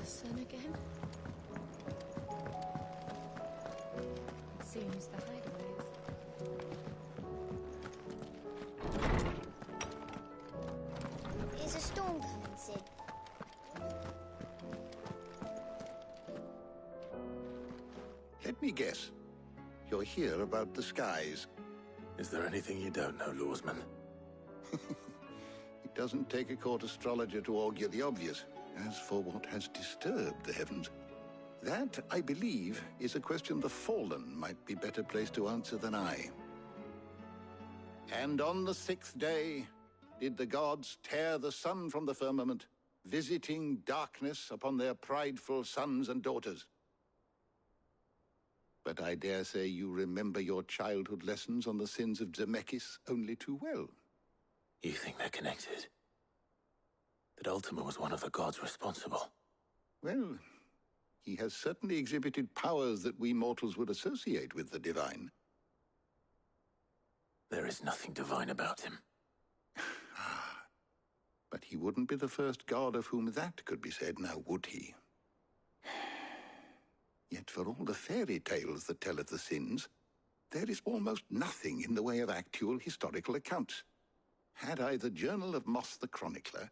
sun again? It seems the hideaway is... Is a storm coming, Sid? Let me guess. You're here about the skies. Is there anything you don't know, Lawsman? It doesn't take a court astrologer to augur the obvious. As for what has disturbed the heavens, that, I believe, is a question the Fallen might be better placed to answer than I. And on the 6th day did the gods tear the sun from the firmament, visiting darkness upon their prideful sons and daughters. But I dare say you remember your childhood lessons on the sins of Zemeckis only too well. You think they're connected? That Ultima was one of the gods responsible? Well, he has certainly exhibited powers that we mortals would associate with the divine. There is nothing divine about him. But he wouldn't be the first god of whom that could be said, now would he? Yet for all the fairy tales that tell of the sins, there is almost nothing in the way of actual historical accounts. Had I the Journal of Moss the Chronicler,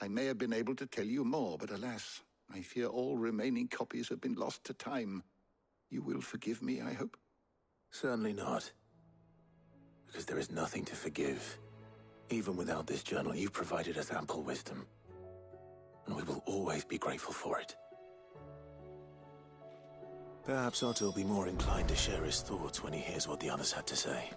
I may have been able to tell you more, but alas, I fear all remaining copies have been lost to time. You will forgive me, I hope? Certainly not. Because there is nothing to forgive. Even without this journal, you've provided us ample wisdom. And we will always be grateful for it. Perhaps Otto will be more inclined to share his thoughts when he hears what the others had to say.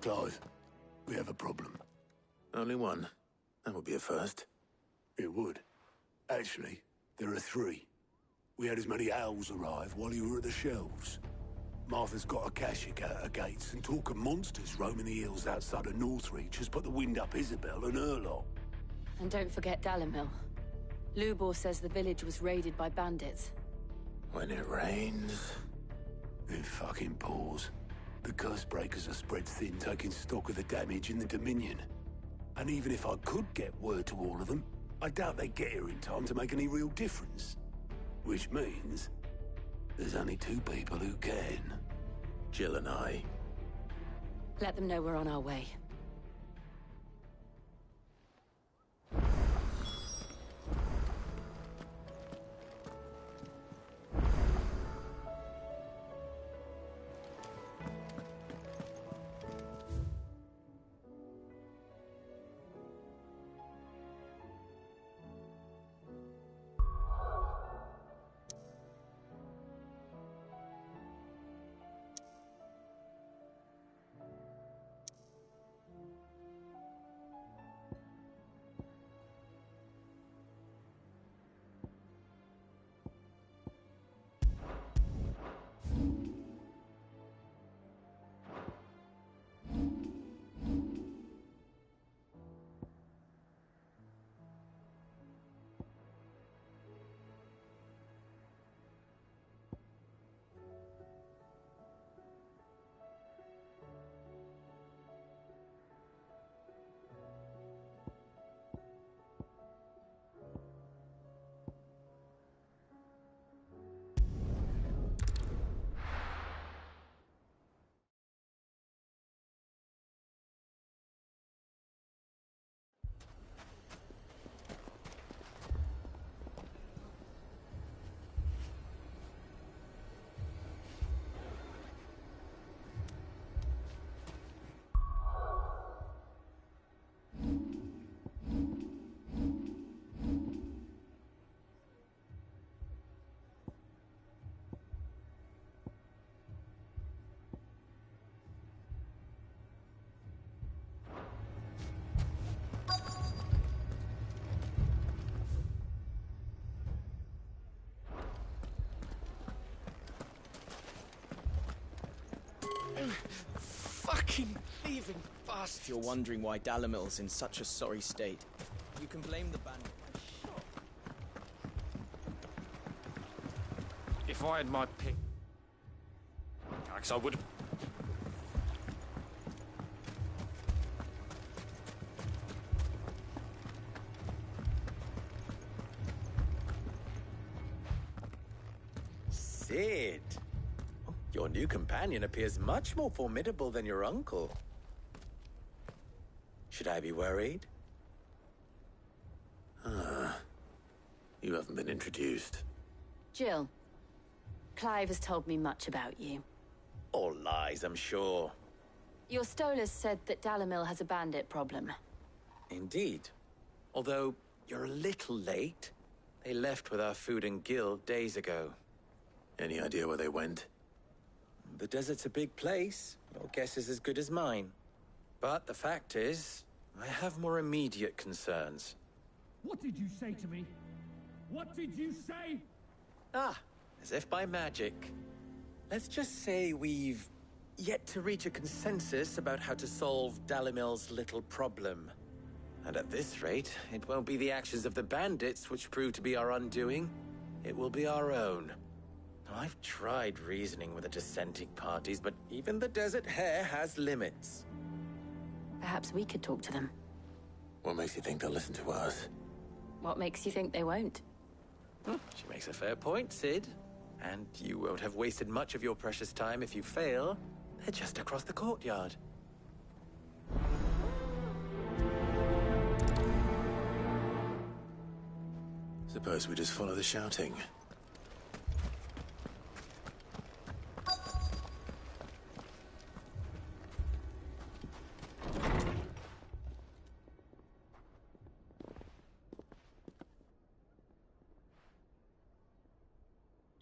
Clive, we have a problem. Only one. That would be a first. It would. Actually, there are 3. We had as many owls arrive while you were at the shelves. Martha's got a Akashic out her gates, and talk of monsters roaming the hills outside of Northreach has put the wind up Isabel and her lot. And don't forget Dalimil. Lubor says the village was raided by bandits. When it rains... It fucking pours. The curse breakers are spread thin, taking stock of the damage in the Dominion. And even if I could get word to all of them, I doubt they'd get here in time to make any real difference. Which means there's only 2 people who can. Jill and I. Let them know we're on our way. fucking thieving bastard. If you're wondering why Dalimil's in such a sorry state, you can blame the bandit. If I had my pick... Alex, I would have... Sid! Your new companion appears much more formidable than your uncle. Should I be worried? You haven't been introduced. Jill. Clive has told me much about you. All lies, I'm sure. Your Stolas said that Dalimil has a bandit problem. Indeed. Although, you're a little late. They left with our food and guild days ago. Any idea where they went? The desert's a big place. Your guess is as good as mine. But the fact is, I have more immediate concerns. What did you say to me? What did you say? Ah, as if by magic. Let's just say we've yet to reach a consensus about how to solve Dalimil's little problem. And at this rate, it won't be the actions of the bandits which prove to be our undoing. It will be our own. I've tried reasoning with the dissenting parties, but even the Desert Hare has limits. Perhaps we could talk to them. What makes you think they'll listen to us? What makes you think they won't? She makes a fair point, Sid. And you won't have wasted much of your precious time if you fail. They're just across the courtyard. Suppose we just follow the shouting.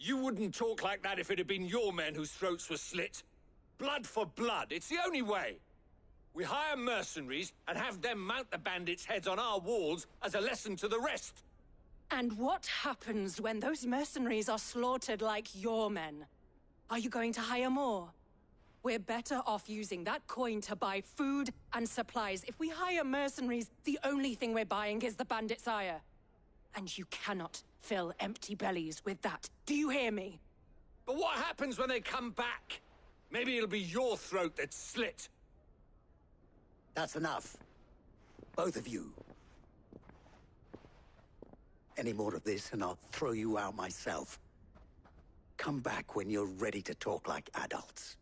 You wouldn't talk like that if it had been your men whose throats were slit. Blood for blood, it's the only way. We hire mercenaries and have them mount the bandits' heads on our walls as a lesson to the rest. And what happens when those mercenaries are slaughtered like your men? Are you going to hire more? We're better off using that coin to buy food and supplies. If we hire mercenaries, the only thing we're buying is the bandits' ire. And you cannot fill empty bellies with that. Do you hear me? But what happens when they come back? Maybe it'll be your throat that's slit. That's enough. Both of you. Any more of this and I'll throw you out myself. Come back when you're ready to talk like adults.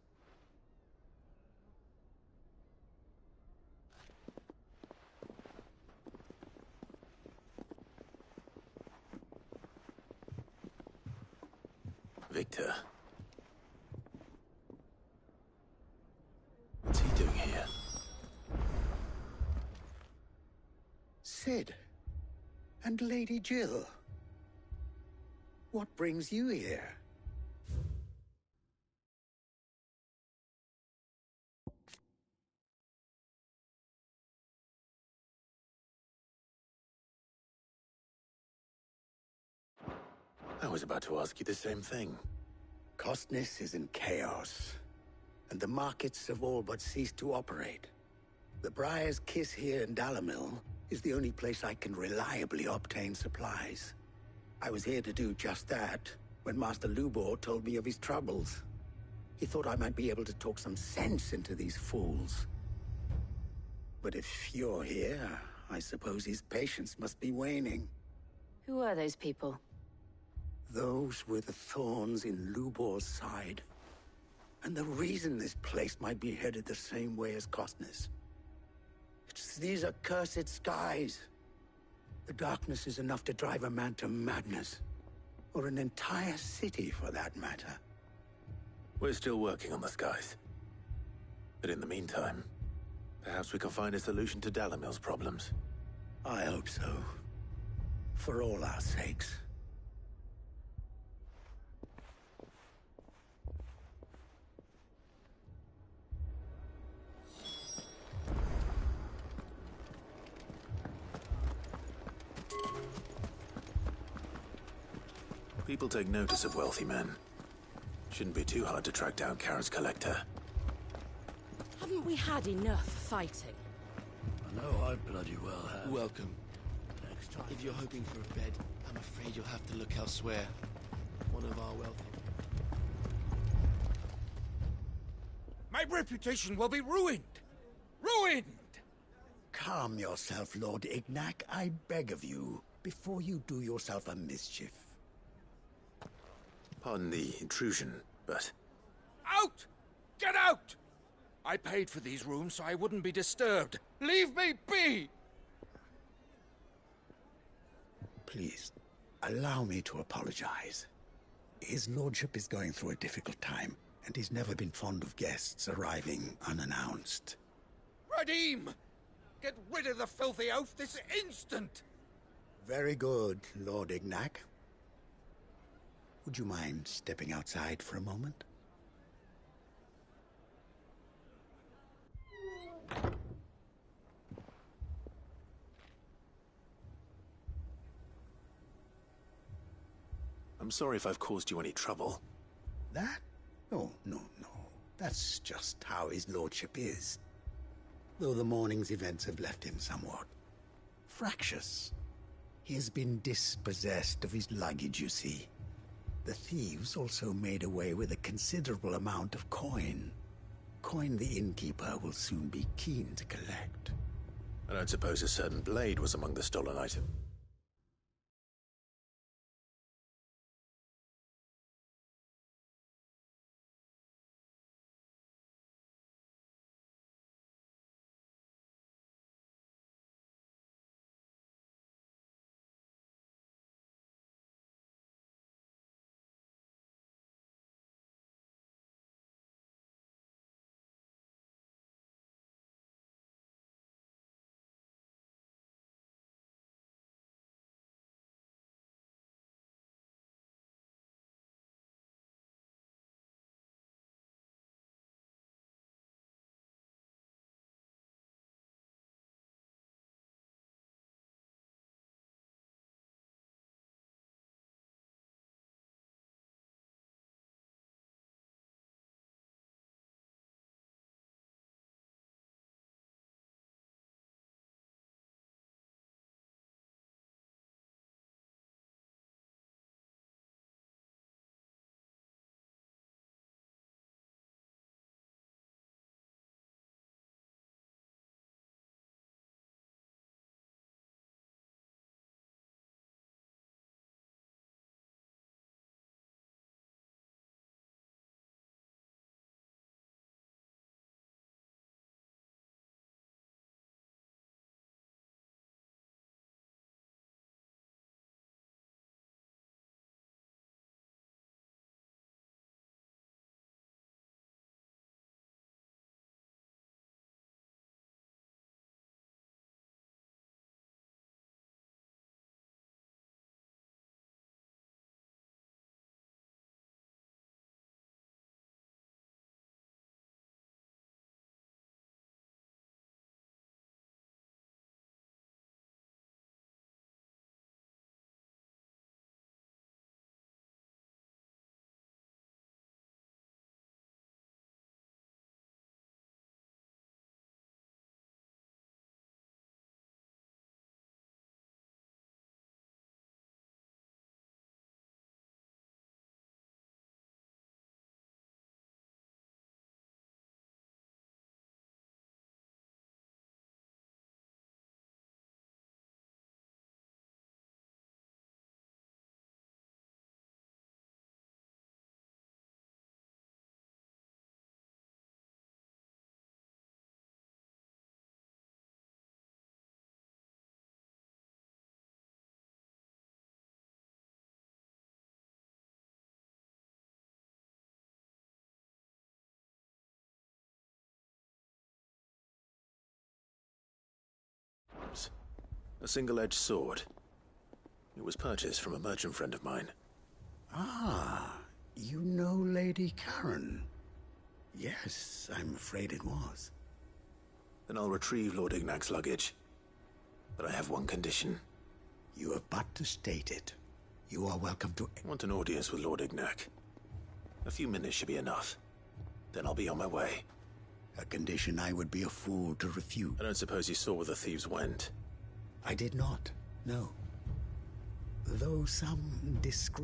Victor. What's he doing here? Sid. And Lady Jill. What brings you here? I was about to ask you the same thing. Costness is in chaos, and the markets have all but ceased to operate. The Briar's Kiss here in Dalimil is the only place I can reliably obtain supplies. I was here to do just that when Master Lubor told me of his troubles. He thought I might be able to talk some sense into these fools. But if you're here, I suppose his patience must be waning. Who are those people? Those were the thorns in Lubor's side. And the reason this place might be headed the same way as Costness. It's these accursed skies. The darkness is enough to drive a man to madness. Or an entire city, for that matter. We're still working on the skies. But in the meantime, perhaps we can find a solution to Dalimil's problems. I hope so. For all our sakes. People take notice of wealthy men. Shouldn't be too hard to track down Karen's collector. Haven't we had enough fighting? I know I bloody well have. Welcome. Next time. If you're hoping for a bed, I'm afraid you'll have to look elsewhere. One of our wealthy... My reputation will be ruined! Ruined! Calm yourself, Lord Ignac, I beg of you, before you do yourself a mischief. Pardon the intrusion, but... Out! Get out! I paid for these rooms so I wouldn't be disturbed. Leave me be! Please, allow me to apologize. His lordship is going through a difficult time, and he's never been fond of guests arriving unannounced. Radim! Get rid of the filthy oaf this instant! Very good, Lord Ignac. Would you mind stepping outside for a moment? I'm sorry if I've caused you any trouble. That? Oh, no. That's just how his lordship is. Though the morning's events have left him somewhat fractious. He has been dispossessed of his luggage, you see. The thieves also made away with a considerable amount of coin. Coin the innkeeper will soon be keen to collect. I don't suppose a certain blade was among the stolen item. A single-edged sword. It was purchased from a merchant friend of mine. Ah, you know Lady Karen? Yes, I'm afraid it was. Then I'll retrieve Lord Ignac's luggage. But I have one condition. You have but to state it. You are welcome to... I want an audience with Lord Ignac. A few minutes should be enough. Then I'll be on my way. A condition I would be a fool to refute. I don't suppose you saw where the thieves went? I did not, no. Though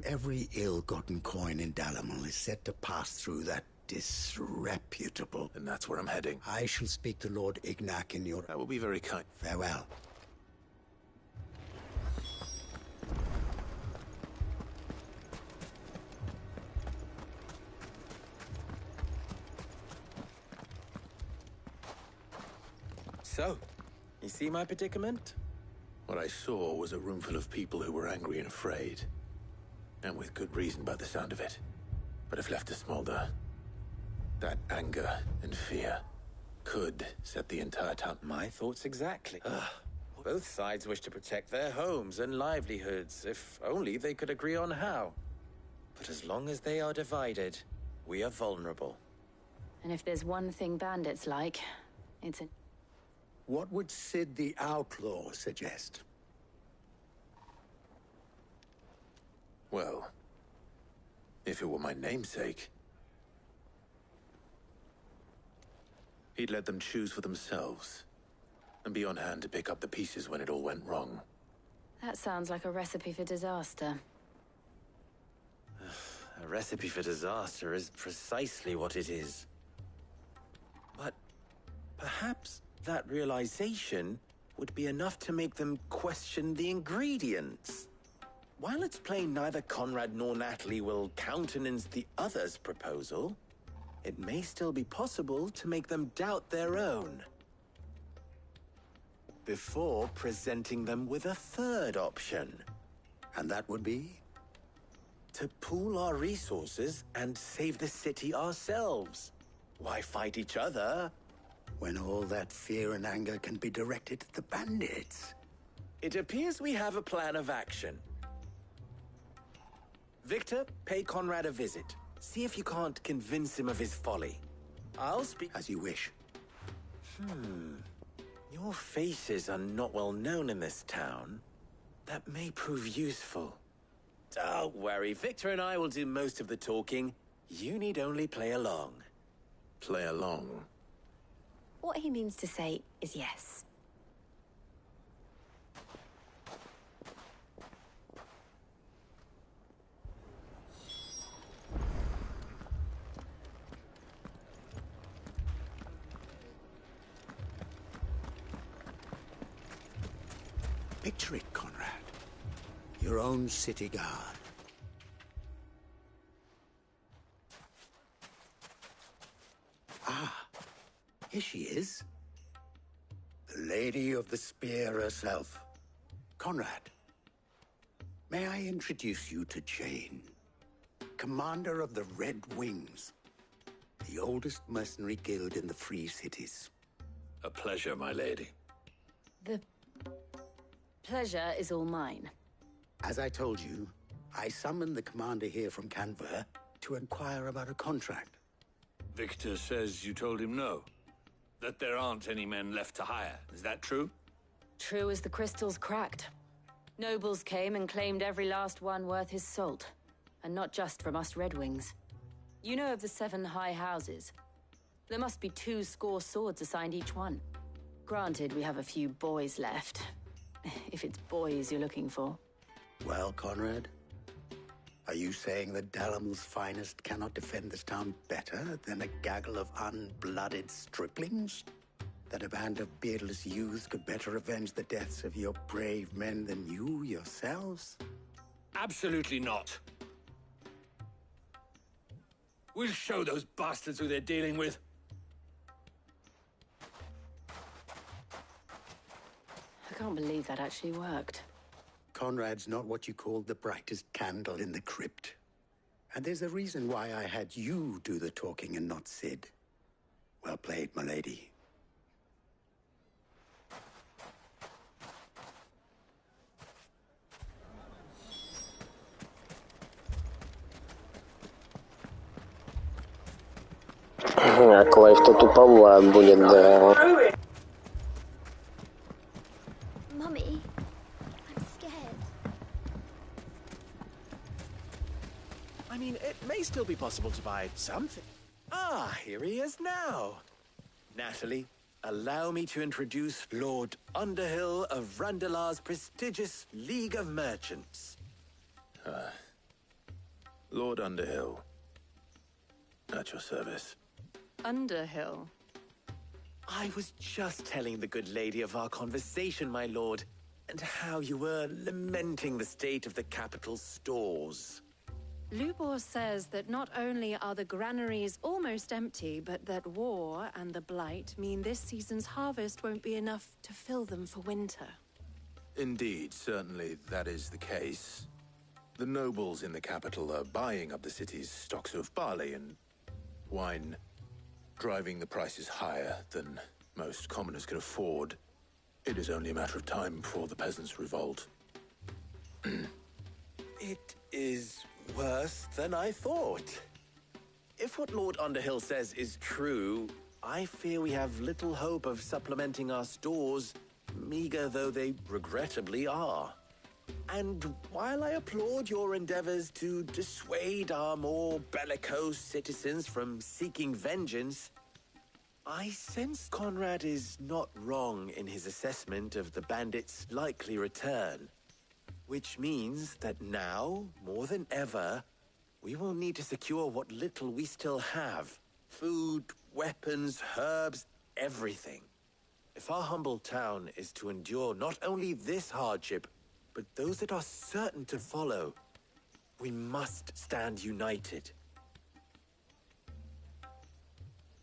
every ill-gotten coin in Dalimil is set to pass through that disreputable... And that's where I'm heading. I shall speak to Lord Ignac in your... That will be very kind. Farewell. So, you see my predicament? What I saw was a room full of people who were angry and afraid. And with good reason by the sound of it. But if left to smolder, that anger and fear could set the entire town... My thoughts exactly. Both sides wish to protect their homes and livelihoods, if only they could agree on how. But as long as they are divided, we are vulnerable. And if there's one thing bandits like, it's a... What would Sid the Outlaw suggest? Well, if it were my namesake, he'd let them choose for themselves and be on hand to pick up the pieces when it all went wrong. That sounds like a recipe for disaster. A recipe for disaster is precisely what it is. But perhaps that realization would be enough to make them question the ingredients. While it's plain neither Conrad nor Natalie will countenance the other's proposal, it may still be possible to make them doubt their own. Before presenting them with a third option. And that would be? To pool our resources and save the city ourselves. Why fight each other? When all that fear and anger can be directed at the bandits. It appears we have a plan of action. Victor, pay Conrad a visit. See if you can't convince him of his folly. I'll speak... As you wish. Your faces are not well known in this town. That may prove useful. Don't worry, Victor and I will do most of the talking. You need only play along. Play along? What he means to say is yes. Picture it, Conrad. Your own city guard. Ah, here she is. The Lady of the Spear herself. Conrad, may I introduce you to Jane, commander of the Red Wings, the oldest mercenary guild in the Free Cities. A pleasure, my lady. The pleasure is all mine. As I told you, I summoned the commander here from Canver to inquire about a contract. Victor says you told him no. That there aren't any men left to hire. Is that true? True as the crystals cracked. Nobles came and claimed every last one worth his salt. And not just from us Red Wings. You know of the 7 high houses. There must be 2 swords assigned each one. Granted, we have a few boys left. If it's boys you're looking for. Well, Conrad, are you saying that Dalimil's finest cannot defend this town better than a gaggle of unblooded striplings? That a band of beardless youths could better avenge the deaths of your brave men than you yourselves? Absolutely not. We'll show those bastards who they're dealing with. I can't believe that actually worked. Conrad's not what you call the brightest candle in the crypt. And there's a reason why I had you do the talking and not Sid. Well played, my lady. А Клайв-то туповат будет, да. Mummy, I'm scared. I mean, it may still be possible to buy something. Ah, here he is now. Natalie, allow me to introduce Lord Underhill of Randalar's prestigious League of Merchants. Lord Underhill. At your service. Underhill? I was just telling the good lady of our conversation, my lord, and how you were lamenting the state of the capital's stores. Lubor says that not only are the granaries almost empty, but that war and the Blight mean this season's harvest won't be enough to fill them for winter. Indeed, certainly that is the case. The nobles in the capital are buying up the city's stocks of barley and wine, driving the prices higher than most commoners can afford. It is only a matter of time before the peasants revolt. It is worse than I thought. If what Lord Underhill says is true, I fear we have little hope of supplementing our stores, meager though they regrettably are. And while I applaud your endeavors to dissuade our more bellicose citizens from seeking vengeance, I sense Conrad is not wrong in his assessment of the bandits' likely return. Which means that now, more than ever, we will need to secure what little we still have. Food, weapons, herbs, everything. If our humble town is to endure not only this hardship, but those that are certain to follow, we must stand united.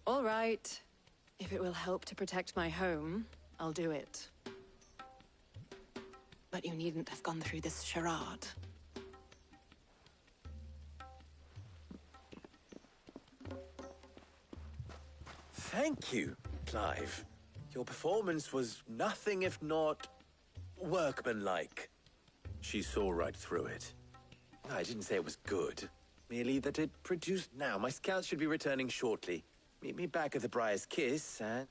All right. If it will help to protect my home, I'll do it. But you needn't have gone through this charade. Thank you, Clive. Your performance was nothing if not workmanlike. She saw right through it. I didn't say it was good. Merely that it produced... Now, my scouts should be returning shortly. Meet me back at the Briar's Kiss, and...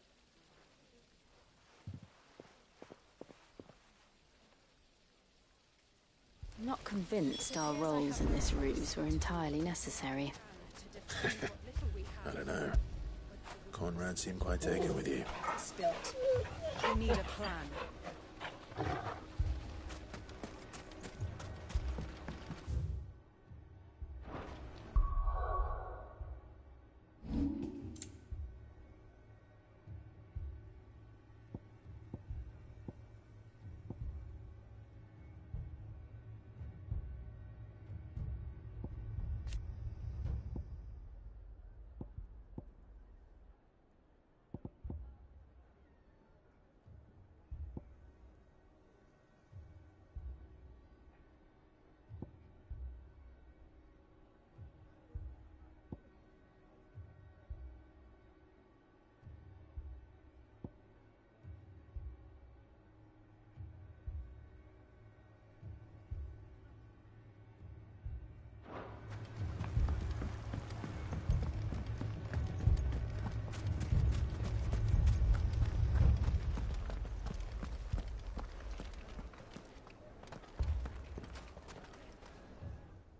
I'm not convinced our roles in this ruse were entirely necessary. I don't know. Conrad seemed quite taken with you. Spilt. We need a plan.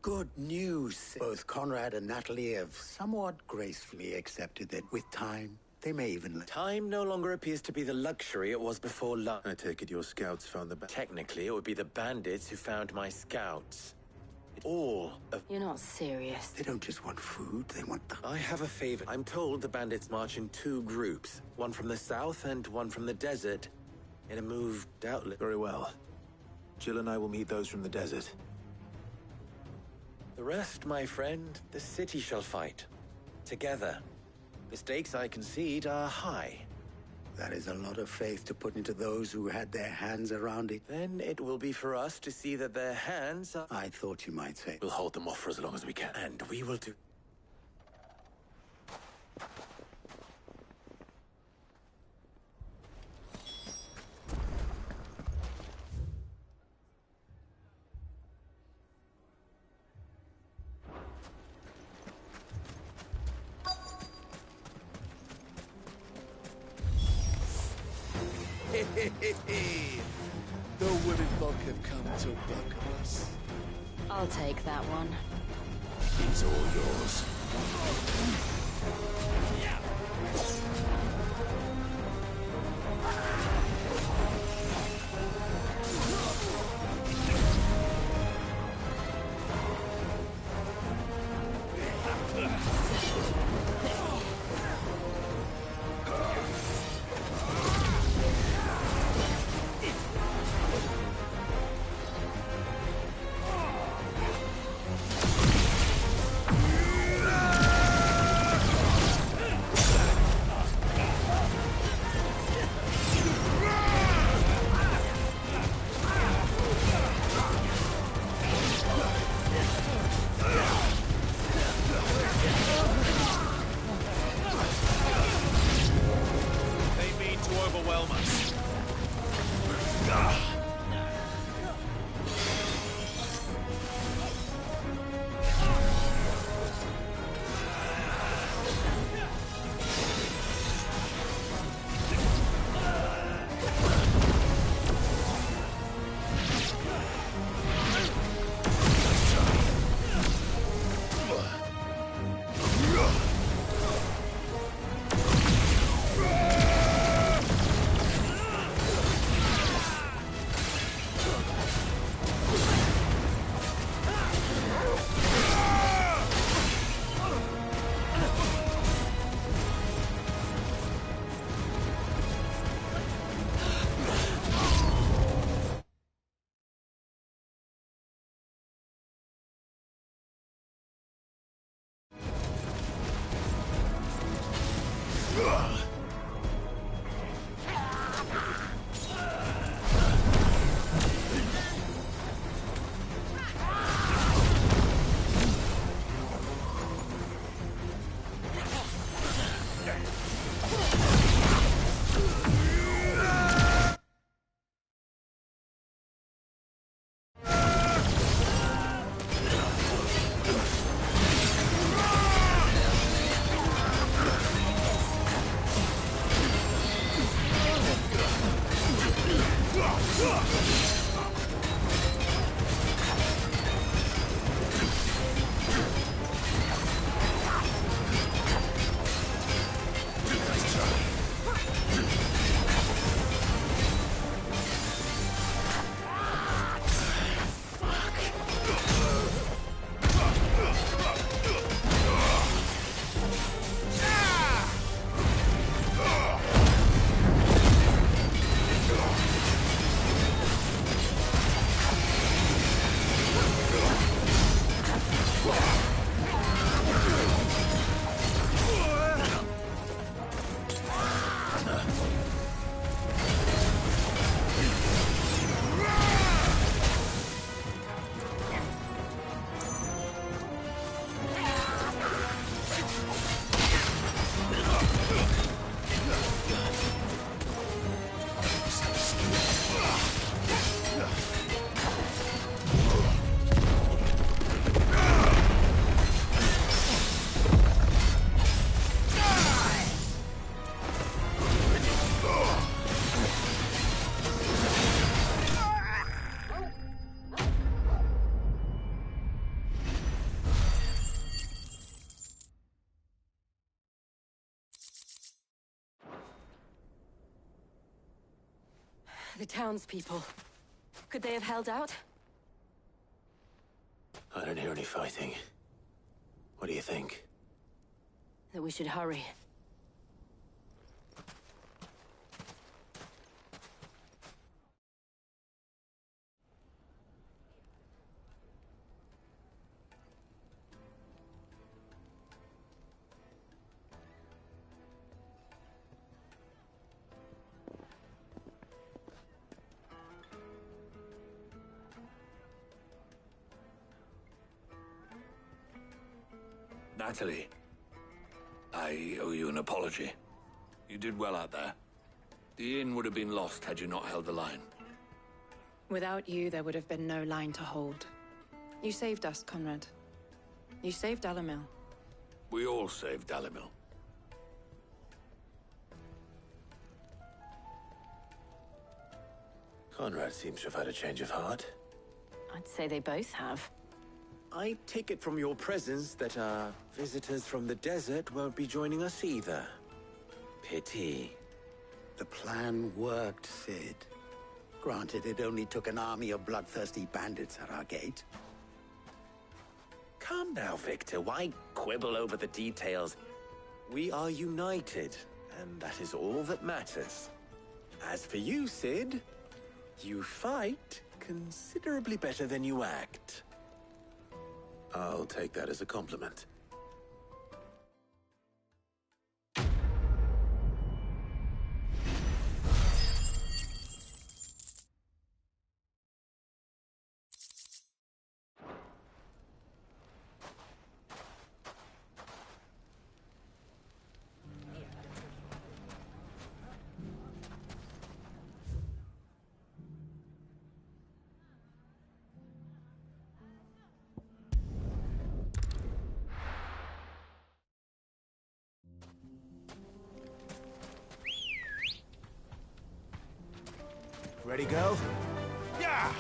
Good news. Both Conrad and Natalie have somewhat gracefully accepted that with time, they may even... Time no longer appears to be the luxury it was before lunch. I take it your scouts found the... Technically, it would be the bandits who found my scouts. All of... You're not serious. They don't just want food, they want the... I have a favor. I'm told the bandits march in 2 groups. One from the south and one from the desert. In a move doubtless... Very well. Jill and I will meet those from the desert. The rest, my friend, the city shall fight. Together. The stakes, I concede, are high. That is a lot of faith to put into those who had their hands around it. Then it will be for us to see that their hands are... I thought you might say... We'll hold them off for as long as we can. And we will do... The women folk have come to welcome us. I'll take that one. He's all yours. They mean to overwhelm us. The townspeople. Could they have held out? I don't hear any fighting. What do you think? That we should hurry. Natalie, I owe you an apology. You did well out there. The inn would have been lost had you not held the line. Without you, there would have been no line to hold. You saved us, Conrad. You saved Dalimil. We all saved Dalimil. Conrad seems to have had a change of heart. I'd say they both have. I take it from your presence that our visitors from the desert won't be joining us either. Pity. The plan worked, Cid. Granted, it only took an army of bloodthirsty bandits at our gate. Calm now, Victor. Why quibble over the details? We are united, and that is all that matters. As for you, Cid, you fight considerably better than you act. I'll take that as a compliment. Ready, girl? Yeah!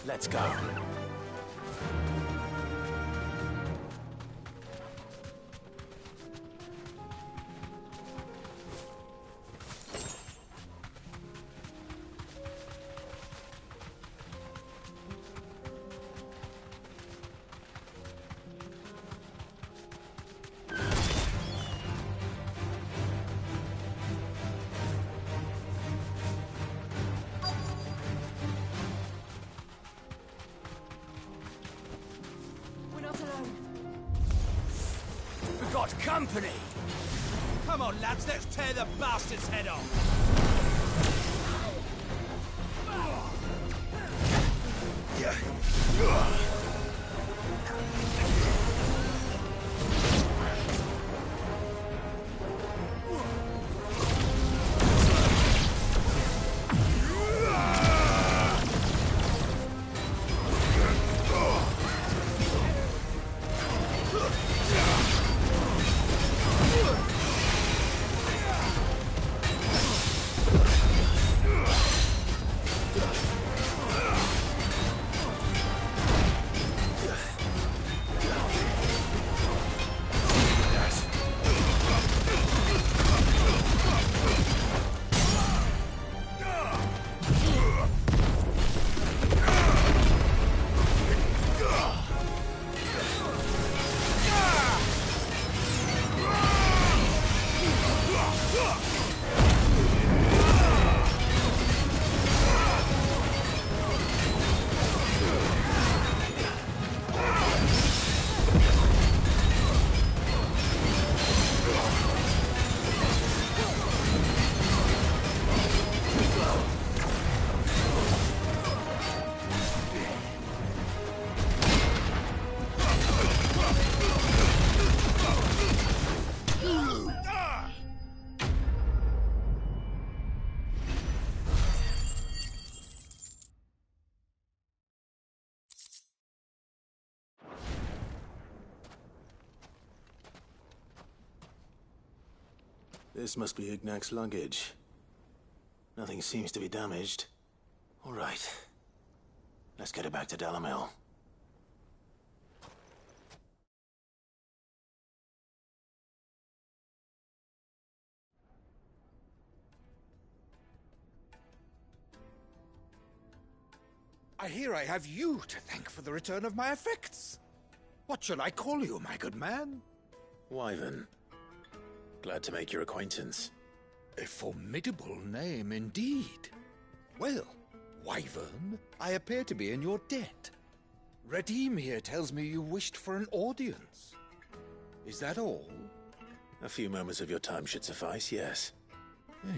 Let's go. Company! Come on, lads, let's tear the bastard's head off! This must be Ignac's luggage. Nothing seems to be damaged. All right. Let's get it back to Dalimil. I hear I have you to thank for the return of my effects. What shall I call you, my good man? Wyvern. Glad to make your acquaintance. A formidable name indeed. Well, Wyvern, I appear to be in your debt. Radim here tells me you wished for an audience. Is that all? A few moments of your time should suffice, yes.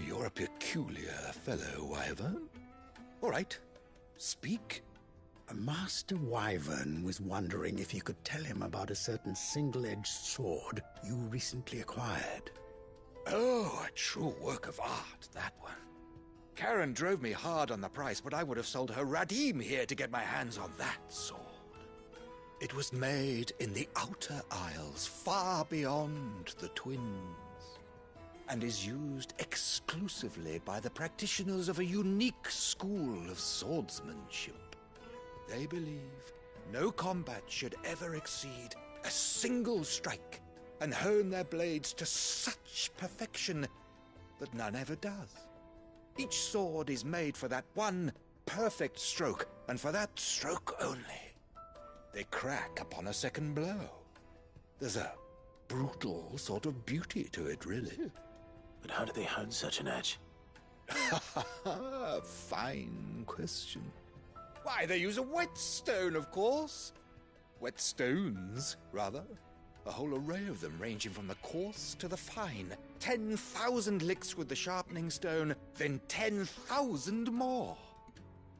You're a peculiar fellow, Wyvern. All right, speak. Master Wyvern was wondering if you could tell him about a certain single-edged sword you recently acquired. Oh, a true work of art, that one. Karen drove me hard on the price, but I would have sold her Radim here to get my hands on that sword. It was made in the Outer Isles, far beyond the Twins, and is used exclusively by the practitioners of a unique school of swordsmanship. They believe no combat should ever exceed a single strike, and hone their blades to such perfection that none ever does. Each sword is made for that one perfect stroke, and for that stroke only. They crack upon a second blow. There's a brutal sort of beauty to it, really. But how do they hone such an edge? Fine question. Why, they use a whetstone, of course. Whetstones, rather. A whole array of them, ranging from the coarse to the fine. 10,000 licks with the sharpening stone, then 10,000 more.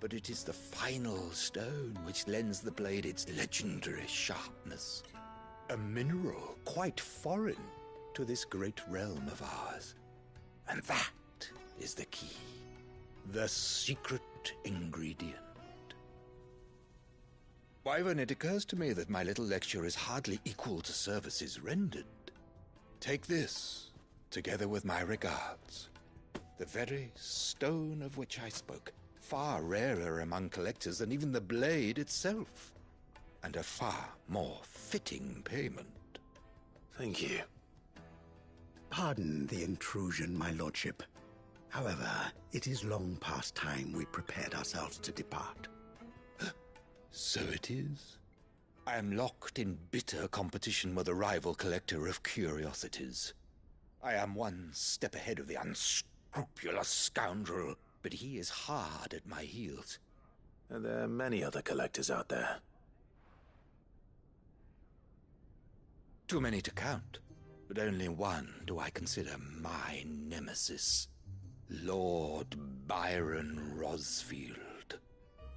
But it is the final stone which lends the blade its legendary sharpness. A mineral quite foreign to this great realm of ours. And that is the key. The secret ingredient. Wyvern, it occurs to me that my little lecture is hardly equal to services rendered. Take this, together with my regards. The very stone of which I spoke, far rarer among collectors than even the blade itself, and a far more fitting payment. Thank you. Pardon the intrusion, my lordship. However, it is long past time we prepared ourselves to depart. So it is. I am locked in bitter competition with a rival collector of curiosities. I am one step ahead of the unscrupulous scoundrel, but he is hard at my heels. And there are many other collectors out there. Too many to count, but only one do I consider my nemesis. Lord Byron Rosfield.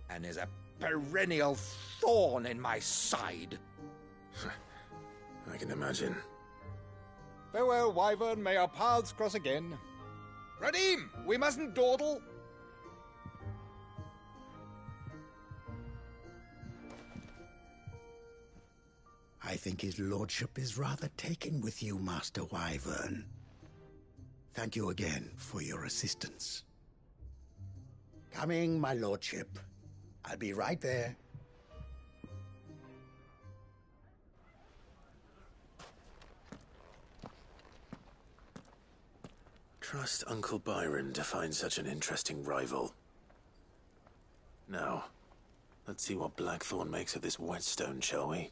And is a perennial thorn in my side. I can imagine. Farewell, Wyvern. May our paths cross again. Radim, we mustn't dawdle. I think his lordship is rather taken with you, Master Wyvern. Thank you again for your assistance. Coming, my lordship. I'll be right there. Trust Uncle Byron to find such an interesting rival. Now, let's see what Blackthorn makes of this whetstone, shall we?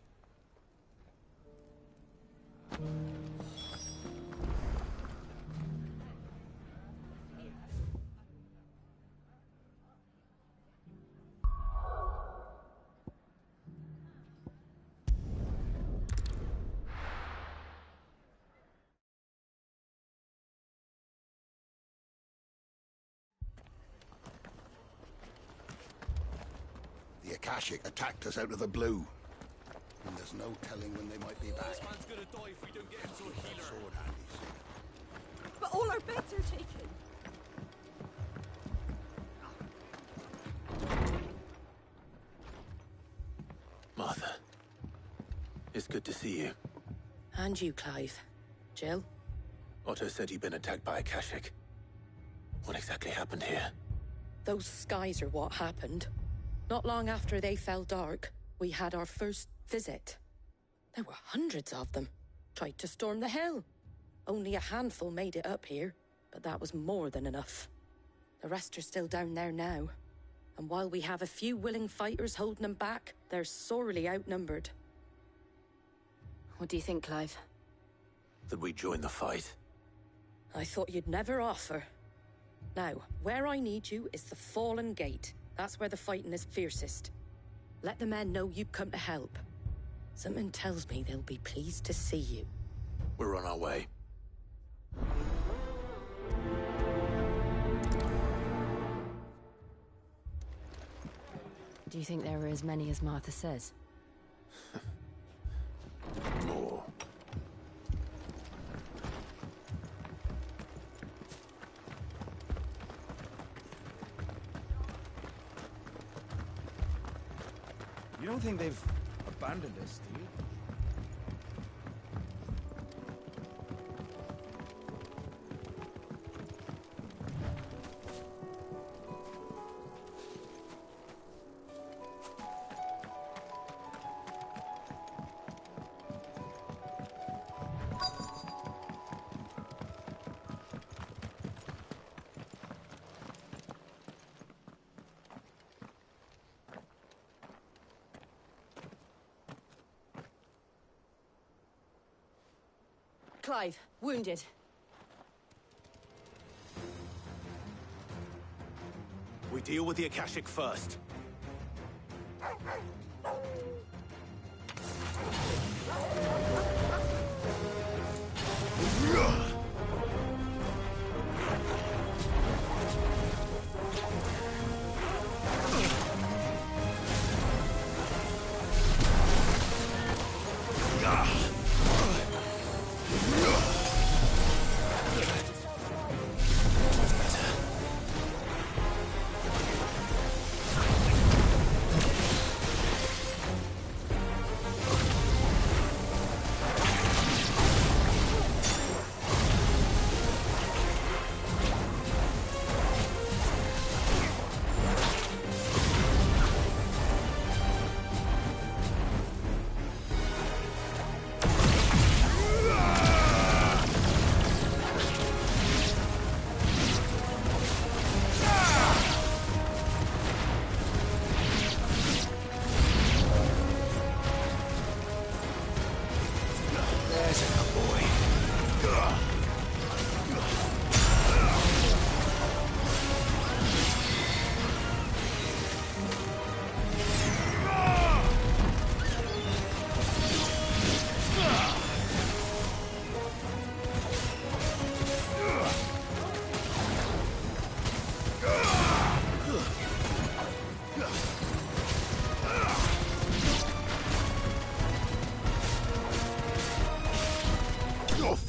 The Akashic attacked us out of the blue. And there's no telling when they might be back. This man's gonna die if we don't get him to a healer. Sword handy soon. But all our beds are taken. Martha, it's good to see you. And you, Clive. Jill? Otto said you'd been attacked by Akashic. What exactly happened here? Those skies are what happened. Not long after they fell dark, we had our first visit. There were hundreds of them. Tried to storm the Hell. Only a handful made it up here, but that was more than enough. The rest are still down there now. And while we have a few willing fighters holding them back, they're sorely outnumbered. What do you think, Clive? That we join the fight? I thought you'd never offer. Now, where I need you is the Fallen Gate. That's where the fighting is fiercest. Let the men know you've come to help. Something tells me they'll be pleased to see you. We're on our way. Do you think there are as many as Martha says? More. You don't think they've abandoned us, do you? Clive, wounded. We deal with the Akashic first.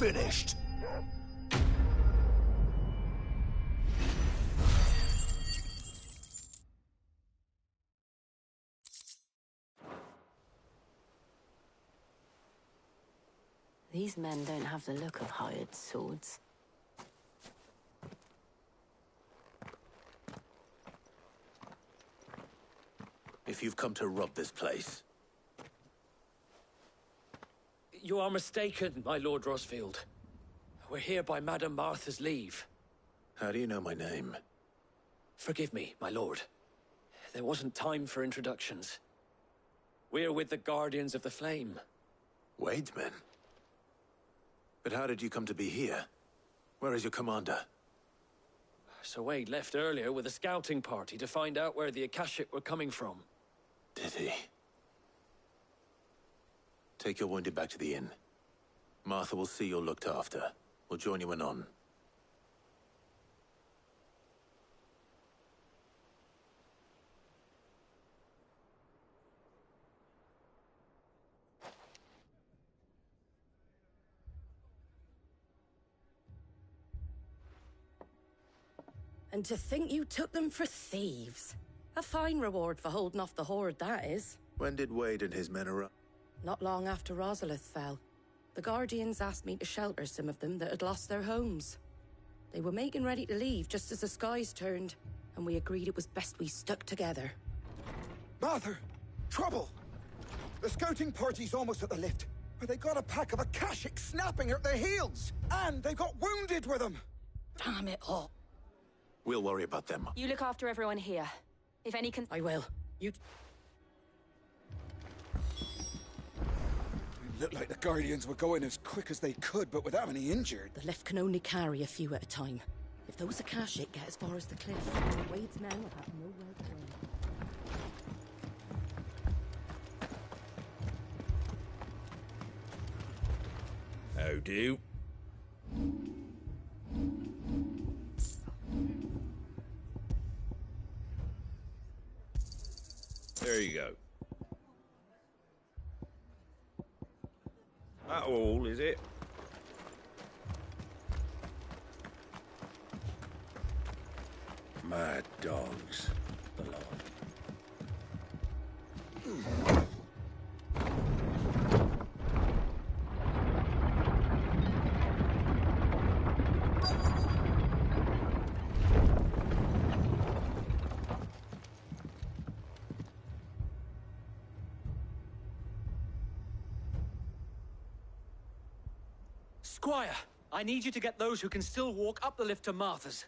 Finished. These men don't have the look of hired swords. If you've come to rob this place, You are mistaken, my Lord Rosfield. We're here by Madame Martha's leave. how do you know my name? Forgive me, my lord. There wasn't time for introductions. We're with the Guardians of the Flame. Wade's men? But how did you come to be here? Where is your commander? Sir Wade left earlier with a scouting party to find out where the Akashic were coming from. Did he? Take your wounded back to the inn. Martha will see you're looked after. We'll join you anon. And to think you took them for thieves. A fine reward for holding off the horde, that is. When did Wade and his men arrive? Not long after Rosalith fell. The Guardians asked me to shelter some of them that had lost their homes. They were making ready to leave just as the skies turned, and we agreed it was best we stuck together. Martha! Trouble! The scouting party's almost at the lift, but they got a pack of Akashic snapping at their heels! And they got wounded with them! Damn it all. We'll worry about them. You look after everyone here. If any I will. You... It looked like the Guardians were going as quick as they could, but without any injured. The lift can only carry a few at a time. If those Akashic get as far as the cliff, Wade's men will have nowhere to go. How do? There you go. That all, is it? Mad dogs. The lot. Squire, I need you to get those who can still walk up the lift to Martha's.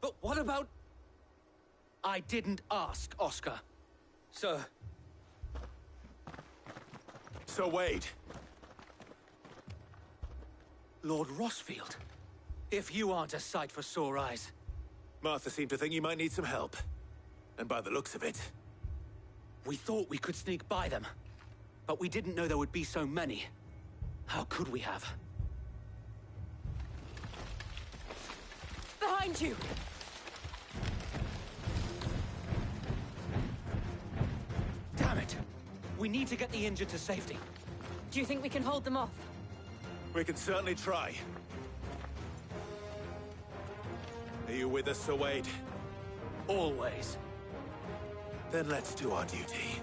But what about... I didn't ask, Oscar. Sir. So, Wade. Lord Rossfield. If you aren't a sight for sore eyes. Martha seemed to think you might need some help. And by the looks of it... We thought we could sneak by them. But we didn't know there would be so many. How could we have? Behind you! Damn it! We need to get the injured to safety. Do you think we can hold them off? We can certainly try. Are you with us, Sir Wade? Always. Then let's do our duty.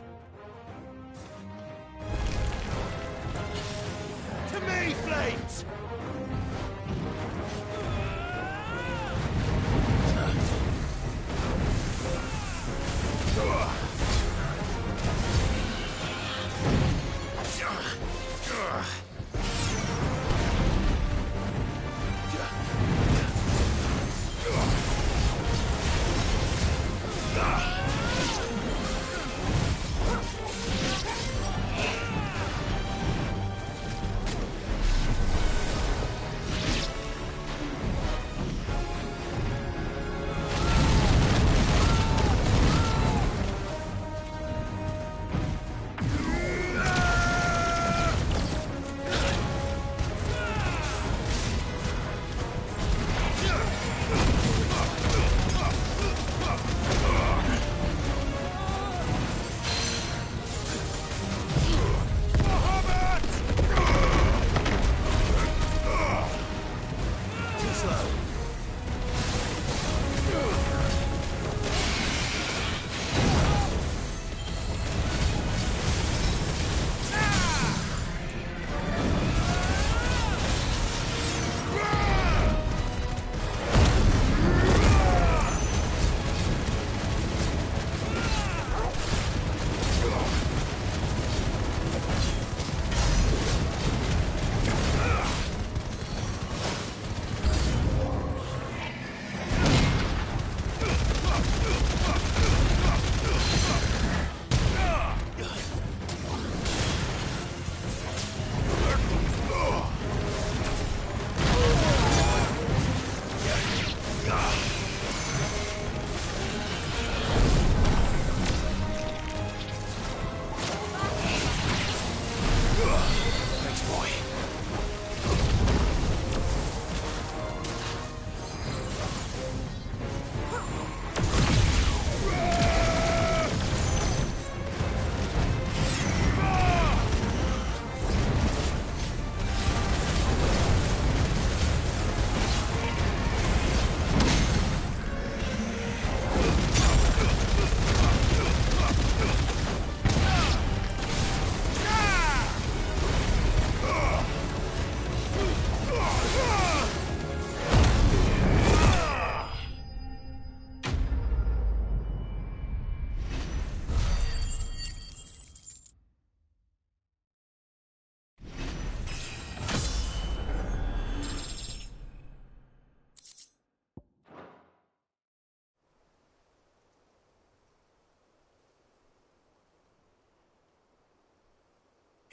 To me, Flames!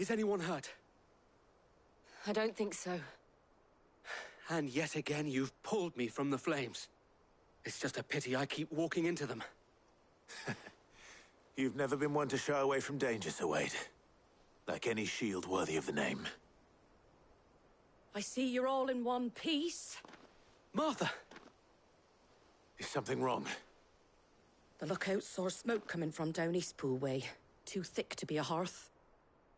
Is anyone hurt? I don't think so. And yet again, you've pulled me from the flames. It's just a pity I keep walking into them. You've never been one to shy away from danger, Sir Wade. Like any shield worthy of the name. I see you're all in one piece. Martha! Is something wrong? The lookout saw smoke coming from down Eastpool way. Too thick to be a hearth.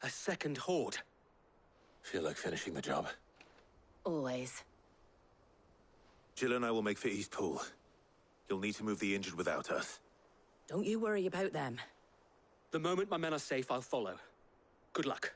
A second horde. Feel like finishing the job? Always. Jill and I will make for Eastpool. You'll need to move the injured without us. Don't you worry about them. The moment my men are safe, I'll follow. Good luck.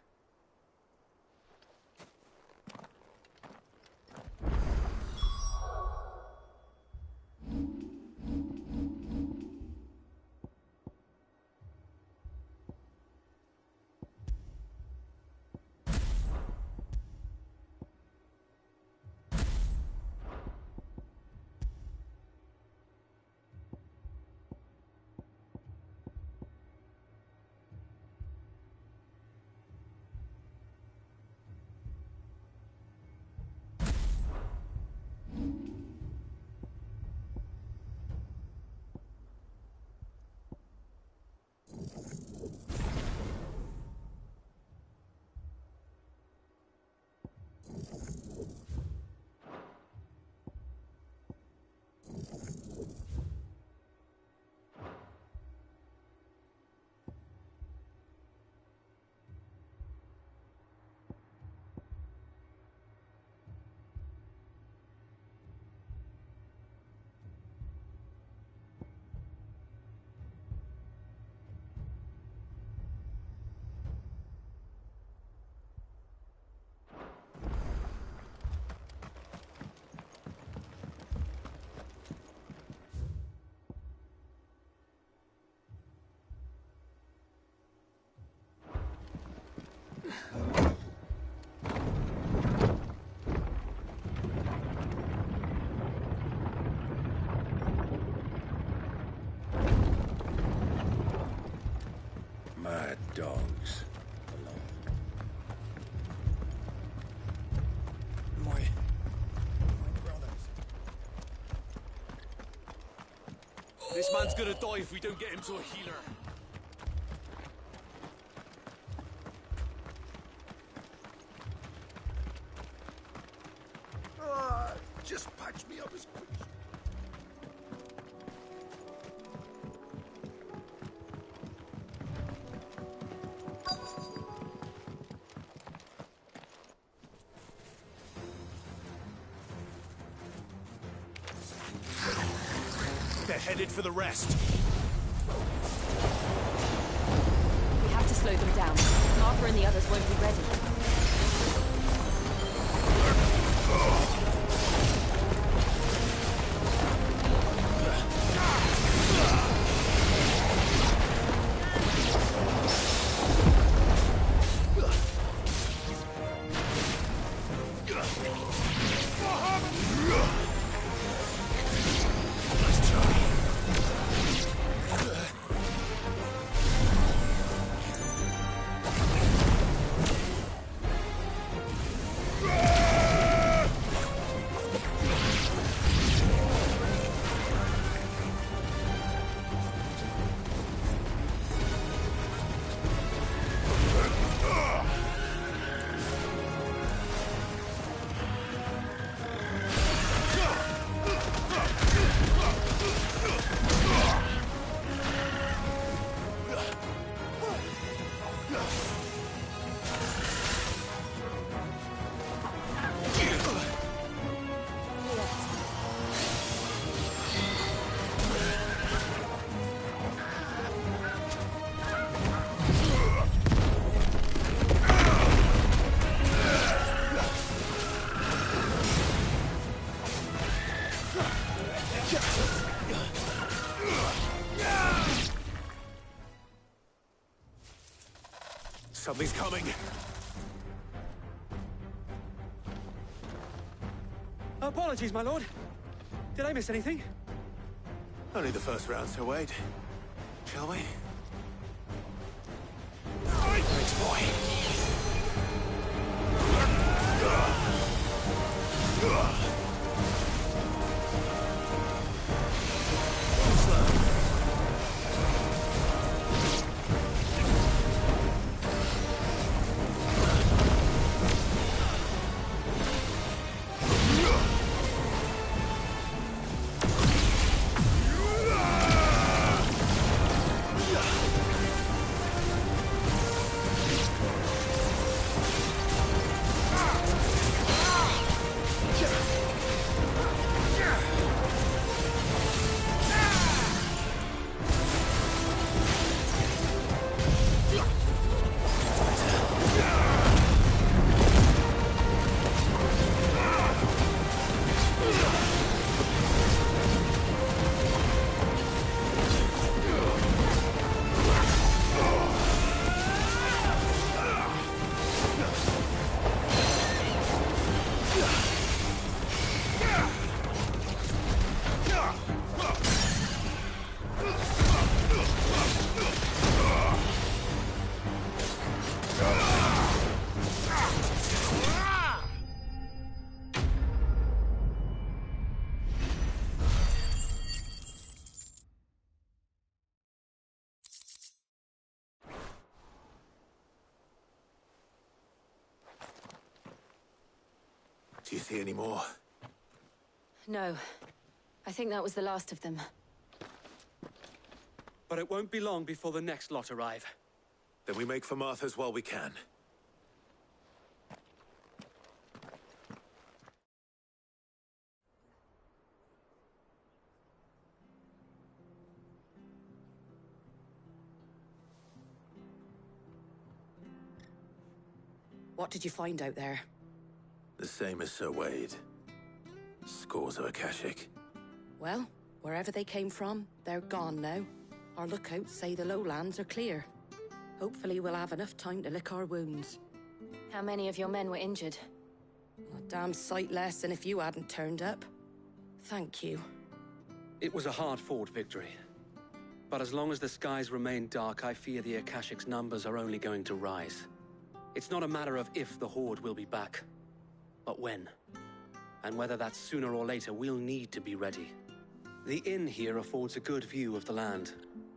Mad dogs. My brothers. This man's gonna die if we don't get him to a healer. Just patch me up as quick as They're headed for the rest. We have to slow them down. Martha and the others won't be ready. Something's coming. Apologies, my lord. Did I miss anything? Only the first round, Sir Wade. Shall we? Thanks, boy. Do you see any more? No. I think that was the last of them. But it won't be long before the next lot arrive. Then we make for Martha's while we can. What did you find out there? The same as Sir Wade. Scores of Akashic. Well, wherever they came from, they're gone now. Our lookouts say the lowlands are clear. Hopefully we'll have enough time to lick our wounds. How many of your men were injured? A damn sight less than if you hadn't turned up. Thank you. It was a hard-fought victory. But as long as the skies remain dark, I fear the Akashic's numbers are only going to rise. It's not a matter of if the Horde will be back, but when. And whether that's sooner or later, we'll need to be ready. The inn here affords a good view of the land,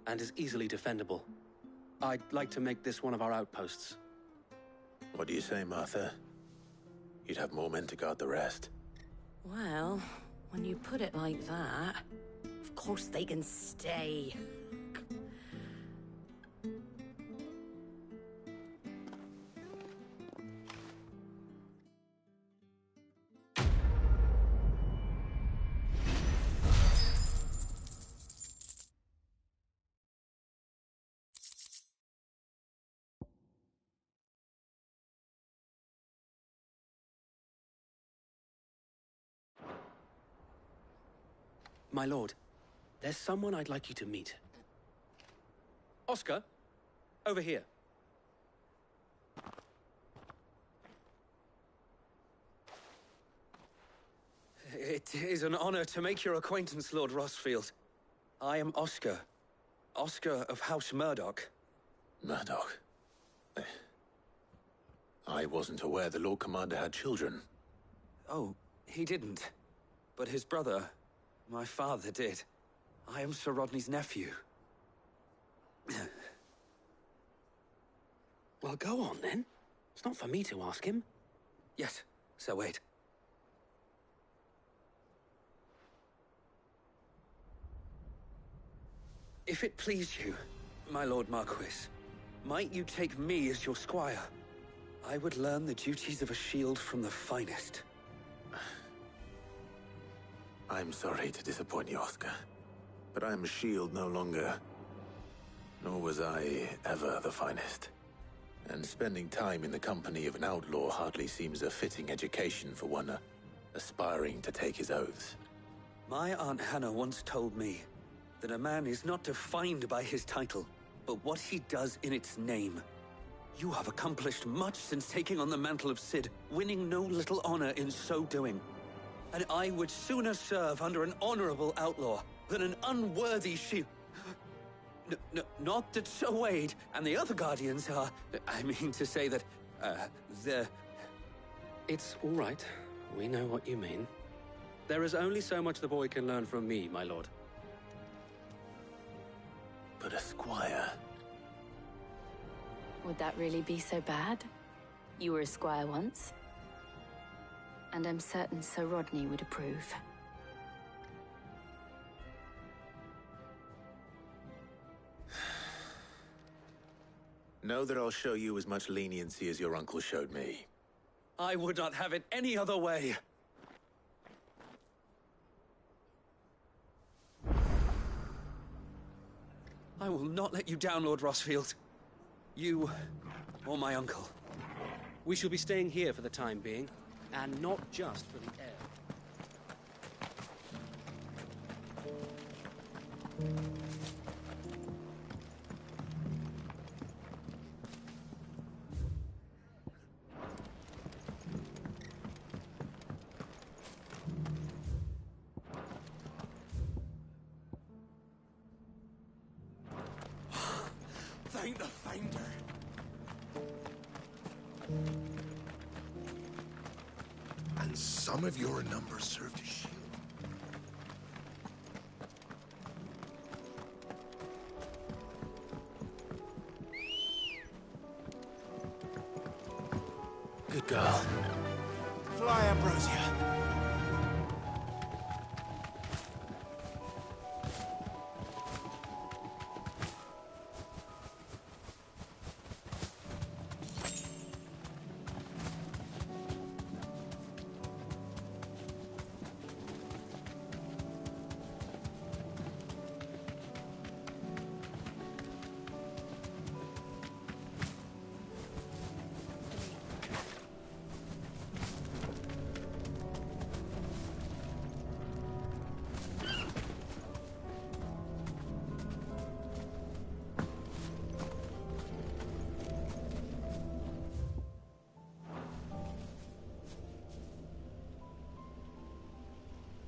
and is easily defendable. I'd like to make this one of our outposts. What do you say, Martha? You'd have more men to guard the rest. Well, when you put it like that, of course they can stay. My lord, there's someone I'd like you to meet. Oscar, over here. It is an honor to make your acquaintance, Lord Rosfield. I am Oscar. Oscar of House Murdoch. Murdoch? I wasn't aware the Lord Commander had children. Oh, he didn't. But his brother, my father, did. I am Sir Rodney's nephew. Well, go on, then. It's not for me to ask him. Yes, Sir Wade. If it please you, my Lord Marquis, might you take me as your squire? I would learn the duties of a shield from the finest. I'm sorry to disappoint you, Oscar, but I'm a shield no longer. Nor was I ever the finest. And spending time in the company of an outlaw hardly seems a fitting education for one aspiring to take his oaths. My Aunt Hannah once told me that a man is not defined by his title, but what he does in its name. You have accomplished much since taking on the mantle of Cid, winning no little honor in so doing. And I would sooner serve under an honorable outlaw than an unworthy shield. Not that Sir Wade and the other Guardians are... I mean to say that, It's all right. We know what you mean. There is only so much the boy can learn from me, my lord. But a squire... Would that really be so bad? You were a squire once. And I'm certain Sir Rodney would approve. Know that I'll show you as much leniency as your uncle showed me. I would not have it any other way. I will not let you down, Lord Rosfield. You, or my uncle. We shall be staying here for the time being, and not just for the air. Thank the Finder. And some of your numbers served as shield. Good girl. Fly, Ambrosia.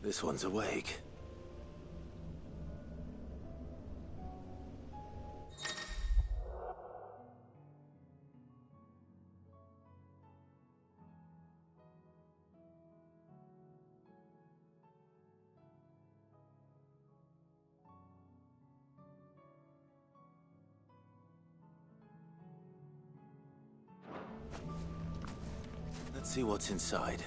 This one's awake. Let's see what's inside.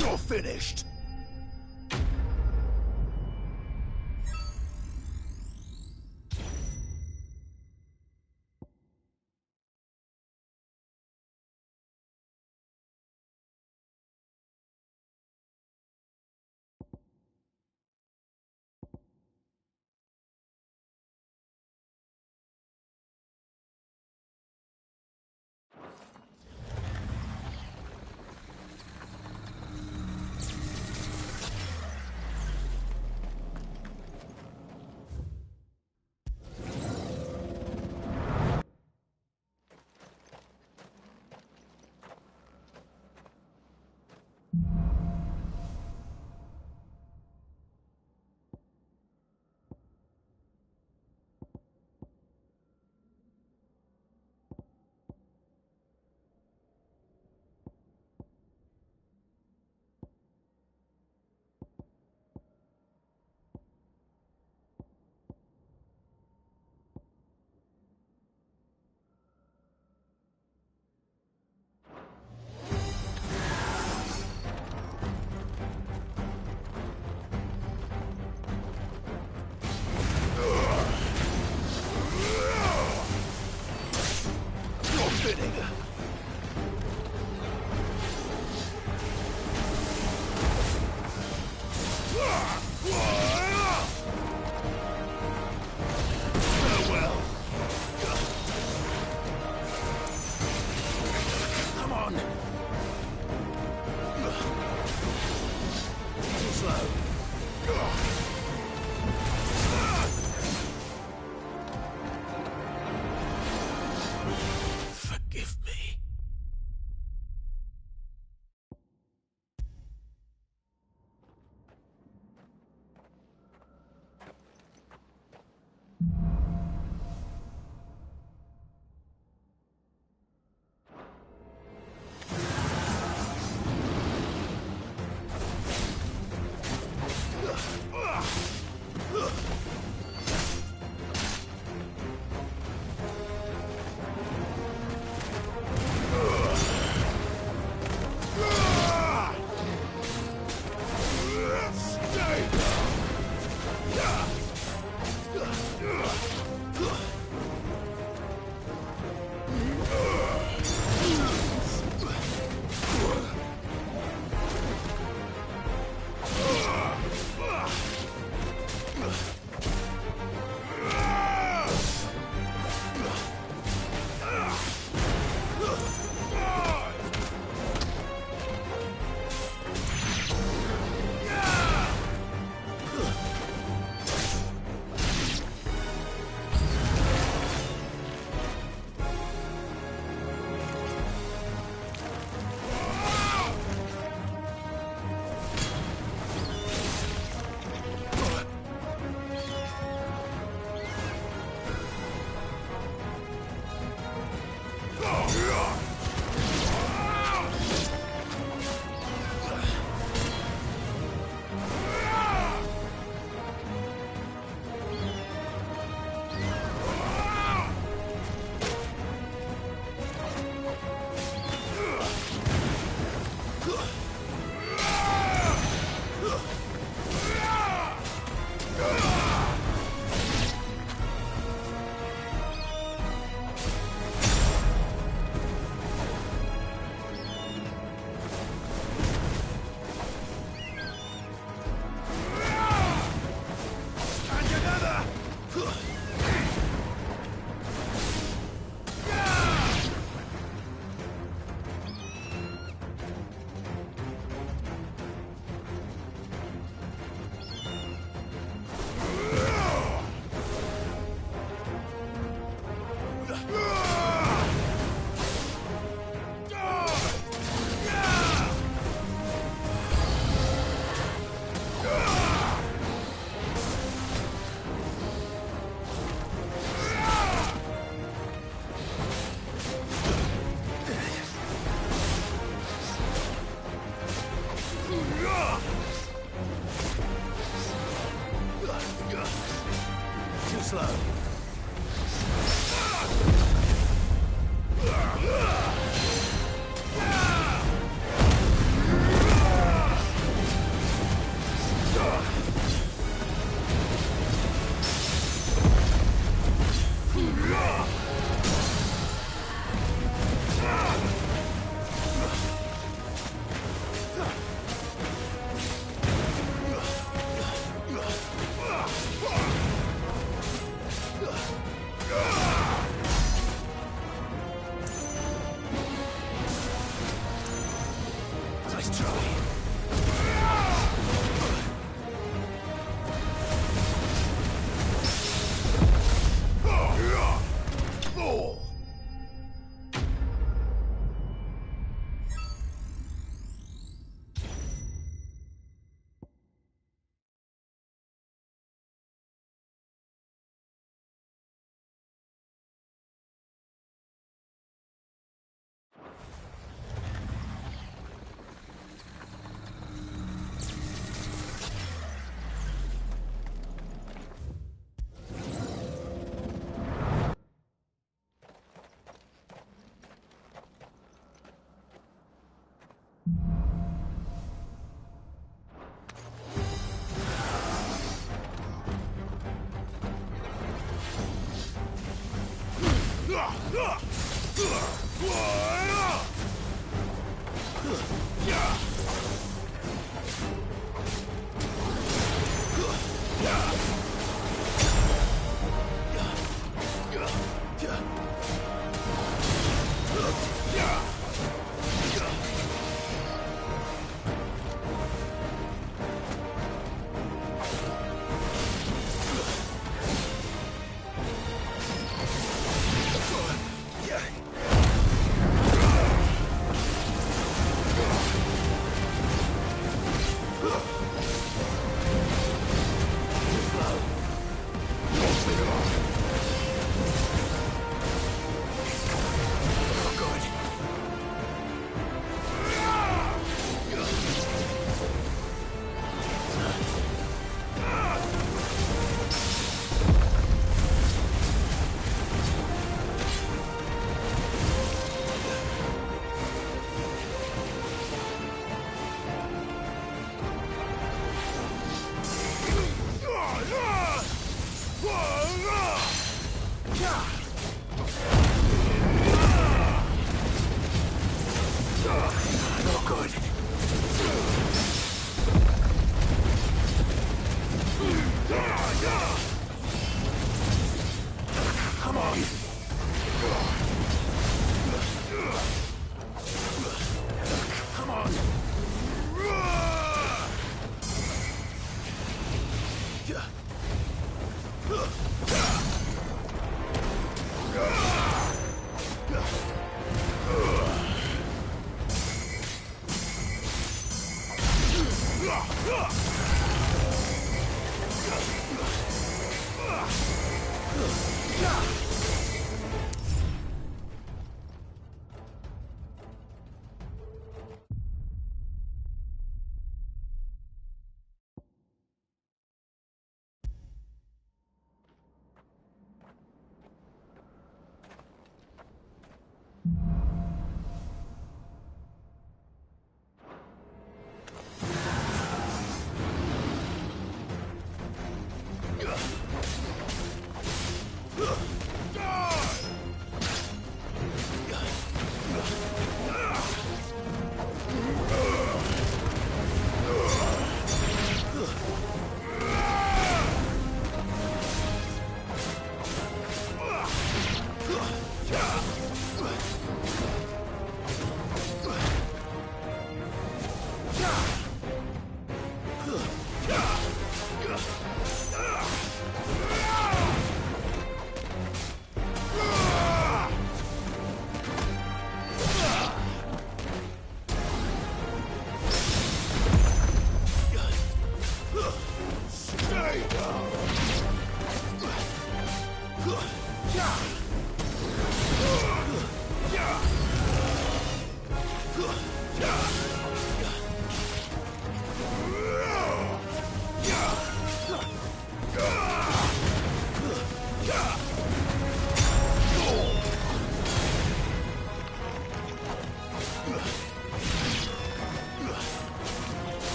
You're finished.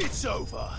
It's over.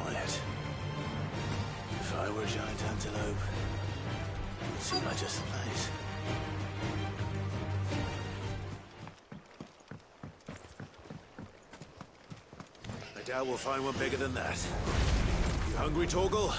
quiet. If I were a giant antelope, it would seem like just the place. I doubt we'll find one bigger than that. You hungry, Torgal?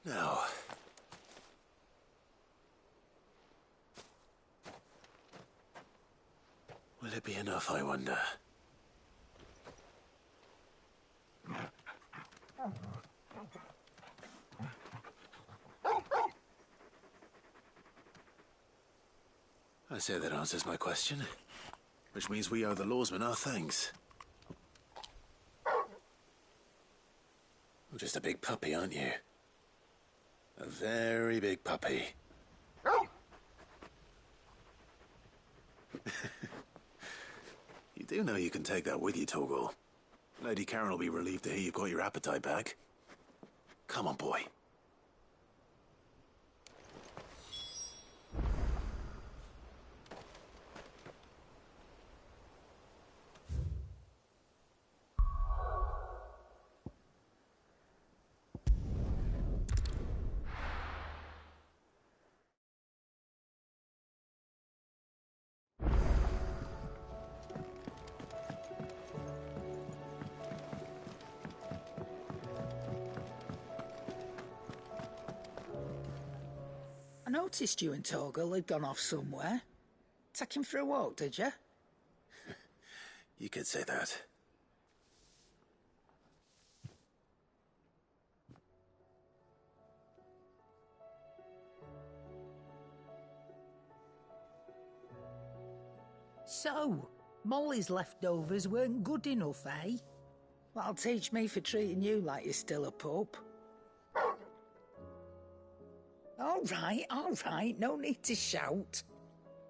Now, will it be enough, I wonder? I say that answers my question, which means we owe the lawsmen our thanks. You're just a big puppy, aren't you? A very big puppy. You do know you can take that with you, Torgal. Lady Karen will be relieved to hear you've got your appetite back. Come on, boy. I noticed you and Torgal had gone off somewhere. Take him for a walk, did you? You could say that. So, Molly's leftovers weren't good enough, eh? That'll teach me for treating you like you're still a pup. All right, no need to shout.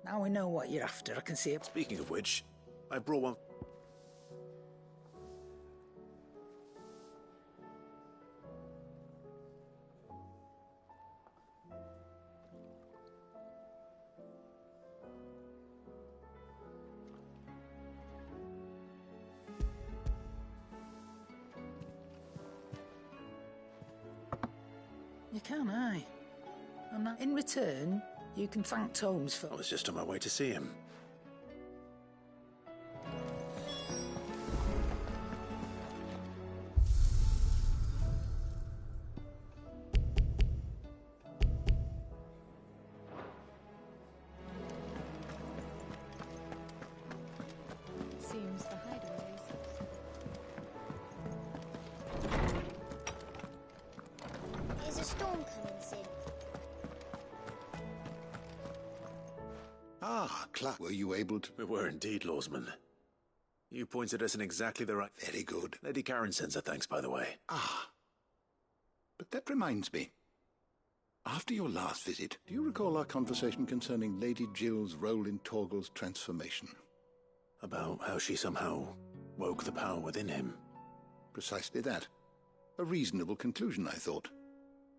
Now we know what you're after, I can see it. Speaking of which, I brought one... You can, aye. I'm not... In return, you can thank Tomes for... I was just on my way to see him. Seems the hideaway Is a storm coming soon? Ah, Clark, were you able to... We were indeed, Lawsman. You pointed us in exactly the right... Very good. Lady Karen sends her thanks, by the way. Ah. But that reminds me. After your last visit, do you recall our conversation concerning Lady Jill's role in Torgal's transformation? About how she somehow woke the power within him. Precisely that. A reasonable conclusion, I thought.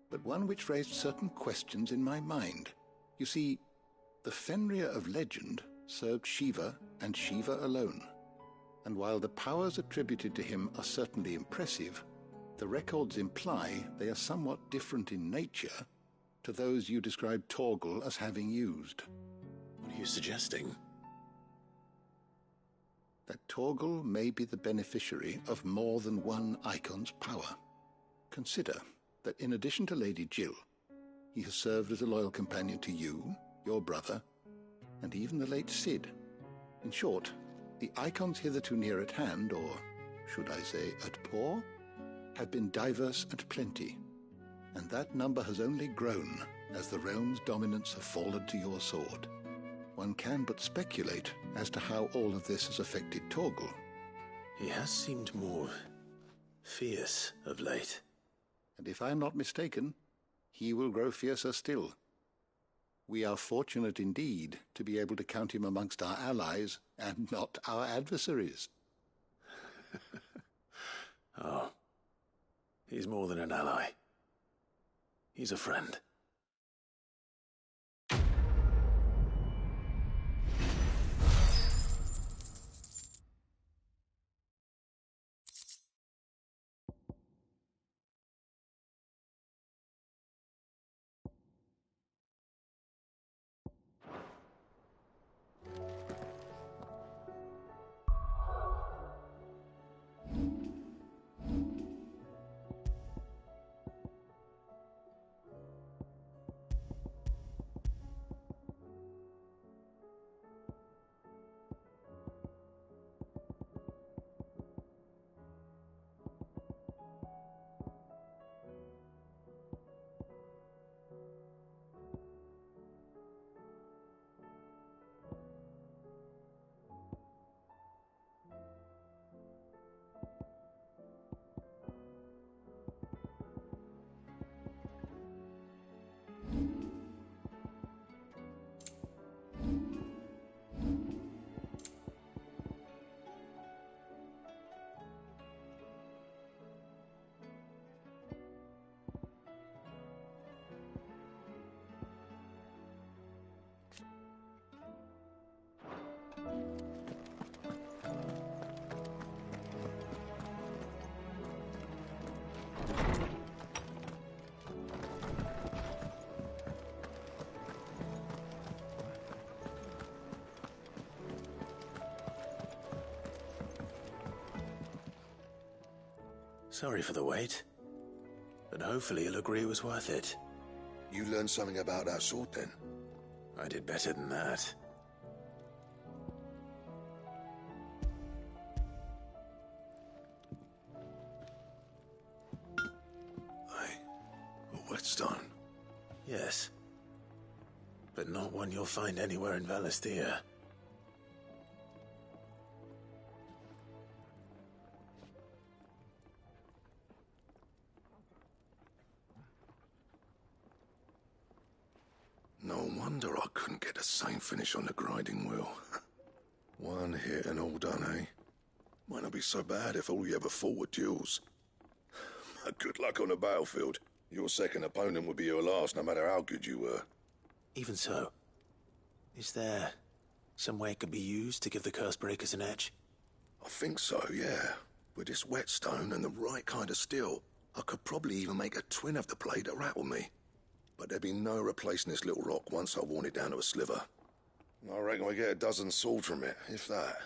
But one which raised certain questions in my mind. You see, the Fenrir of legend served Shiva and Shiva alone. And while the powers attributed to him are certainly impressive, the records imply they are somewhat different in nature to those you described Torgal as having used. What are you suggesting? That Torgal may be the beneficiary of more than one Icon's power. Consider that in addition to Lady Jill, he has served as a loyal companion to you, your brother, and even the late Cid. In short, the Icons hitherto near at hand, or should I say at paw, have been diverse and plenty, and that number has only grown as the realm's dominance have fallen to your sword. One can but speculate as to how all of this has affected Torgal. He has seemed more fierce of late. And if I am not mistaken, he will grow fiercer still. We are fortunate indeed to be able to count him amongst our allies and not our adversaries. Oh, he's more than an ally. He's a friend. Sorry for the wait, but hopefully you'll agree it was worth it. You learned something about that sword, then? I did better than that. A whetstone? Yes. But not one you'll find anywhere in Valisthea. No wonder I couldn't get the same finish on the grinding wheel. One hit and all done, eh? Might not be so bad if all you ever fought were duels. But good luck on the battlefield. Your second opponent would be your last, no matter how good you were. Even so, is there some way it could be used to give the Cursebreakers an edge? I think so, yeah. With this whetstone and the right kind of steel, I could probably even make a twin of the blade that rattled me. But there'd be no replacing this little rock once I worn it down to a sliver. I reckon we get a dozen swords from it, if that.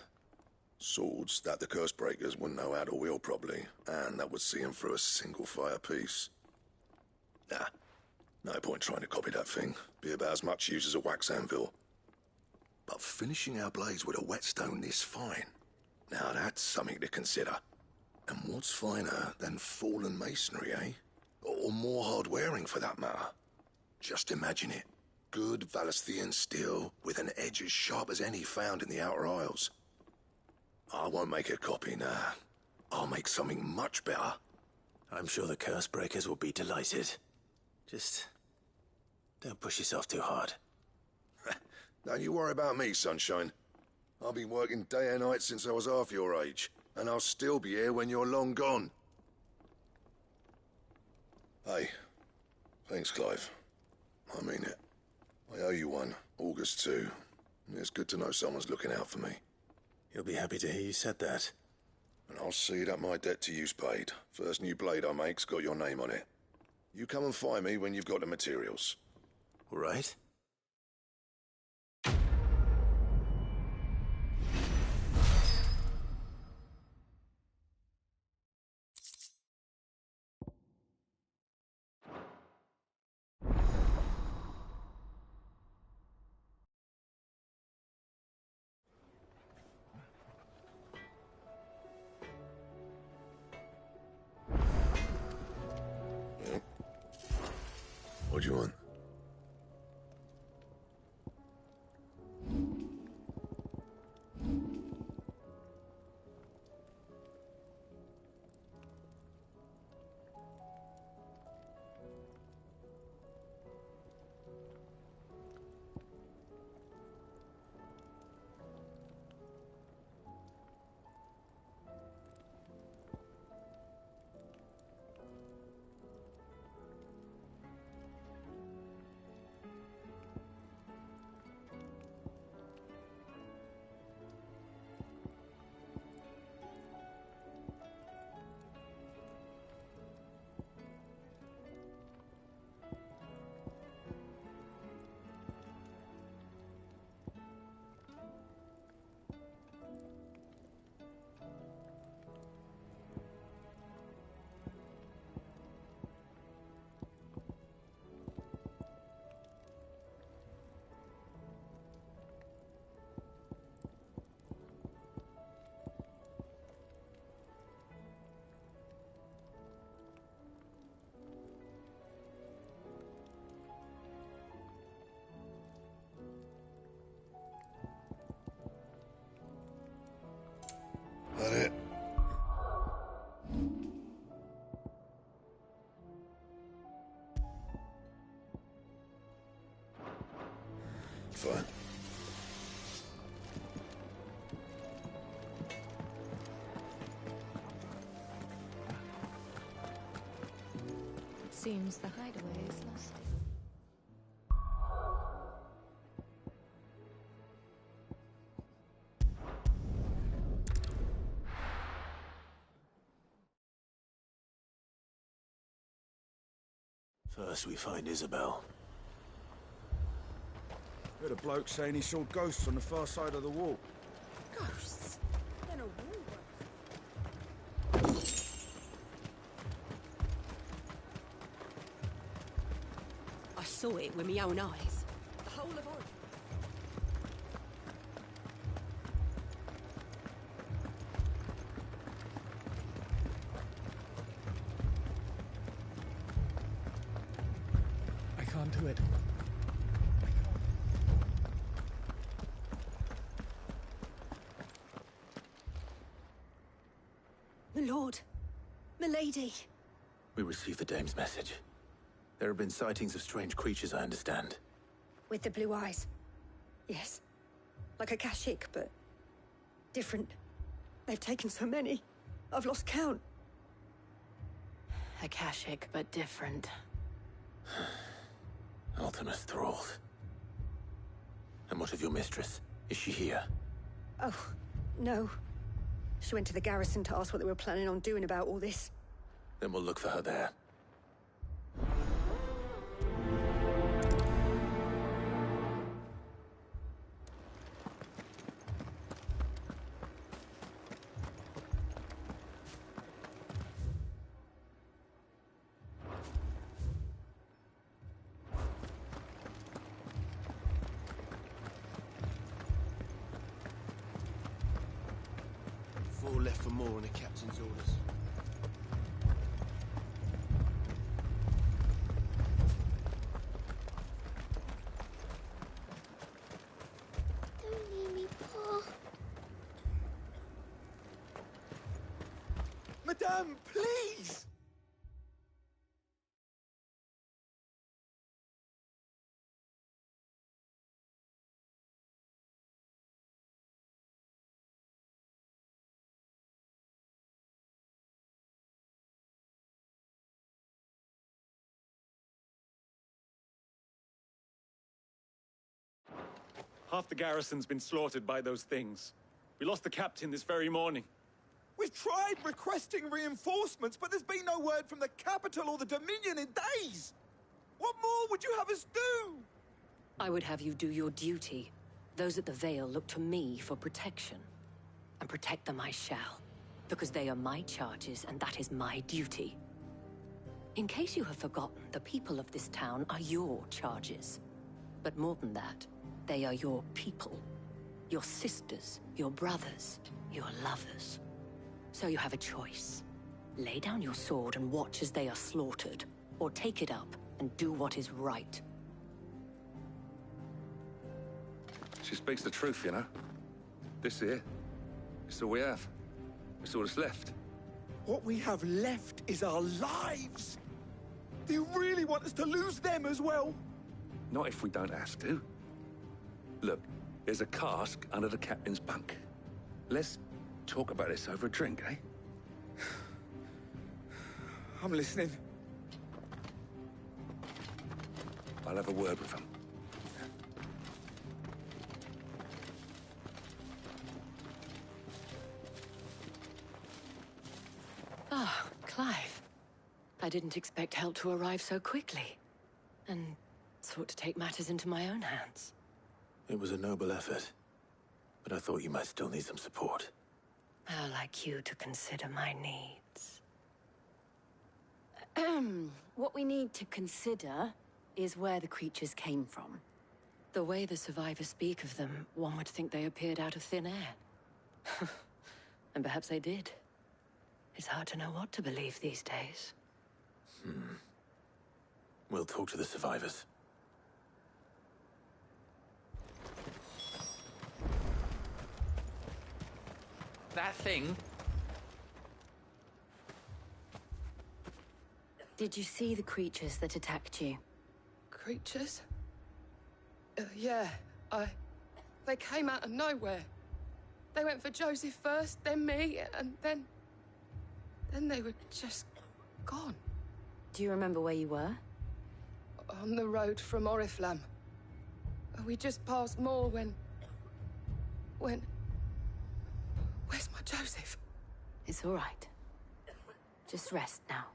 Swords that the Cursebreakers wouldn't know how to wield properly, and that would see them through a single fire piece. Nah, no point trying to copy that thing. Be about as much use as a wax anvil. But finishing our blades with a whetstone this fine, now that's something to consider. And what's finer than fallen masonry, eh? Or more hard-wearing, for that matter. Just imagine it. Good Valisthean steel with an edge as sharp as any found in the Outer Isles. I won't make a copy, nah. I'll make something much better. I'm sure the Cursebreakers will be delighted. Just don't push yourself too hard. Don't you worry about me, Sunshine. I've been working day and night since I was half your age, and I'll still be here when you're long gone. Hey, thanks, Clive. I mean it. I owe you one, August too. It's good to know someone's looking out for me. You'll be happy to hear you said that. And I'll see that my debt to you's paid. First new blade I make's got your name on it. You come and find me when you've got the materials. All right. What do you want? That it? Fine. It seems the hideaway is lost. First we find Isabel. Heard a bloke saying he saw ghosts on the far side of the wall. Ghosts? In a wall? I saw it with my own eyes. The whole of Oregon. I can't do it. My lord. Milady. We received the dame's message. There have been sightings of strange creatures, I understand. With the blue eyes. Yes. Like a Kashik, but different. They've taken so many. I've lost count. Akashic, but different. Ultimus thralls. And what of your mistress? Is she here? Oh, no. She went to the garrison to ask what they were planning on doing about all this. Then we'll look for her there. Four left for more on the captain's orders. Don't leave me, Pa. Madame, please! Half the garrison's been slaughtered by those things. We lost the captain this very morning. We've tried requesting reinforcements, but there's been no word from the capital or the Dominion in days! What more would you have us do? I would have you do your duty. Those at the Vale look to me for protection. And protect them I shall. Because they are my charges, and that is my duty. In case you have forgotten, the people of this town are your charges. But more than that, they are your people. Your sisters, your brothers, your lovers. So you have a choice. Lay down your sword and watch as they are slaughtered, or take it up and do what is right. She speaks the truth, you know. This here, it's all we have. It's all that's left. What we have left is our lives! Do you really want us to lose them as well? Not if we don't have to. Look, there's a cask under the captain's bunk. Let's talk about this over a drink, eh? I'm listening. I'll have a word with him. Ah, Clive. I didn't expect help to arrive so quickly. And sought to take matters into my own hands. It was a noble effort. But I thought you might still need some support. How like you to consider my needs. What we need to consider is where the creatures came from. The way the survivors speak of them, one would think they appeared out of thin air. And perhaps they did. It's hard to know what to believe these days. We'll talk to the survivors. That thing? Did you see the creatures that attacked you? Creatures? Yeah, They came out of nowhere. They went for Joseph first, then me, and then they were just gone. Do you remember where you were? On the road from Oriflamme. We just passed Moor when... Where's my Joseph? It's all right. Just rest now.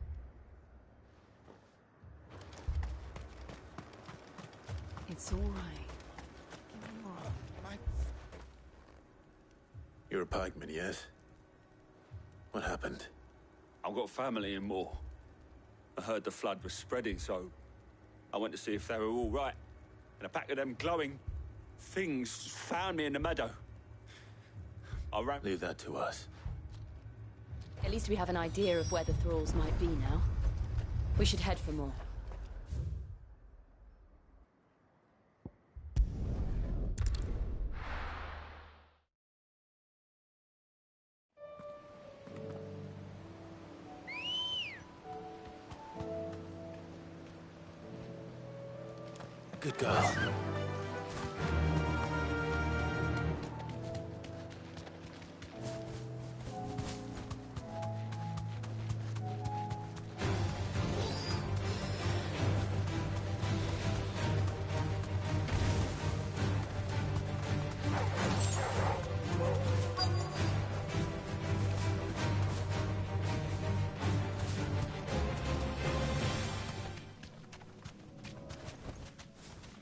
It's all right. You're a pikeman, yes? What happened? I've got family in Moor. I heard the flood was spreading, so I went to see if they were all right. And a pack of them glowing things found me in the meadow. I ran... Leave that to us. At least we have an idea of where the thralls might be now. We should head for more. Good girl.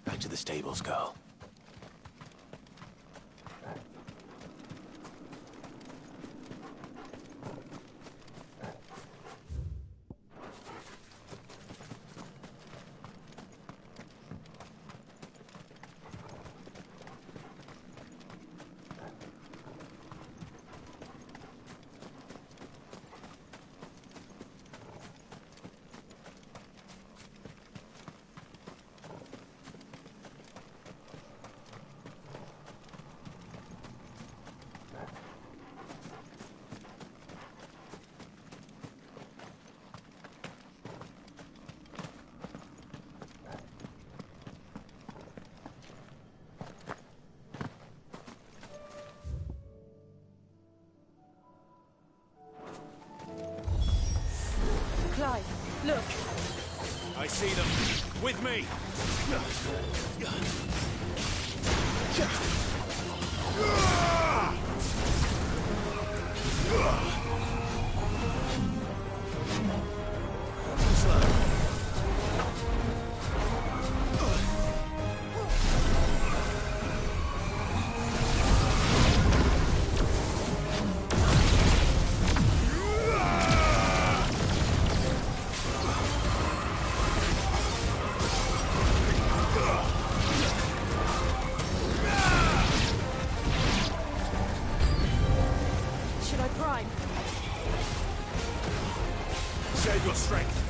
Back to the stables, girl. Clive, look! I see them. With me! Should I prime? Save your strength.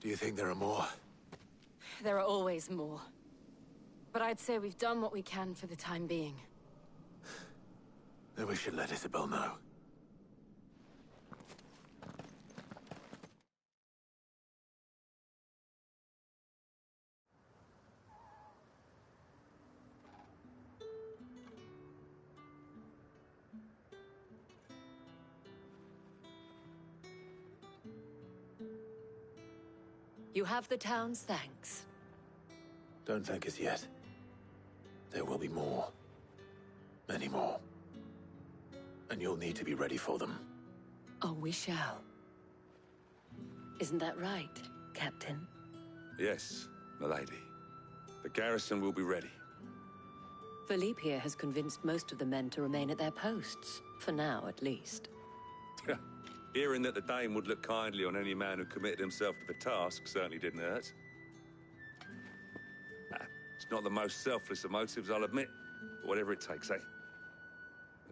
Do you think there are more? There are always more. But I'd say we've done what we can for the time being. Then we should let Isabel know. You have the town's thanks. Don't thank us yet. There will be more. Many more. And you'll need to be ready for them. Oh, we shall. Isn't that right, Captain? Yes, milady. The garrison will be ready. Philippe here has convinced most of the men to remain at their posts. For now, at least. Hearing that the Dane would look kindly on any man who committed himself to the task certainly didn't hurt. It's not the most selfless of motives, I'll admit. But whatever it takes, eh?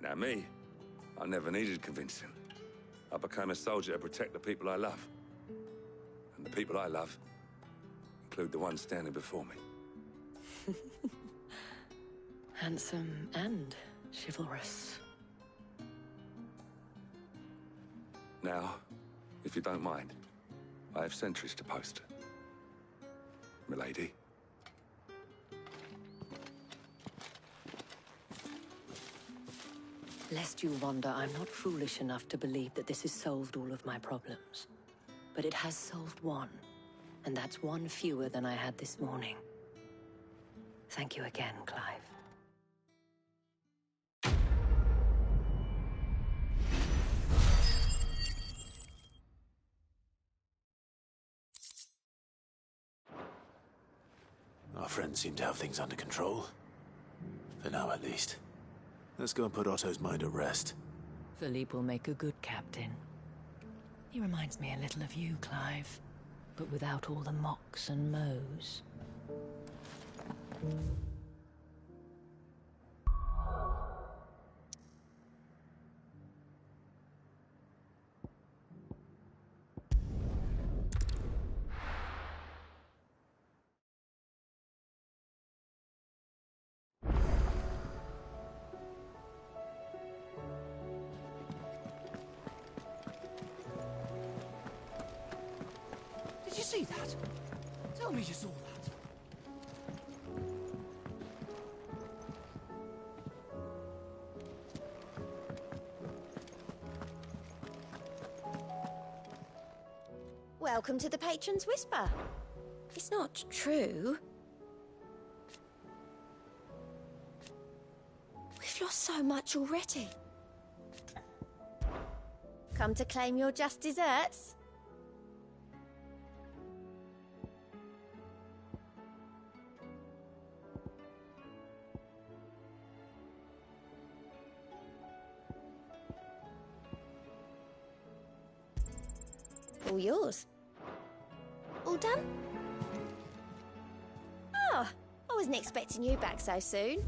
Now me, I never needed convincing. I became a soldier to protect the people I love. And the people I love include the ones standing before me. Handsome and chivalrous. Now, if you don't mind, I have sentries to post. Milady. Lest you wonder, I'm not foolish enough to believe that this has solved all of my problems. But it has solved one, and that's one fewer than I had this morning. Thank you again, Clive. Our friends seem to have things under control. For now, at least. Let's go and put Otto's mind at rest. Philippe will make a good captain. He reminds me a little of you, Clive. But without all the mocks and mows. Did you see that? Tell me you saw that. Welcome to the Patron's Whisper. It's not true. We've lost so much already. Come to claim your just desserts? All yours. All done? Ah, I wasn't expecting you back so soon.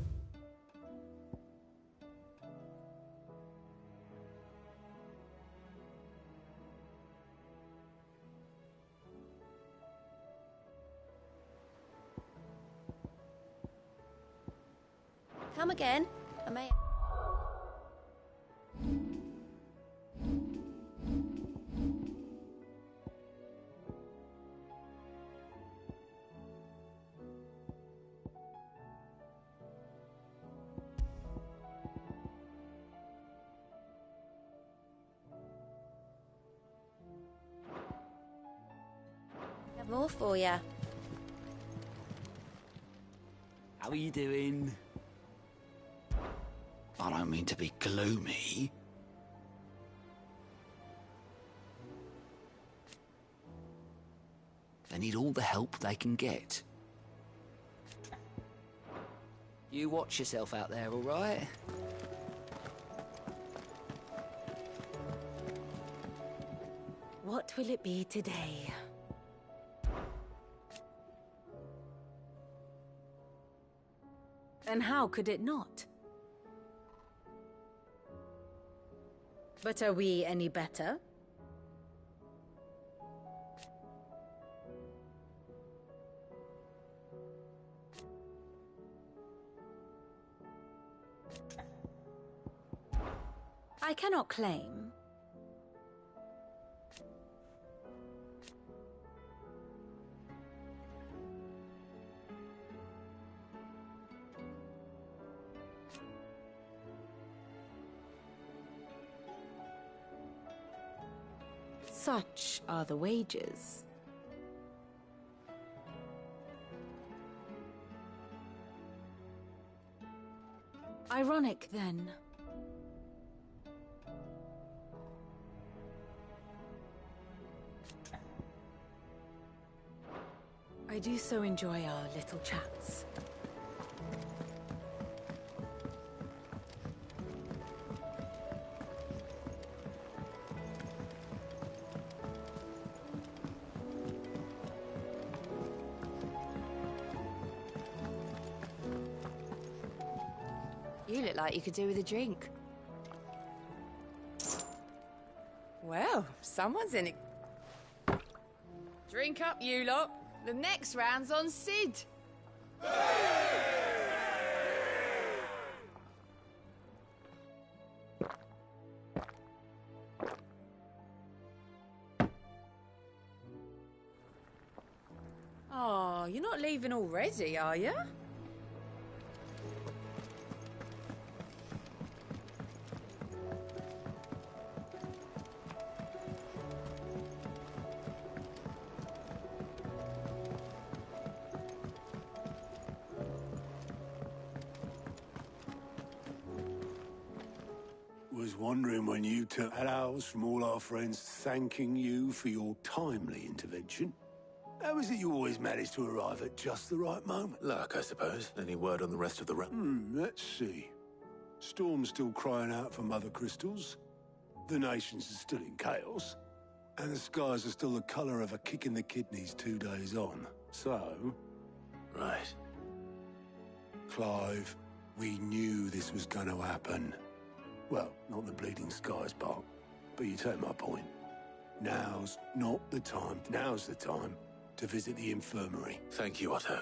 Come again. I may... have more for you. How are you doing? I don't mean to be gloomy. They need all the help they can get. You watch yourself out there, all right? What will it be today? And how could it not? But are we any better? I cannot claim. Such are the wages. Ironic, then. I do so enjoy our little chats. You look like you could do with a drink. Well, someone's in it. Drink up, you lot. The next round's on Sid. Oh, you're not leaving already, are you? Was wondering when you took ours from all our friends thanking you for your timely intervention. How is it you always manage to arrive at just the right moment? Luck, I suppose. Any word on the rest of the round? Let's see. Storm's still crying out for Mother Crystals. The nations are still in chaos. And the skies are still the colour of a kick in the kidneys 2 days on. So... Right. Clive, we knew this was going to happen. Well, not the bleeding skies part, but you take my point. Now's not the time. Now's the time to visit the infirmary. Thank you, Otto.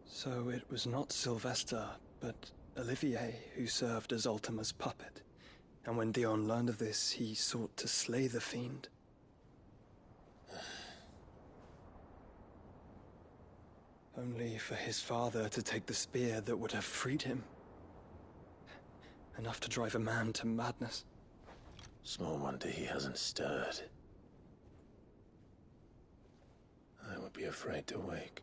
So it was not Sylvester, but Olivier who served as Ultima's puppet. And when Dion learned of this, he sought to slay the fiend. Only for his father to take the spear that would have freed him. Enough to drive a man to madness. Small wonder he hasn't stirred. I would be afraid to wake.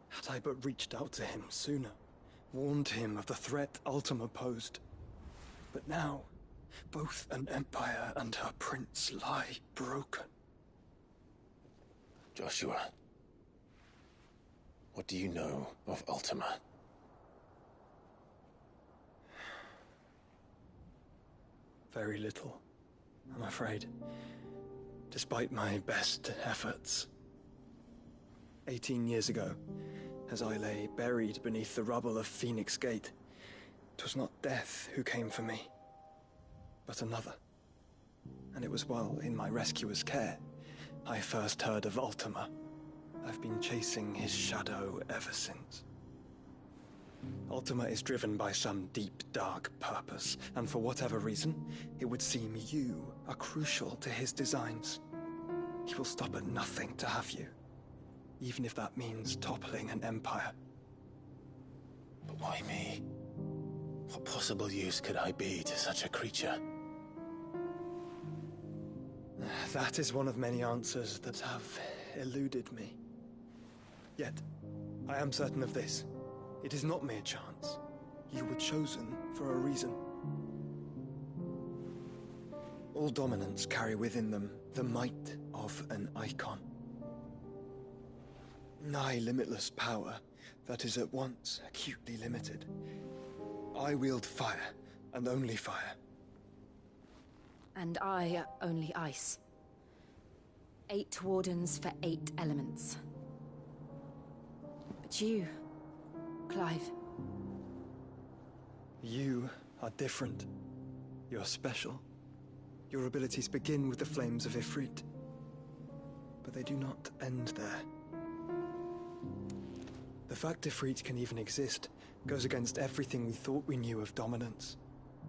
Had I but reached out to him sooner, warned him of the threat Ultima posed. But now, both an empire and her prince lie broken. Joshua, what do you know of Ultima? Very little, I'm afraid. Despite my best efforts. 18 years ago, as I lay buried beneath the rubble of Phoenix Gate, 'twas not death who came for me, but another. And it was while in my rescuer's care, I first heard of Ultima. I've been chasing his shadow ever since. Ultima is driven by some deep, dark purpose, and for whatever reason, it would seem you are crucial to his designs. He will stop at nothing to have you, even if that means toppling an empire. But why me? What possible use could I be to such a creature? That is one of many answers that have eluded me. Yet, I am certain of this. It is not mere chance. You were chosen for a reason. All dominants carry within them the might of an icon. Nigh limitless power that is at once acutely limited. I wield fire, and only fire. And I only ice. 8 wardens for 8 elements. But you, Clive. You are different. You're special. Your abilities begin with the flames of Ifrit. But they do not end there. The fact Ifrit can even exist goes against everything we thought we knew of dominance.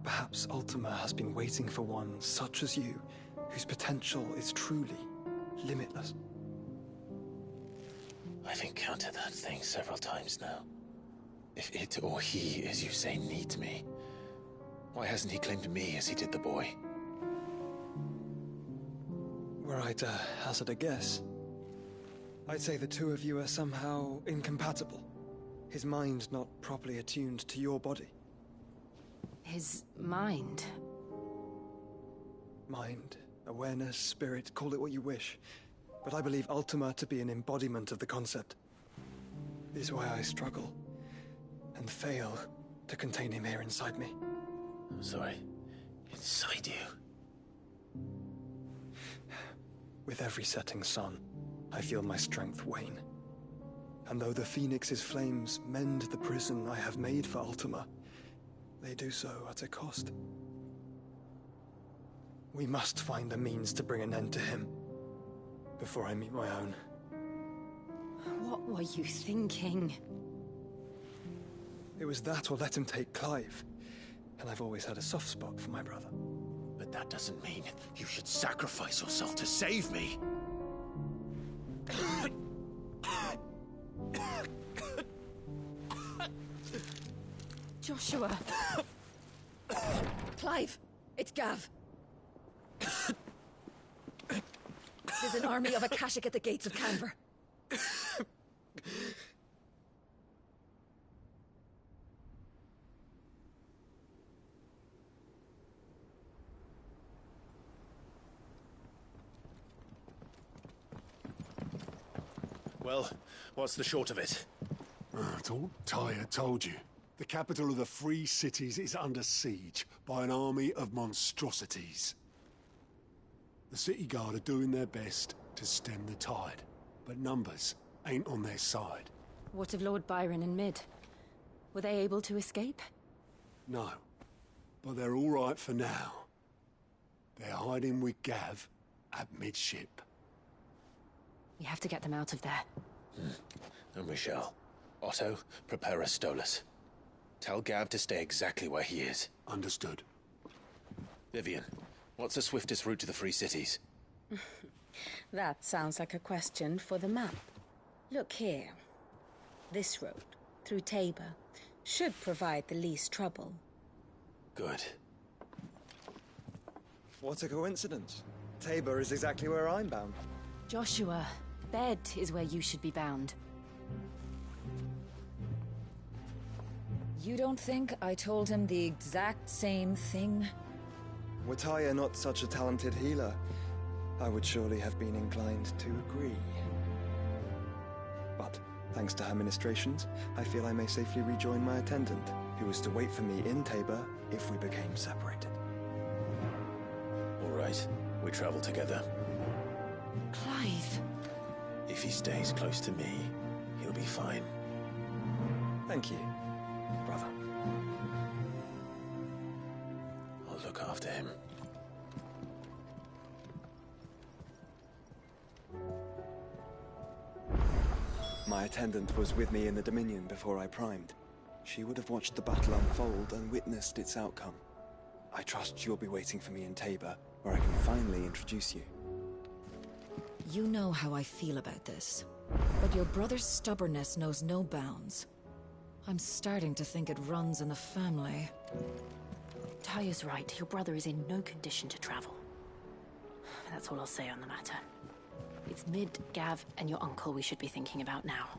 Perhaps Ultima has been waiting for one such as you, whose potential is truly limitless. I've encountered that thing several times now. If it or he, as you say, needs me, why hasn't he claimed me as he did the boy? Were I to hazard a guess, I'd say the two of you are somehow incompatible. His mind not properly attuned to your body. His mind? Mind, awareness, spirit, call it what you wish. But I believe Ultima to be an embodiment of the concept. This is why I struggle and fail to contain him here inside me. I'm sorry. Inside you? With every setting sun, I feel my strength wane. And though the Phoenix's flames mend the prison I have made for Ultima, they do so at a cost. We must find a means to bring an end to him before I meet my own. What were you thinking? It was that or let him take Clive. And I've always had a soft spot for my brother. But that doesn't mean you should sacrifice yourself to save me. Joshua! Clive! It's Gav! There's an army of Akashic at the gates of Canver. Well, what's the short of it? I thought Tyre told you. The capital of the Free Cities is under siege by an army of monstrosities. The City Guard are doing their best to stem the tide, but numbers ain't on their side. What of Lord Byron and Mid? Were they able to escape? No, but they're all right for now. They're hiding with Gav at midship. We have to get them out of there. And we shall. Otto, prepare a Stolas. Tell Gav to stay exactly where he is. Understood. Vivian, what's the swiftest route to the Free Cities? That sounds like a question for the map. Look here. This road, through Tabor, should provide the least trouble. Good. What a coincidence. Tabor is exactly where I'm bound. Joshua, Bed is where you should be bound. You don't think I told him the exact same thing? Were Tyre not such a talented healer, I would surely have been inclined to agree. But, thanks to her ministrations, I feel I may safely rejoin my attendant, who was to wait for me in Tabor if we became separated. All right, we travel together. Clive! If he stays close to me, he'll be fine. Thank you, brother. I'll look after him. My attendant was with me in the Dominion before I primed. She would have watched the battle unfold and witnessed its outcome. I trust you'll be waiting for me in Tabor, where I can finally introduce you. You know how I feel about this, but your brother's stubbornness knows no bounds. I'm starting to think it runs in the family. Tyre's right. Your brother is in no condition to travel. That's all I'll say on the matter. It's Mid, Gav, and your uncle we should be thinking about now.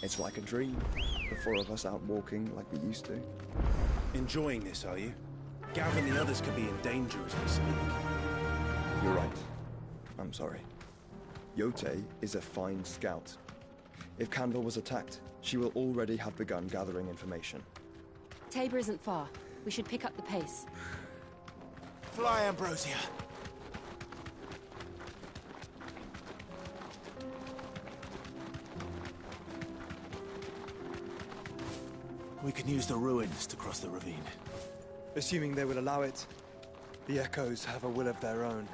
It's like a dream. The four of us out walking like we used to. Enjoying this, are you? Gavin, the others could be in danger as we speak. You're right. I'm sorry. Yote is a fine scout. If Candle was attacked, she will already have begun gathering information. Tabor isn't far. We should pick up the pace. Fly, Ambrosia. We can use the ruins to cross the ravine. Assuming they will allow it, the Echoes have a will of their own.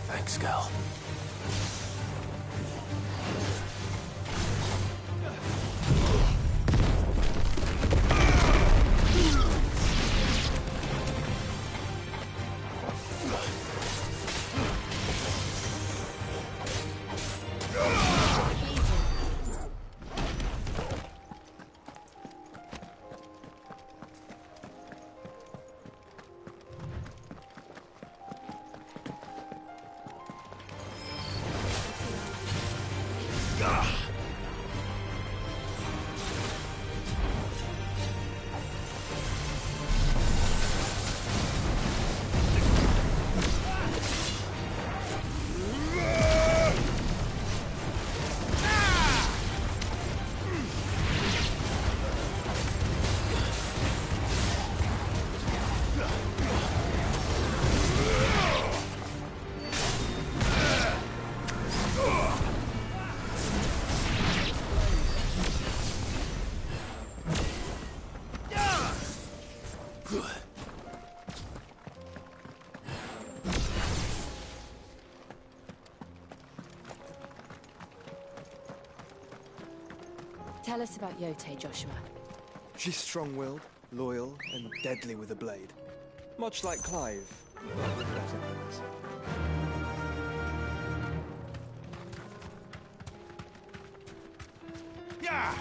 Thanks, Gal. Tell us about Yote, Joshua. She's strong-willed, loyal, and deadly with a blade. Much like Clive. but with better things. Yeah!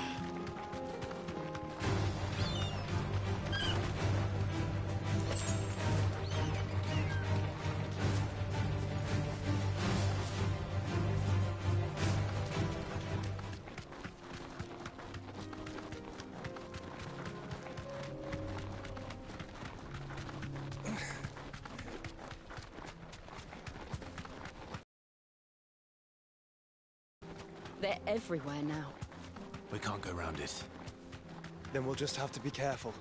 They're everywhere now. We can't go around it. Then we'll just have to be careful.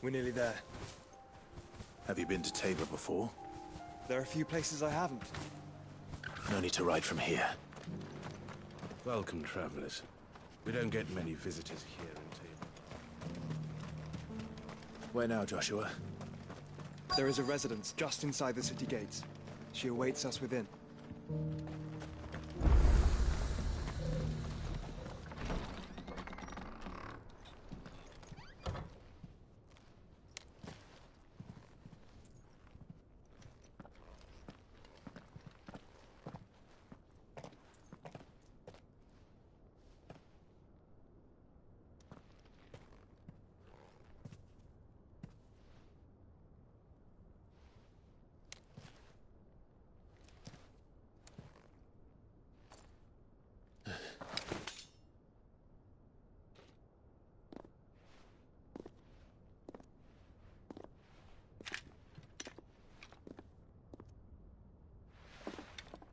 We're nearly there. Have you been to Tabor before? There are a few places I haven't. No need to ride from here. Welcome, travelers. We don't get many visitors here in Tabor. Where now, Joshua? There is a residence just inside the city gates. She awaits us within.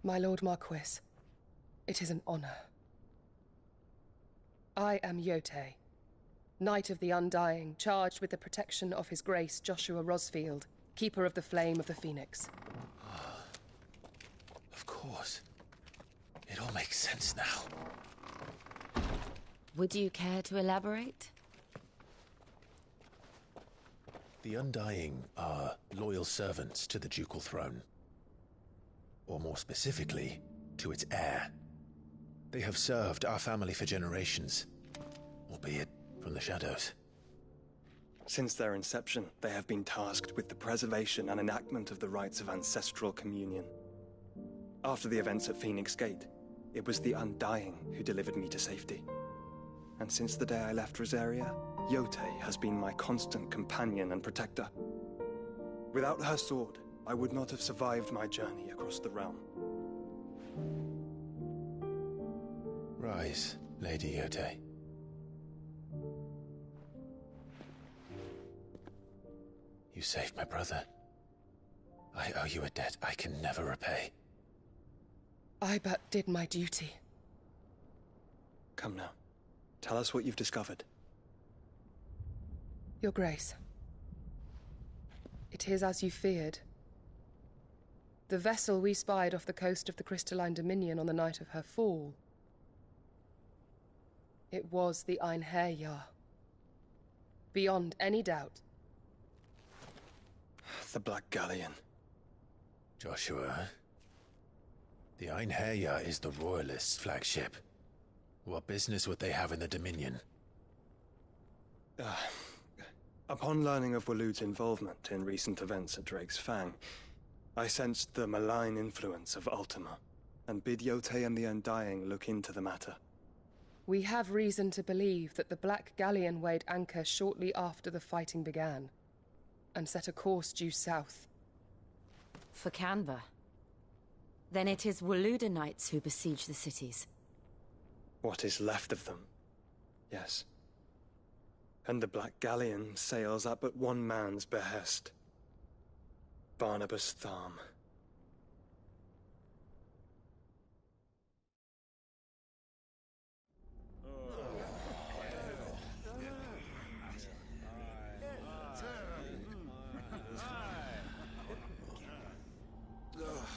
My Lord Marquis, it is an honor. I am Yote, Knight of the Undying, charged with the protection of His Grace Joshua Rosfield, Keeper of the Flame of the Phoenix. Of course. It all makes sense now. Would you care to elaborate? The Undying are loyal servants to the ducal throne. Or more specifically, to its heir. They have served our family for generations, albeit from the shadows. Since their inception, they have been tasked with the preservation and enactment of the rites of ancestral communion. After the events at Phoenix Gate, it was the Undying who delivered me to safety. And since the day I left Rosaria, Yotei has been my constant companion and protector. Without her sword, I would not have survived my journey across the realm. Rise, Lady Yotei. You saved my brother. I owe you a debt I can never repay. I but did my duty. Come now. Tell us what you've discovered. Your Grace. It is as you feared. The vessel we spied off the coast of the Crystalline Dominion on the night of her fall. It was the Einherjar. Beyond any doubt. The Black Galleon. Joshua, the Einherjar is the Royalists' flagship. What business would they have in the Dominion? Upon learning of Waloed's involvement in recent events at Drake's Fang, I sensed the malign influence of Ultima, and bid Yotei and the Undying look into the matter. We have reason to believe that the Black Galleon weighed anchor shortly after the fighting began, and set a course due south. For Canva. Then it is Waloeda Knights who besiege the cities. What is left of them, yes. And the Black Galleon sails at but one man's behest. Barnabas Tharm.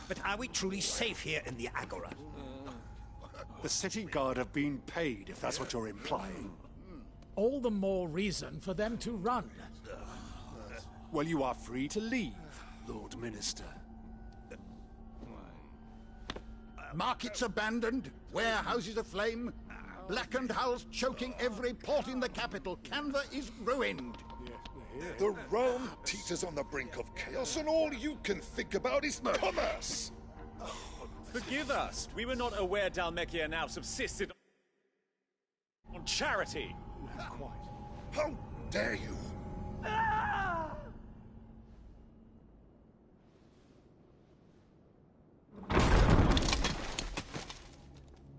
But are we truly safe here in the Agora? The city guard have been paid, if that's what you're implying. All the more reason for them to run. Well, you are free to leave, Lord Minister. Markets abandoned, warehouses aflame, blackened hulls choking every port in the capital. Canva is ruined. The realm teeters on the brink of chaos, and all you can think about is commerce! Forgive us. We were not aware Dhalmekia now subsisted on charity. How dare you!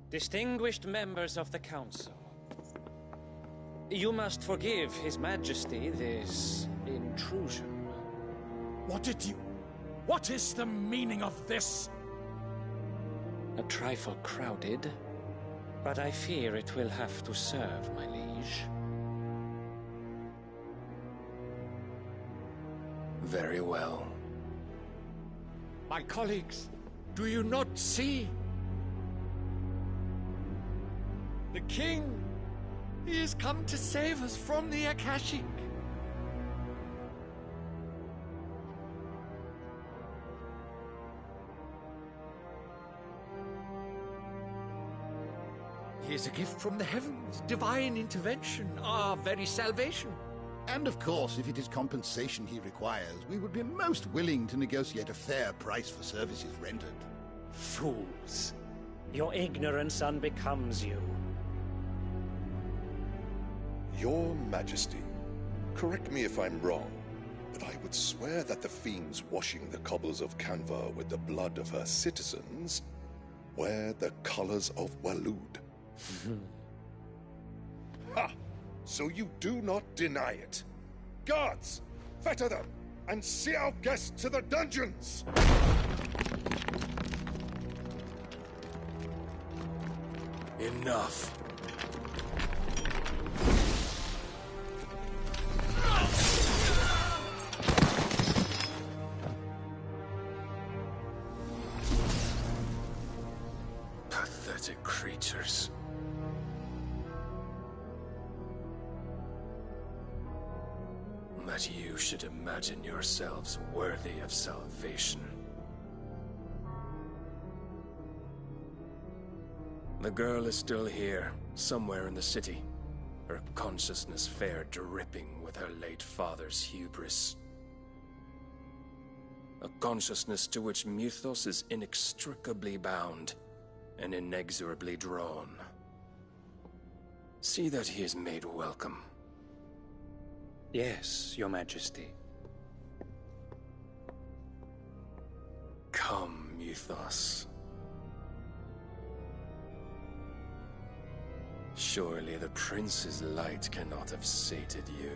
Distinguished members of the Council, you must forgive His Majesty this intrusion. What is the meaning of this? A trifle crowded, but I fear it will have to serve, my liege. Very well. My colleagues, do you not see? The King! He has come to save us from the Akashic. He is a gift from the heavens, divine intervention, our very salvation. And of course, if it is compensation he requires, we would be most willing to negotiate a fair price for services rendered. Fools. Your ignorance unbecomes you. Your Majesty, correct me if I'm wrong, but I would swear that the fiends washing the cobbles of Canva with the blood of her citizens wear the colors of Waloed. Ha! So you do not deny it. Guards, fetter them, and see our guests to the dungeons! Enough. Pathetic creatures. That you should imagine yourselves worthy of salvation. The girl is still here, somewhere in the city. her consciousness fair dripping with her late father's hubris. A consciousness to which Mythos is inextricably bound and inexorably drawn. See that he is made welcome. Yes, Your Majesty. Come, Mythos. Surely the prince's light cannot have sated you.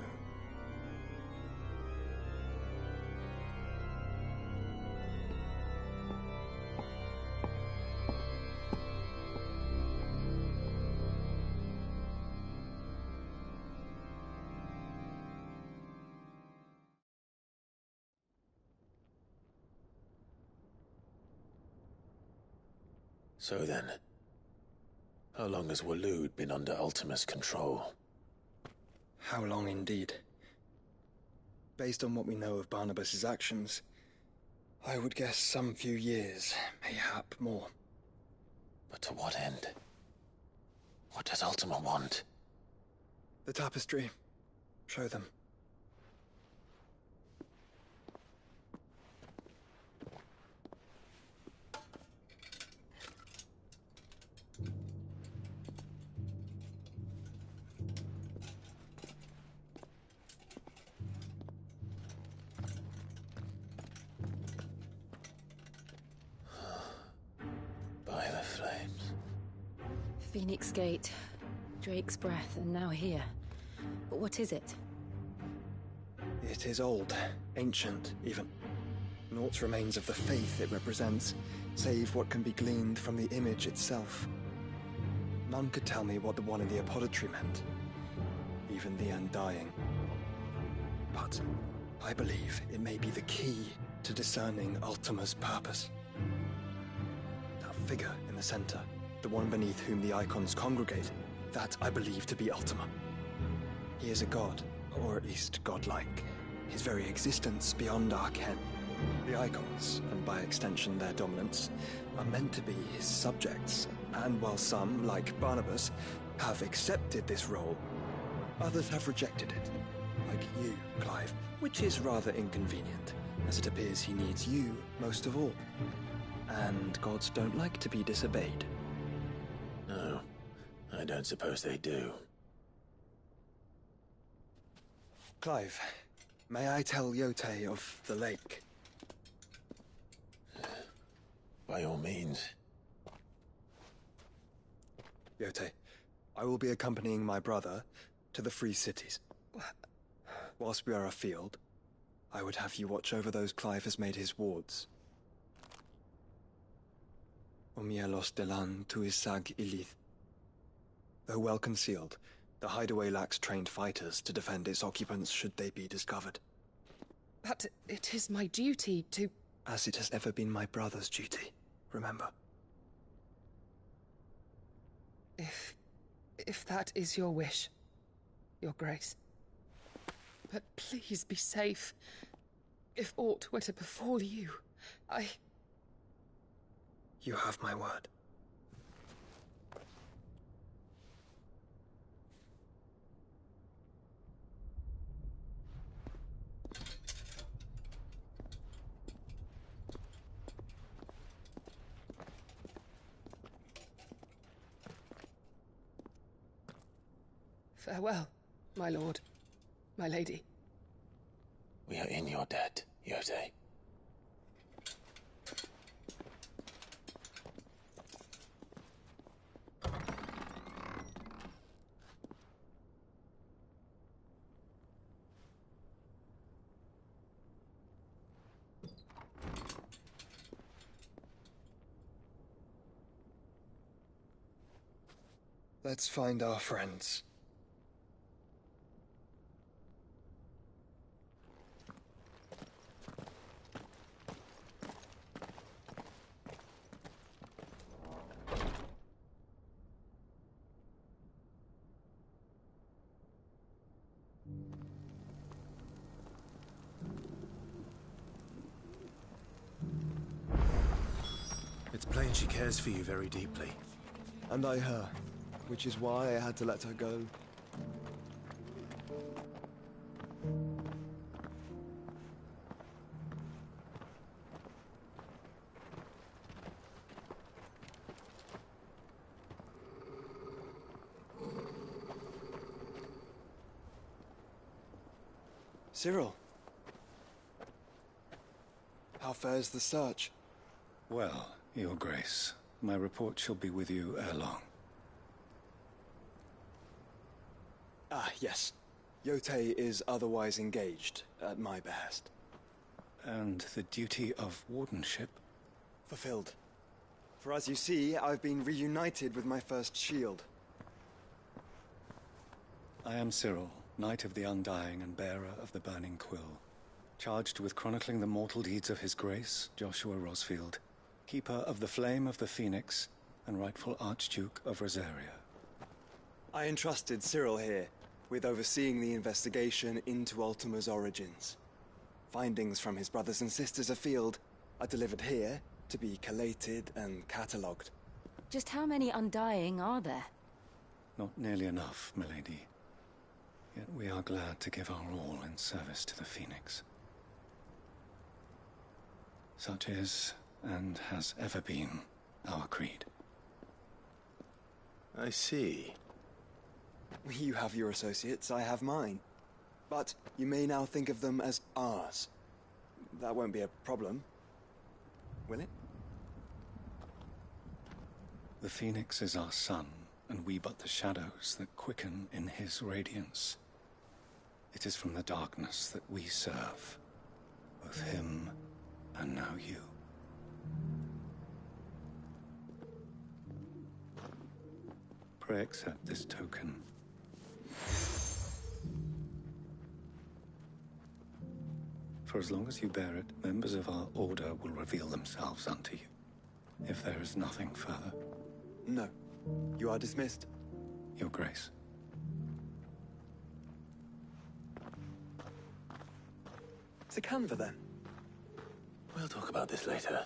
So then, how long has Waloed been under Ultima's control? How long indeed? Based on what we know of Barnabas's actions, I would guess some few years, mayhap more. But to what end? What does Ultima want? The tapestry. Show them. Phoenix Gate, Drake's Breath, and now here. But what is it? It is old, ancient, even. Naught remains of the faith it represents, save what can be gleaned from the image itself. None could tell me what the one in the apothecary meant, even the Undying. But I believe it may be the key to discerning Ultima's purpose. That figure in the center, the one beneath whom the icons congregate, that I believe to be Ultima. He is a god, or at least godlike, his very existence beyond our ken. The icons, and by extension their dominants, are meant to be his subjects, and while some, like Barnabas, have accepted this role, others have rejected it, like you, Clive, which is rather inconvenient, as it appears he needs you most of all. And gods don't like to be disobeyed. No, I don't suppose they do. Clive, may I tell Yotei of the lake? By all means. Yotei, I will be accompanying my brother to the Free Cities. Whilst we are afield, I would have you watch over those Clive has made his wards. Omielos delan tuisag ilith. Though well concealed, the hideaway lacks trained fighters to defend its occupants should they be discovered. But it is my duty to... As it has ever been my brother's duty, remember. If that is your wish, Your Grace. But please be safe. If aught were to befall you, You have my word. Farewell, my lord, my lady. We are in your debt, Yotei. Let's find our friends. It's plain she cares for you very deeply. And I her, which is why I had to let her go. Cyril. How fares the search? Well, Your Grace, my report shall be with you ere long. Ah, yes. Yotei is otherwise engaged, at my behest. And the duty of wardenship? Fulfilled. For as you see, I've been reunited with my first shield. I am Cyril, Knight of the Undying and bearer of the Burning Quill, charged with chronicling the mortal deeds of His Grace, Joshua Rosfield, keeper of the Flame of the Phoenix and rightful Archduke of Rosaria. I entrusted Cyril here with overseeing the investigation into Ultima's origins. Findings from his brothers and sisters afield are delivered here to be collated and catalogued. Just how many Undying are there? Not nearly enough, milady. Yet we are glad to give our all in service to the Phoenix. Such is, and has ever been, our creed. I see. You have your associates, I have mine. But you may now think of them as ours. That won't be a problem, will it? The Phoenix is our sun, and we but the shadows that quicken in his radiance. It is from the darkness that we serve, both him and now you. Pray accept this token. For as long as you bear it, members of our order will reveal themselves unto you. If there is nothing further. No. You are dismissed. Your Grace. To Canva, then. We'll talk about this later.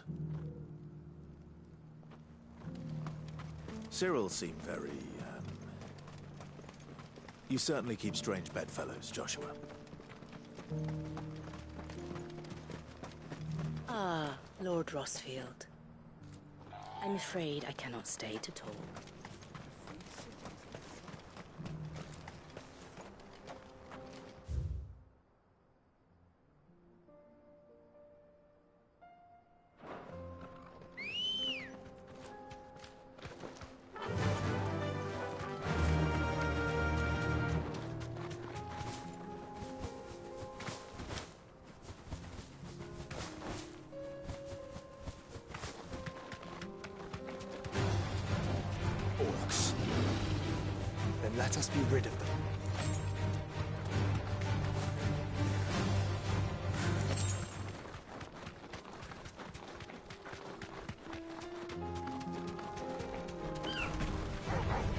Cyril seemed very, You certainly keep strange bedfellows, Joshua. Ah, Lord Rosfield. I'm afraid I cannot stay to talk. Then let us be rid of them.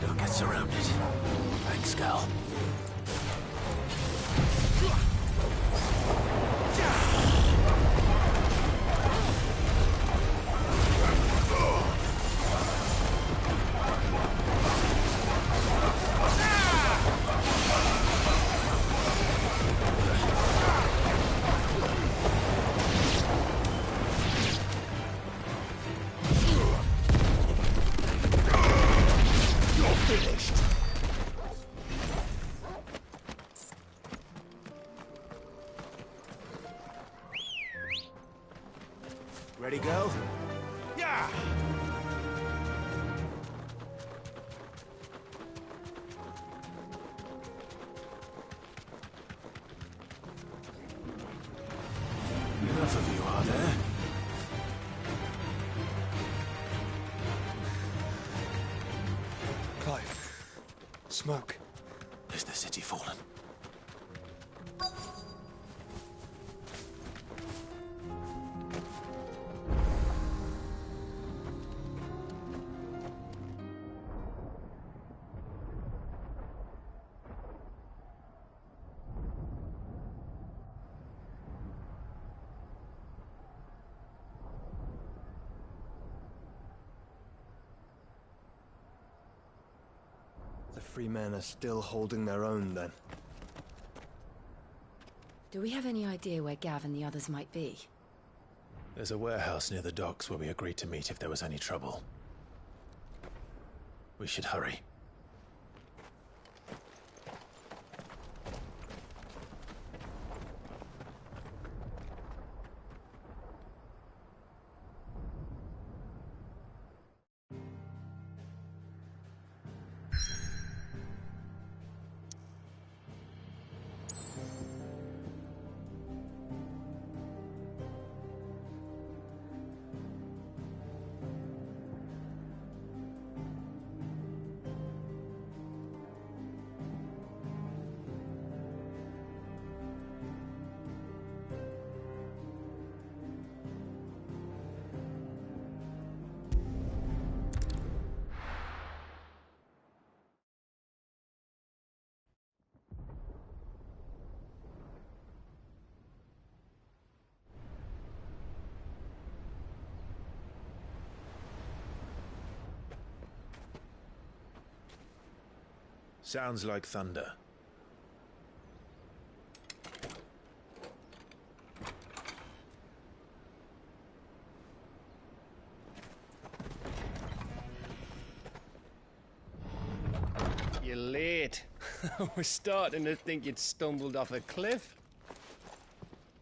Don't get surrounded. Thanks, Gal. Ready, go? Yeah! Enough of you, are there? Clive. Smoke. Is the city fallen? Joffrey men are still holding their own, then. Do we have any idea where Gav and the others might be? There's a warehouse near the docks where we agreed to meet if there was any trouble. We should hurry. Sounds like thunder. You're late. We're starting to think you'd stumbled off a cliff.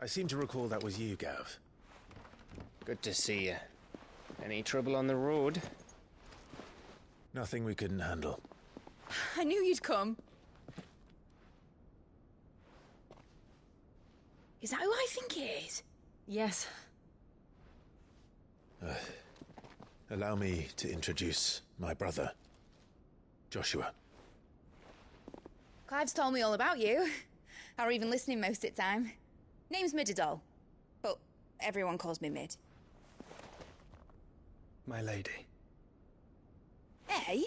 I seem to recall that was you, Gav. Good to see you. Any trouble on the road? Nothing we couldn't handle. I knew you'd come. Is that who I think it is? Yes. Allow me to introduce my brother, Joshua. Clive's told me all about you. Or even listening most of the time. Name's Midadol, but everyone calls me Mid. My lady. Hey?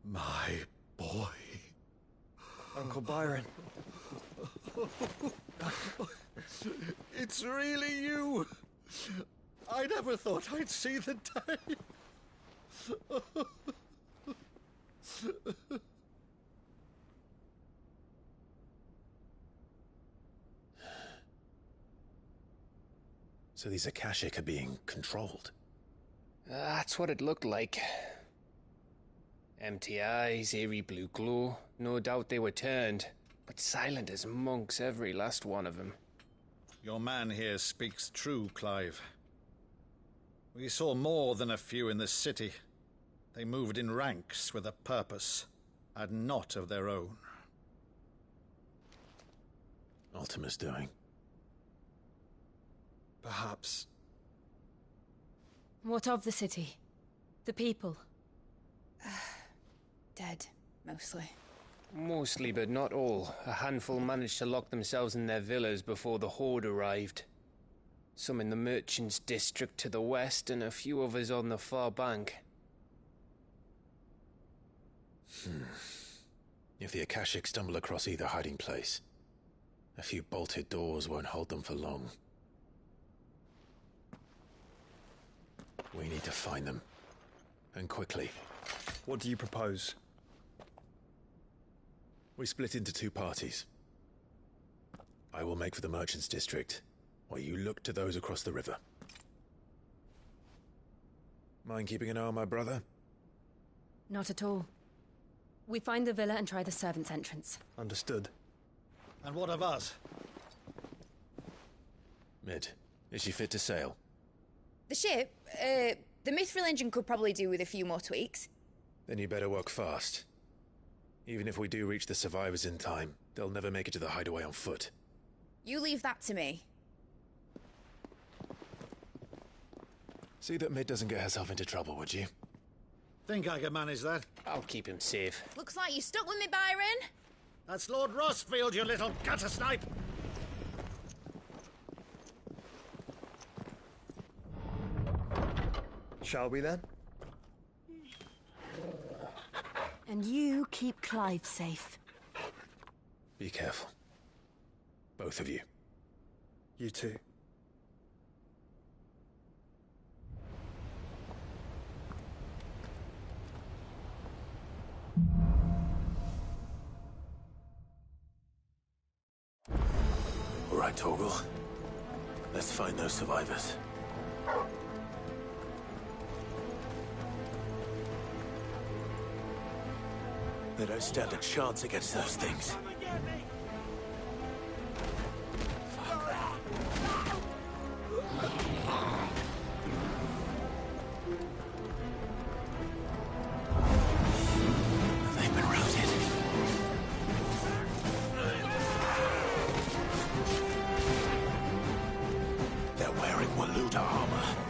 My boy. Uncle Byron. It's really you. I never thought I'd see the day. So these Akashic are being controlled? That's what it looked like. Empty eyes, eerie blue glow. No doubt they were turned, but silent as monks, every last one of them. Your man here speaks true, Clive. We saw more than a few in this city. They moved in ranks with a purpose, and not of their own. Ultima's doing. Perhaps. What of the city? The people? Dead, mostly. Mostly, but not all. A handful managed to lock themselves in their villas before the Horde arrived. Some in the Merchants' District to the west, and a few others on the far bank. If the Akashic stumble across either hiding place, a few bolted doors won't hold them for long. We need to find them. And quickly. What do you propose? We split into two parties. I will make for the Merchants' District, while you look to those across the river. Mind keeping an eye on my brother? Not at all. We find the villa and try the servants' entrance. Understood. And what of us? Mid, is she fit to sail? The ship, the Mithril engine could probably do with a few more tweaks. Then you better work fast. Even if we do reach the survivors in time, they'll never make it to the hideaway on foot. You leave that to me. See that Mid doesn't get herself into trouble, would you? Think I can manage that? I'll keep him safe. Looks like you stuck with me, Byron. That's Lord Rossfield, you little gutter snipe! Shall we then? And you keep Clive safe. Be careful. Both of you. You too. All right, Torgal. Let's find those survivors. They don't stand a chance against those things. They've been routed. They're wearing Waluda armor.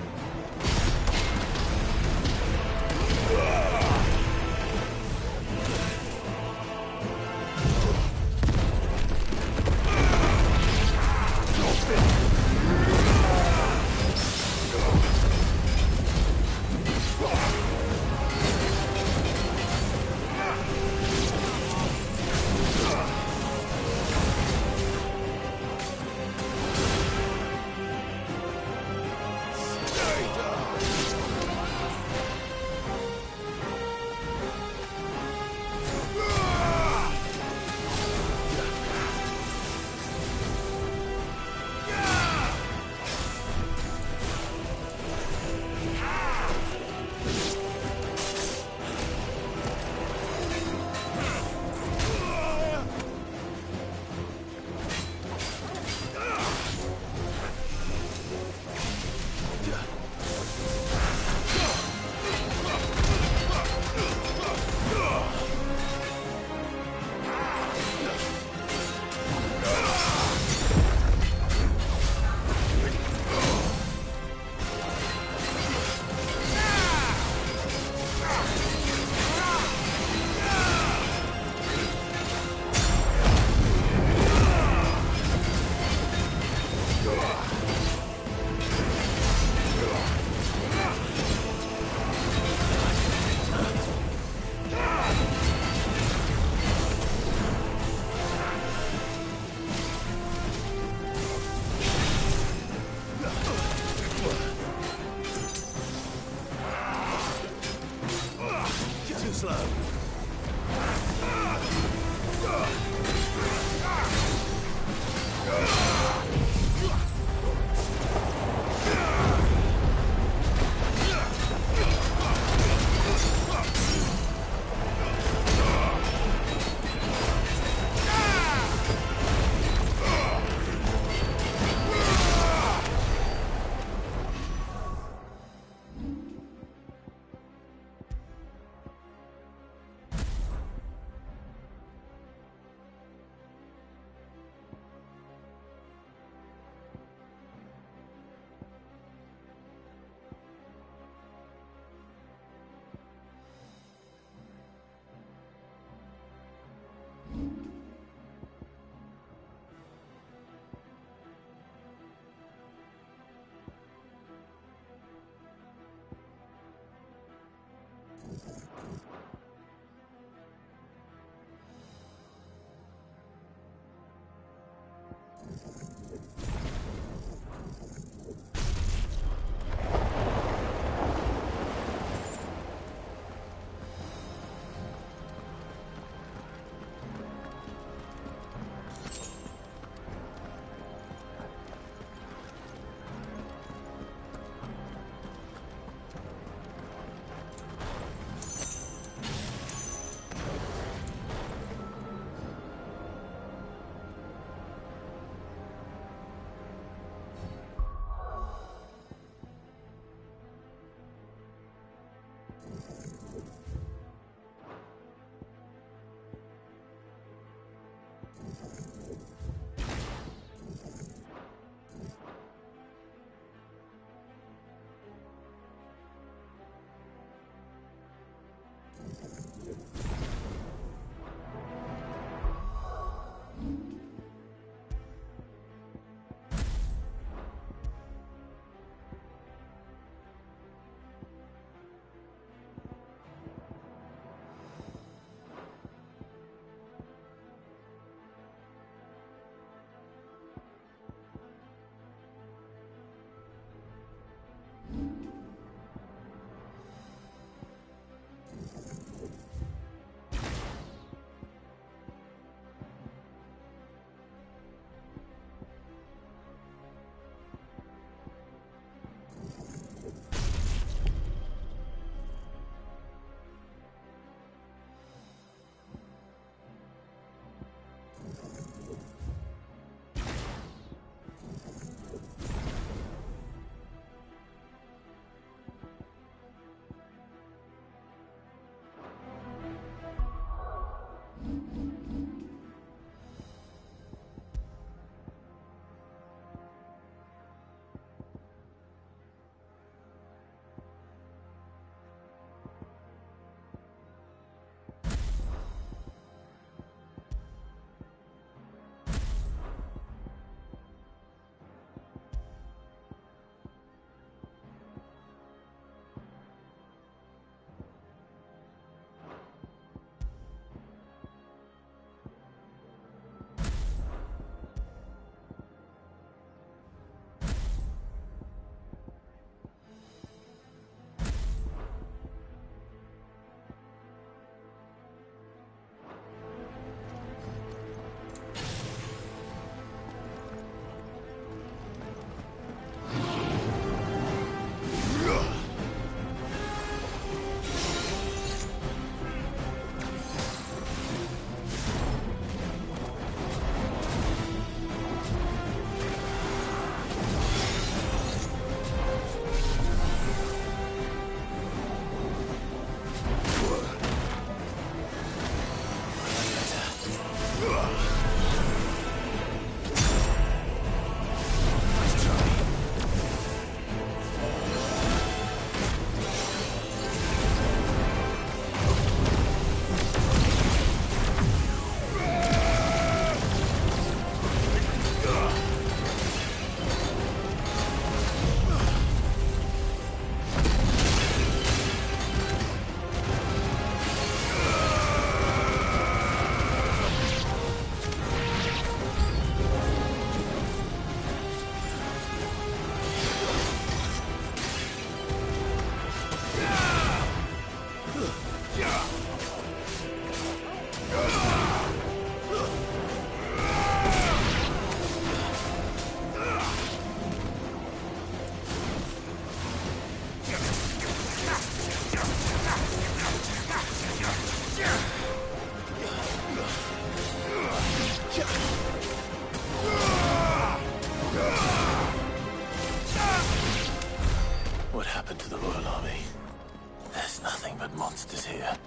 is here.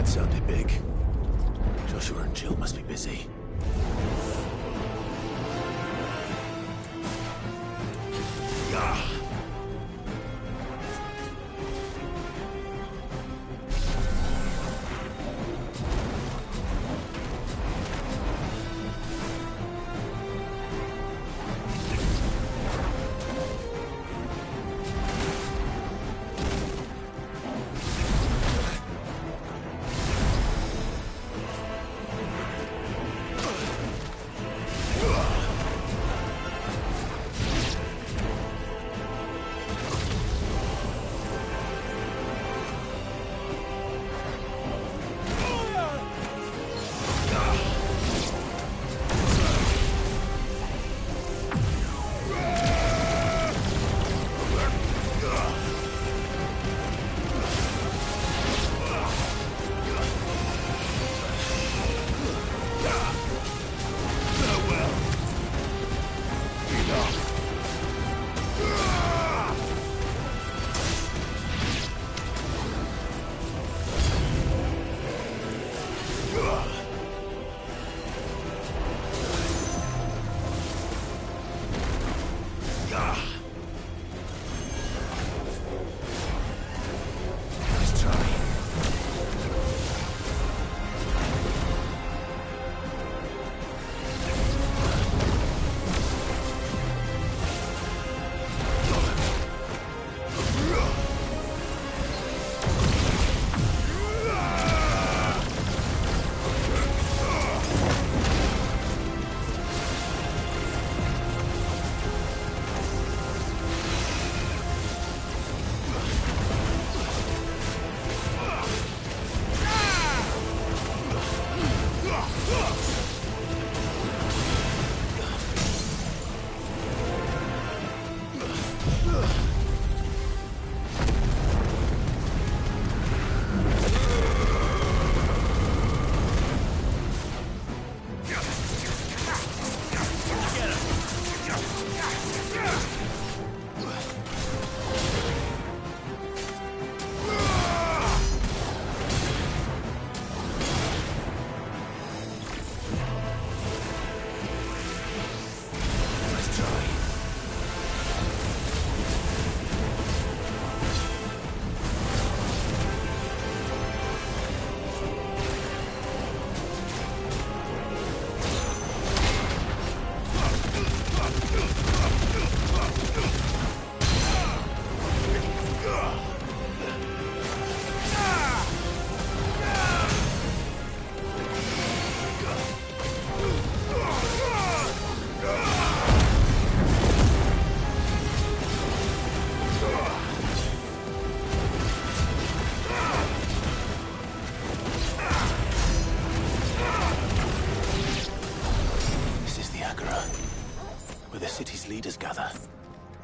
Sounded big. Joshua and Jill must be busy.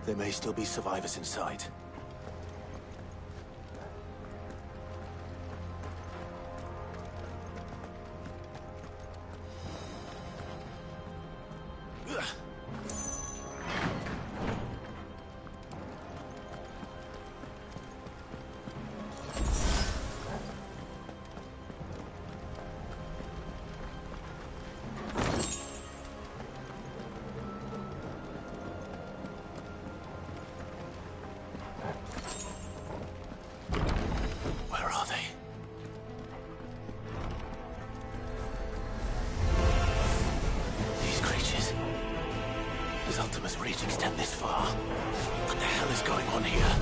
There may still be survivors inside. Ultima's reach extend this far? What the hell is going on here?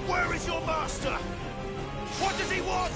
Where is your master? What does he want?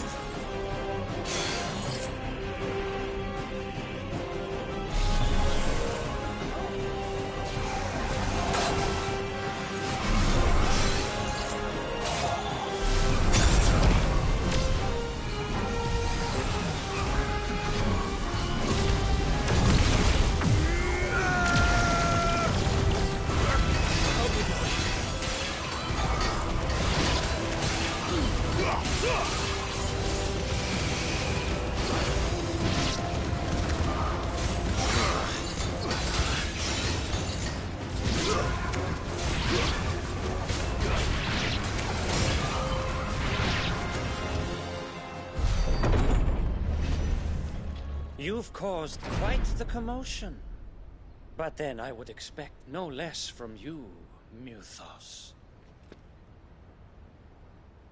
You've caused quite the commotion. But then I would expect no less from you, Muthos.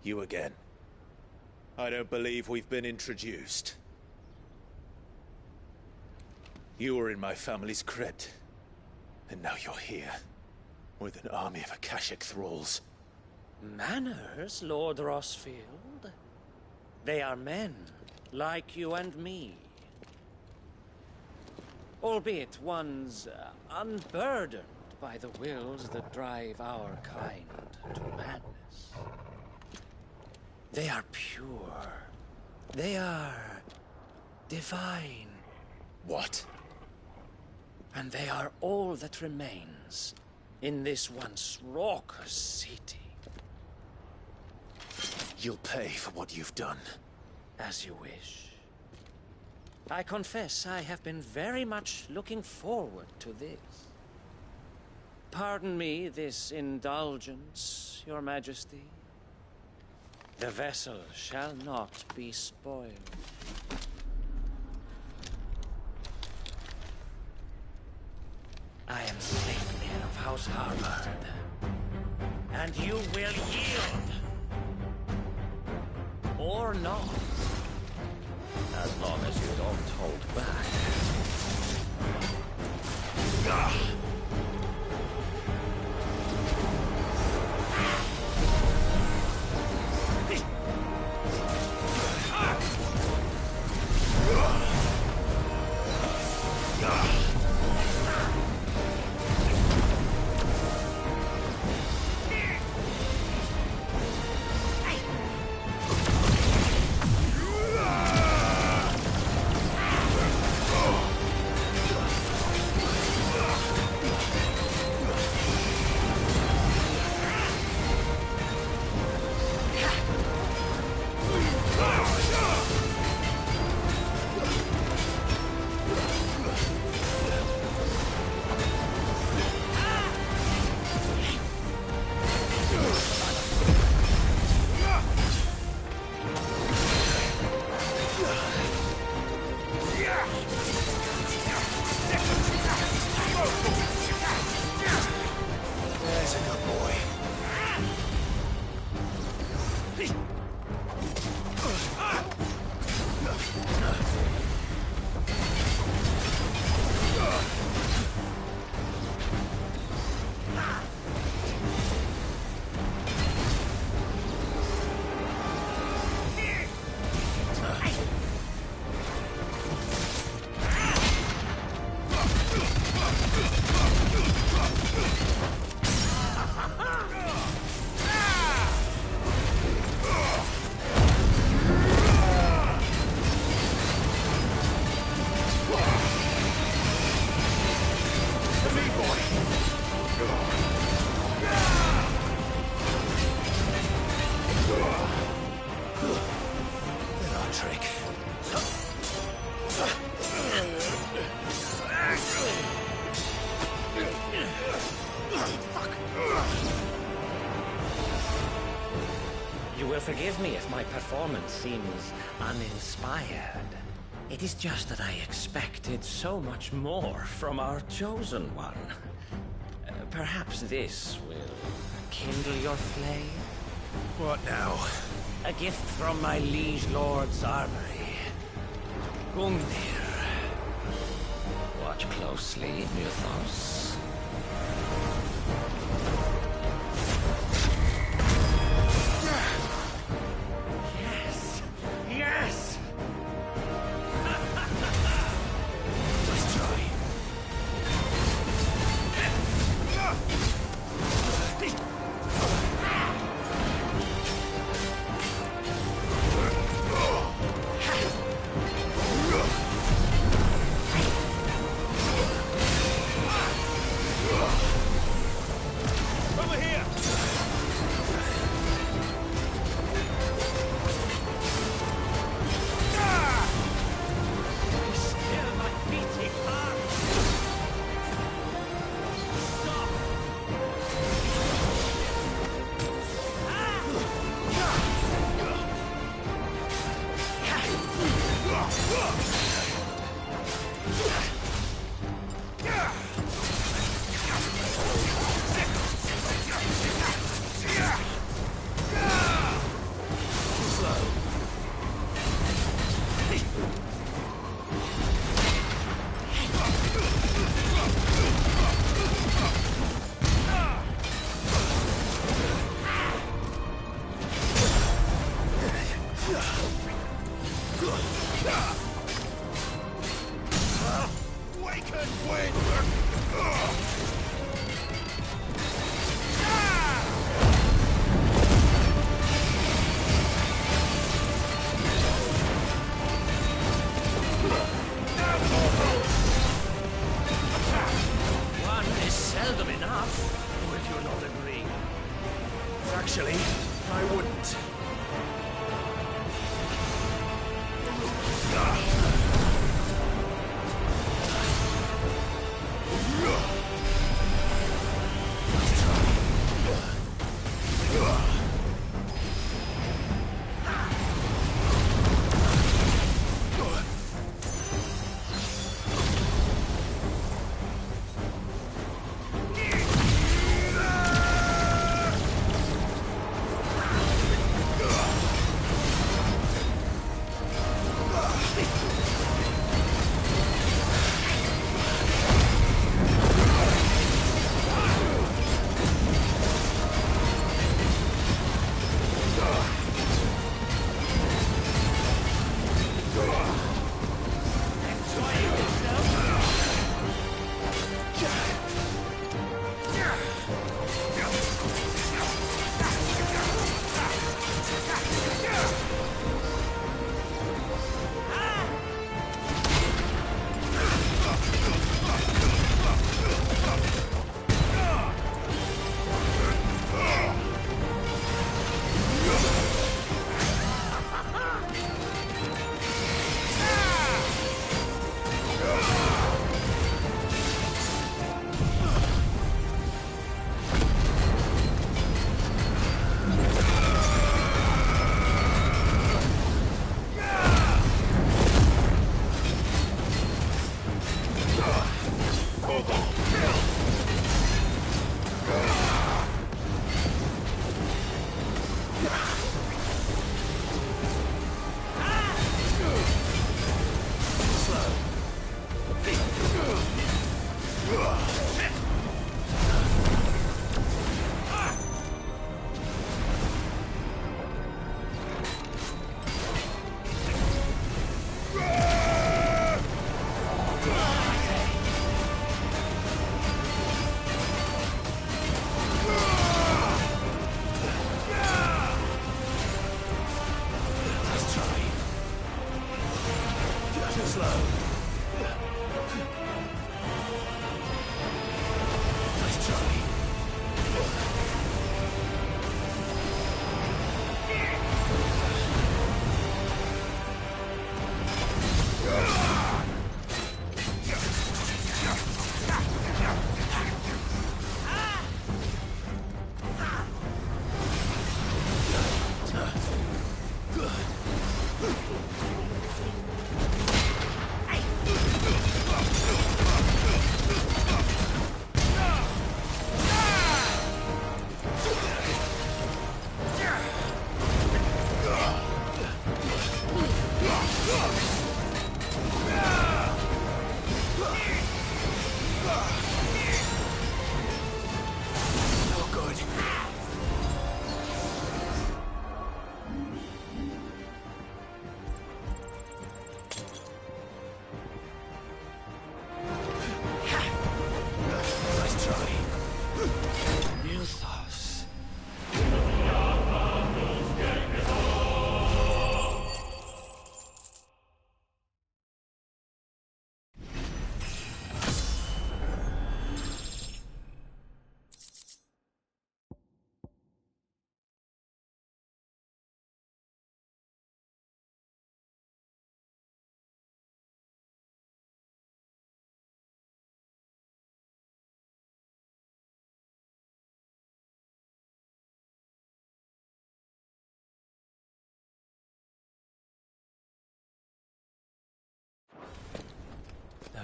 You again. I don't believe we've been introduced. You were in my family's crypt. And now you're here. With an army of Akashic thralls. Manners, Lord Rosfield? They are men, like you and me. Albeit ones unburdened by the wills that drive our kind to madness. They are pure. They are divine. What? And they are all that remains in this once raucous city. You'll pay for what you've done. As you wish. I confess I have been very much looking forward to this. Pardon me this indulgence, Your Majesty. The vessel shall not be spoiled. I am Sleipnir of House Harvard, and you will yield. Or not. As long as you don't hold back. Forgive me if my performance seems uninspired. It is just that I expected so much more from our chosen one. Perhaps this will kindle your flame? What now? A gift from my liege lord's armory. Gungnir. Watch closely, Mythos. Yes! Yes! Let's try. Over here! Still my beating heart! Stop! Waken wind! One is seldom enough, would you not agree? Actually, I wouldn't.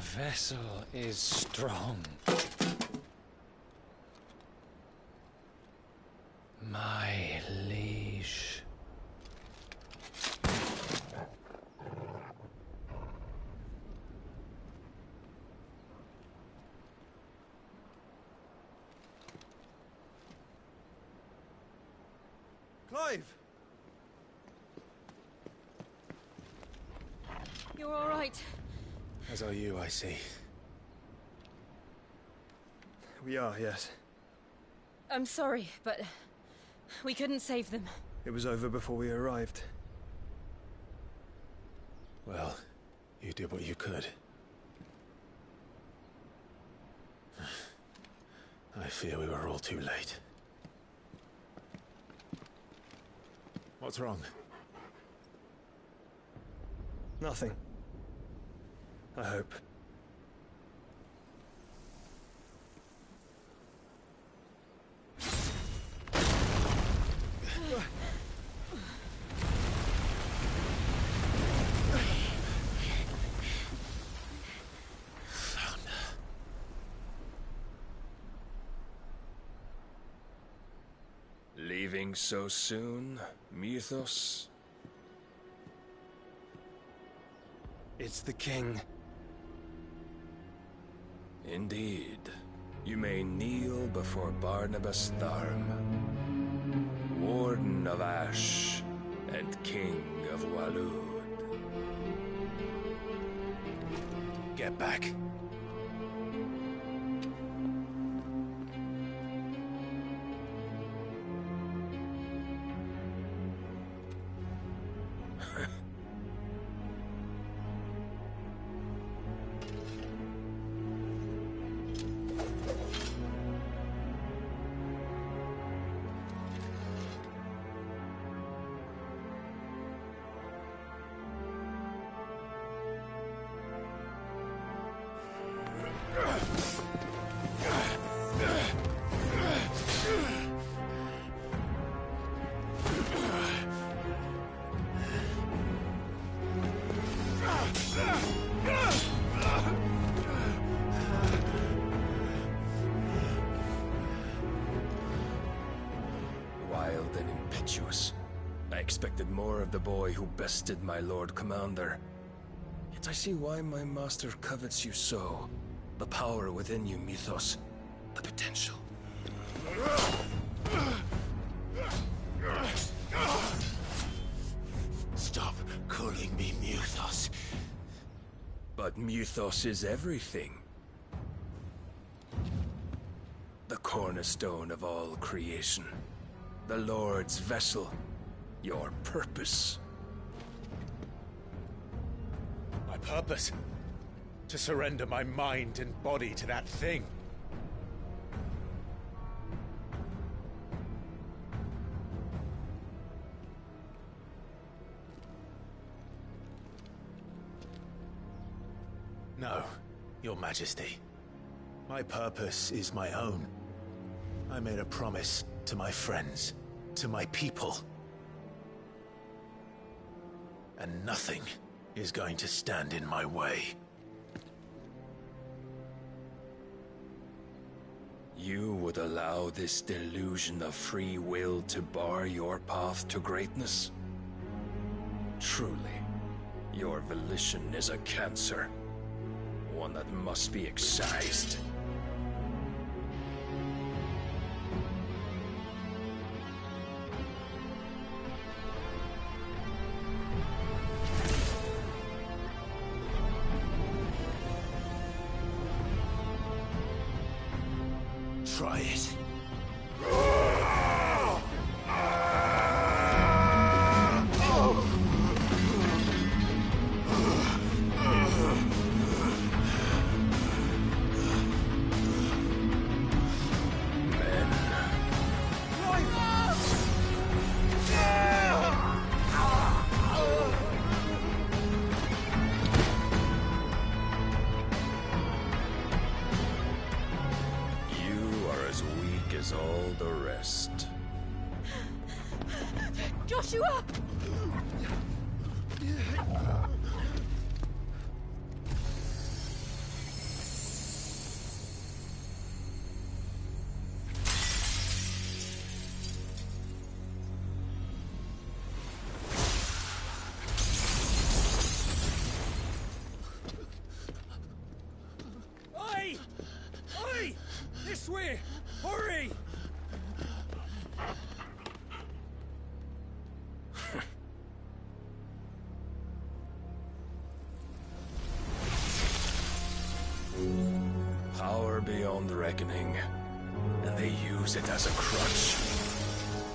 vessel is strong. My liege. Clive! You're all right. As are you, I see. We are, yes. I'm sorry, but we couldn't save them. It was over before we arrived. Well, you did what you could. I fear we were all too late. What's wrong? Nothing. I hope. Leaving so soon, Mythos? It's the king. Indeed. You may kneel before Barnabas Tharm, Warden of Ash and King of Waloed. Get back. Wild and impetuous. I expected more of the boy who bested my Lord Commander. Yet I see why my master covets you so. The power within you, Mythos. The potential. Stop calling me Mythos. But Mythos is everything. The cornerstone of all creation. The Lord's vessel. Your purpose. My purpose? To surrender my mind and body to that thing. No, Your Majesty. My purpose is my own. I made a promise to my friends, to my people. And nothing is going to stand in my way. You would allow this delusion of free will to bar your path to greatness? Truly, your volition is a cancer. One that must be excised. Try it. All the rest. Joshua! This way! Hurry! Power beyond reckoning, and they use it as a crutch.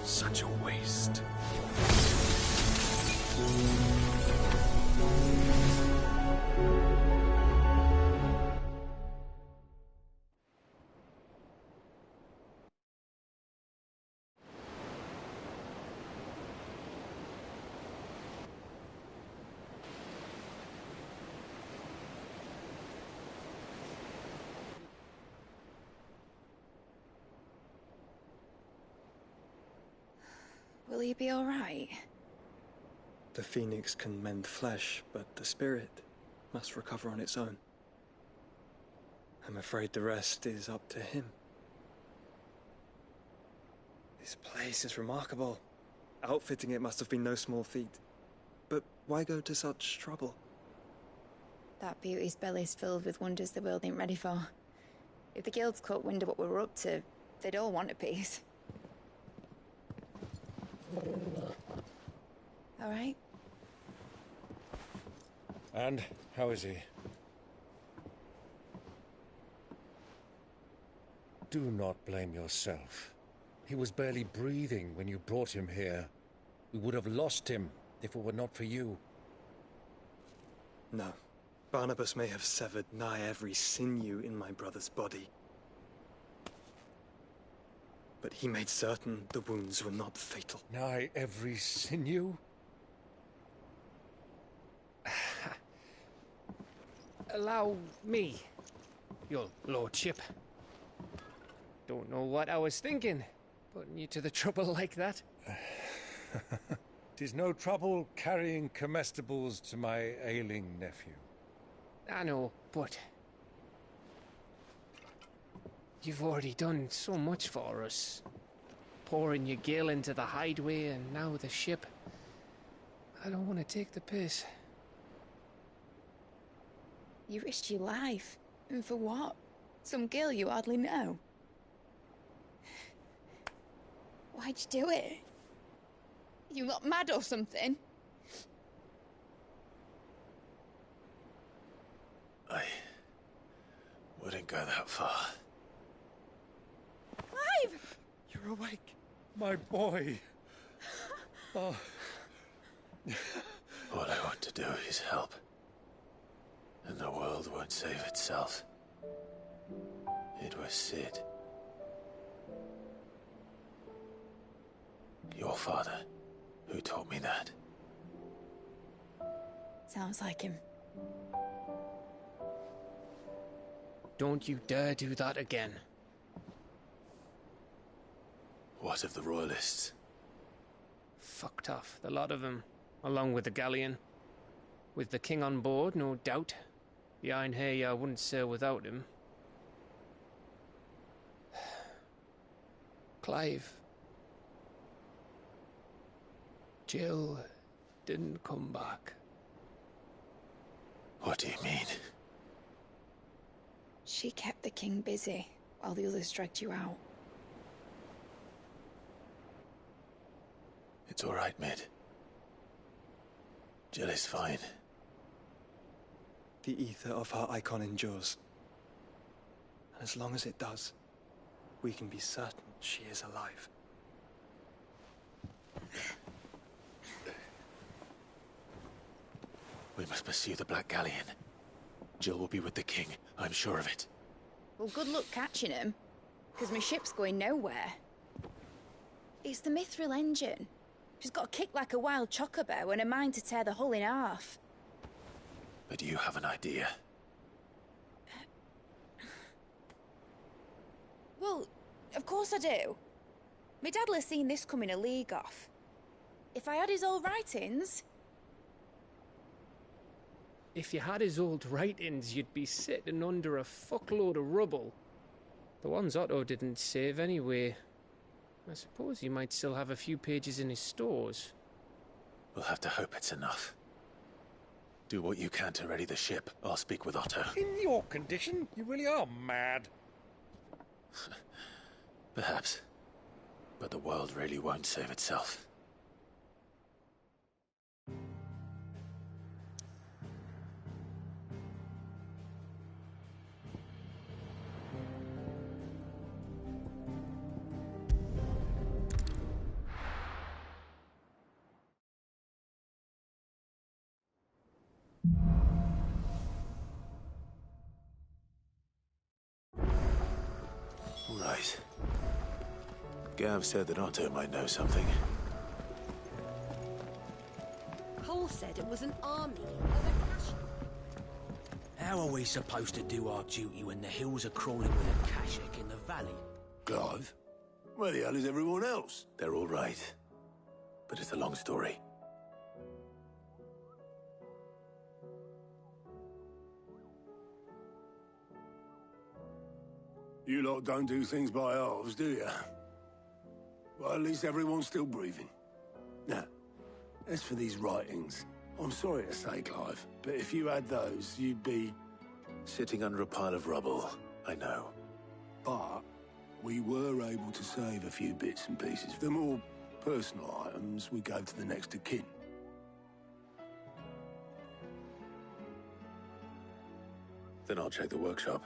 Such a waste. Will he be all right? The phoenix can mend flesh, but the spirit must recover on its own. I'm afraid the rest is up to him. This place is remarkable. Outfitting it must have been no small feat. But why go to such trouble? That beauty's belly's filled with wonders the world ain't ready for. If the guilds caught wind of what we were up to, they'd all want a piece. All right? And how is he? Do not blame yourself. He was barely breathing when you brought him here. We would have lost him if it were not for you. No. Barnabas may have severed nigh every sinew in my brother's body. But he made certain the wounds were not fatal. Nigh every sinew? Allow me, your lordship. Don't know what I was thinking, putting you to the trouble like that. 'Tis no trouble carrying comestibles to my ailing nephew. I know, but you've already done so much for us. Pouring your gil into the hideaway and now the ship. I don't want to take the piss. You risked your life. And for what? Some girl you hardly know. Why'd you do it? You not mad or something? I wouldn't go that far. Clive! You're awake. My boy. Oh. All I want to do is help. And the world won't save itself. It was Cid. Your father, who taught me that. Sounds like him. Don't you dare do that again. What of the Royalists? Fucked off, the lot of them, along with the galleon. With the king on board, no doubt. The Einherjar wouldn't sail without him. Clive. Jill didn't come back. What do you mean? She kept the king busy while the others dragged you out. It's all right, Mid. Jill is fine. The ether of her icon endures. And as long as it does, we can be certain she is alive. We must pursue the Black Galleon. Jill will be with the king, I'm sure of it. Well, good luck catching him, because my ship's going nowhere. It's the Mithril engine. She's got a kick like a wild chocobo and a mind to tear the hull in half. But you have an idea. Well, of course I do. My dad'll have seen this coming a league off. If I had his old writings... If you had his old writings, you'd be sitting under a fuckload of rubble. The ones Otto didn't save anyway. I suppose he might still have a few pages in his stores. We'll have to hope it's enough. Do what you can to ready the ship. I'll speak with Otto. In your condition, you really are mad. Perhaps. But the world really won't save itself. Right. Gav said that Otto might know something. Cole said it was an army. How are we supposed to do our duty when the hills are crawling with a Kashik in the valley? Clive? Where the hell is everyone else? They're all right. But it's a long story. You lot don't do things by halves, do you? Well, at least everyone's still breathing. Now, as for these writings, I'm sorry to say, Clive, but if you had those, you'd be... Sitting under a pile of rubble, I know. But we were able to save a few bits and pieces. The more personal items we gave to the next of kin. Then I'll check the workshop.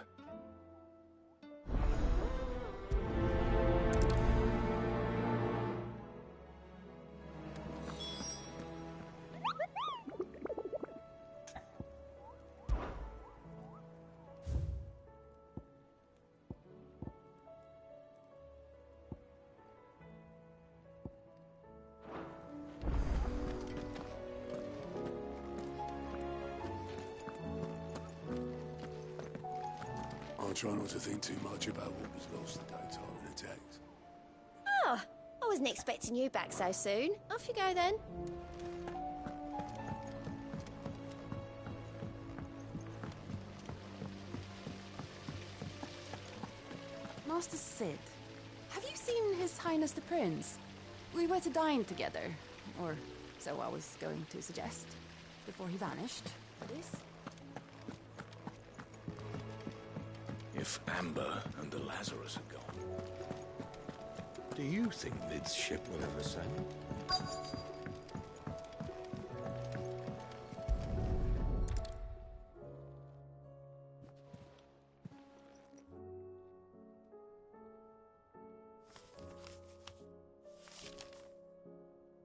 I try not to think too much about what was lost the day Tyrant attacked. Ah, I wasn't expecting you back so soon. Off you go then. Master Cid, have you seen His Highness the Prince? We were to dine together, or so I was going to suggest, before he vanished, that is. If Amber and the Lazarus are gone, do you think Mid's ship will ever sail?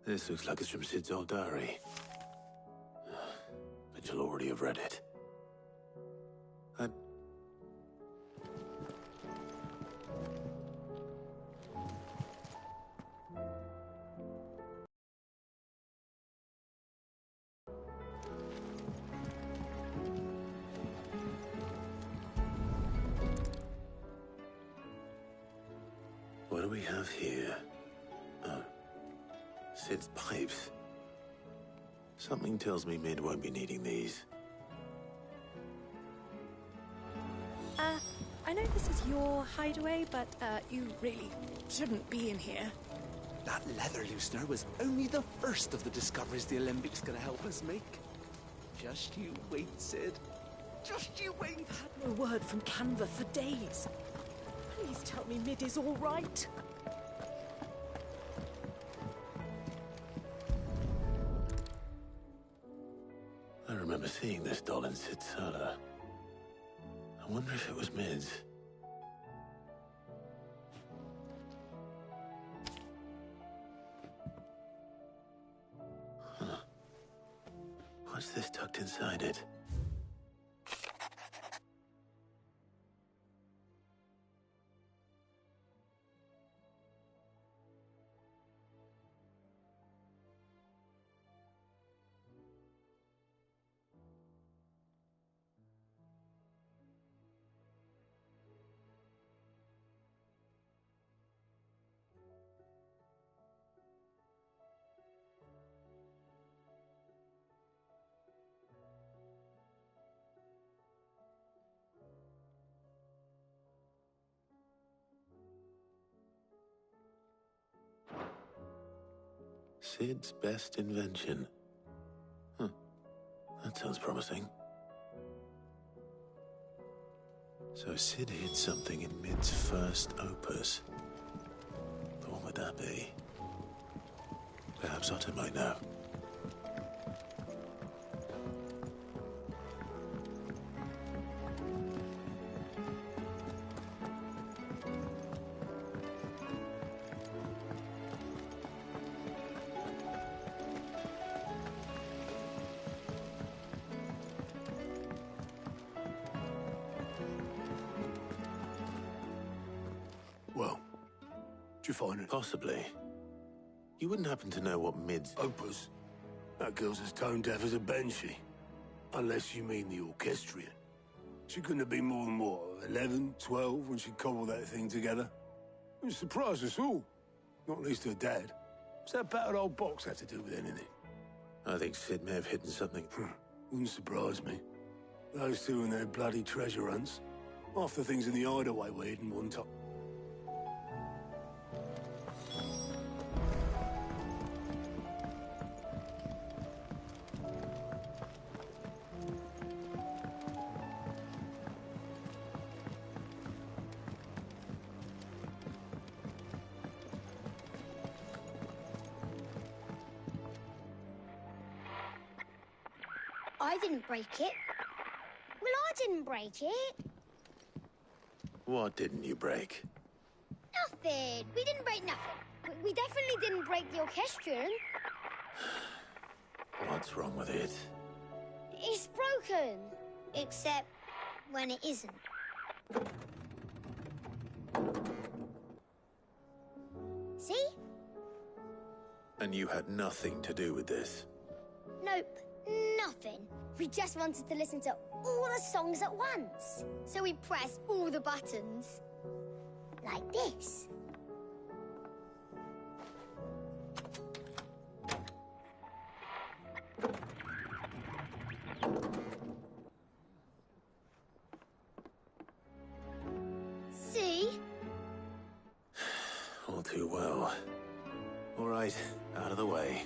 This looks like it's from Cid's old diary. But you'll already have read it. What do we have here? Oh. Cid's pipes. Something tells me Mid won't be needing these. I know this is your hideaway, but you really shouldn't be in here. That leather loosener was only the first of the discoveries the Olympics gonna help us make. Just you wait, Cid. Just you wait. I've had no word from Canva for days. Please tell me Mid is all right. I remember seeing this doll in Cid's cellar. I wonder if it was Mid's. Huh. What's this tucked inside it? Cid's best invention. Huh. That sounds promising. So Sid hid something in Mid's first opus. But what would that be? Perhaps Otto might know. Well, did you find it? Possibly. You wouldn't happen to know what Mid's... Opus? That girl's as tone deaf as a banshee. Unless you mean the orchestrion. She couldn't have been more than, what, 11, 12 when she cobbled that thing together? It surprised us all. Not least her dad. What's that battered old box have to do with anything? I think Sid may have hidden something. Wouldn't surprise me. Those two and their bloody treasure hunts. Half the things in the hideaway were hidden one time. I didn't break it. Well, I didn't break it. What didn't you break? Nothing. We didn't break nothing. We definitely didn't break the orchestrion. What's wrong with it? It's broken. Except when it isn't. See? And you had nothing to do with this? Nope. Nothing. We just wanted to listen to all the songs at once. So we pressed all the buttons. Like this. See? All too well. All right, out of the way.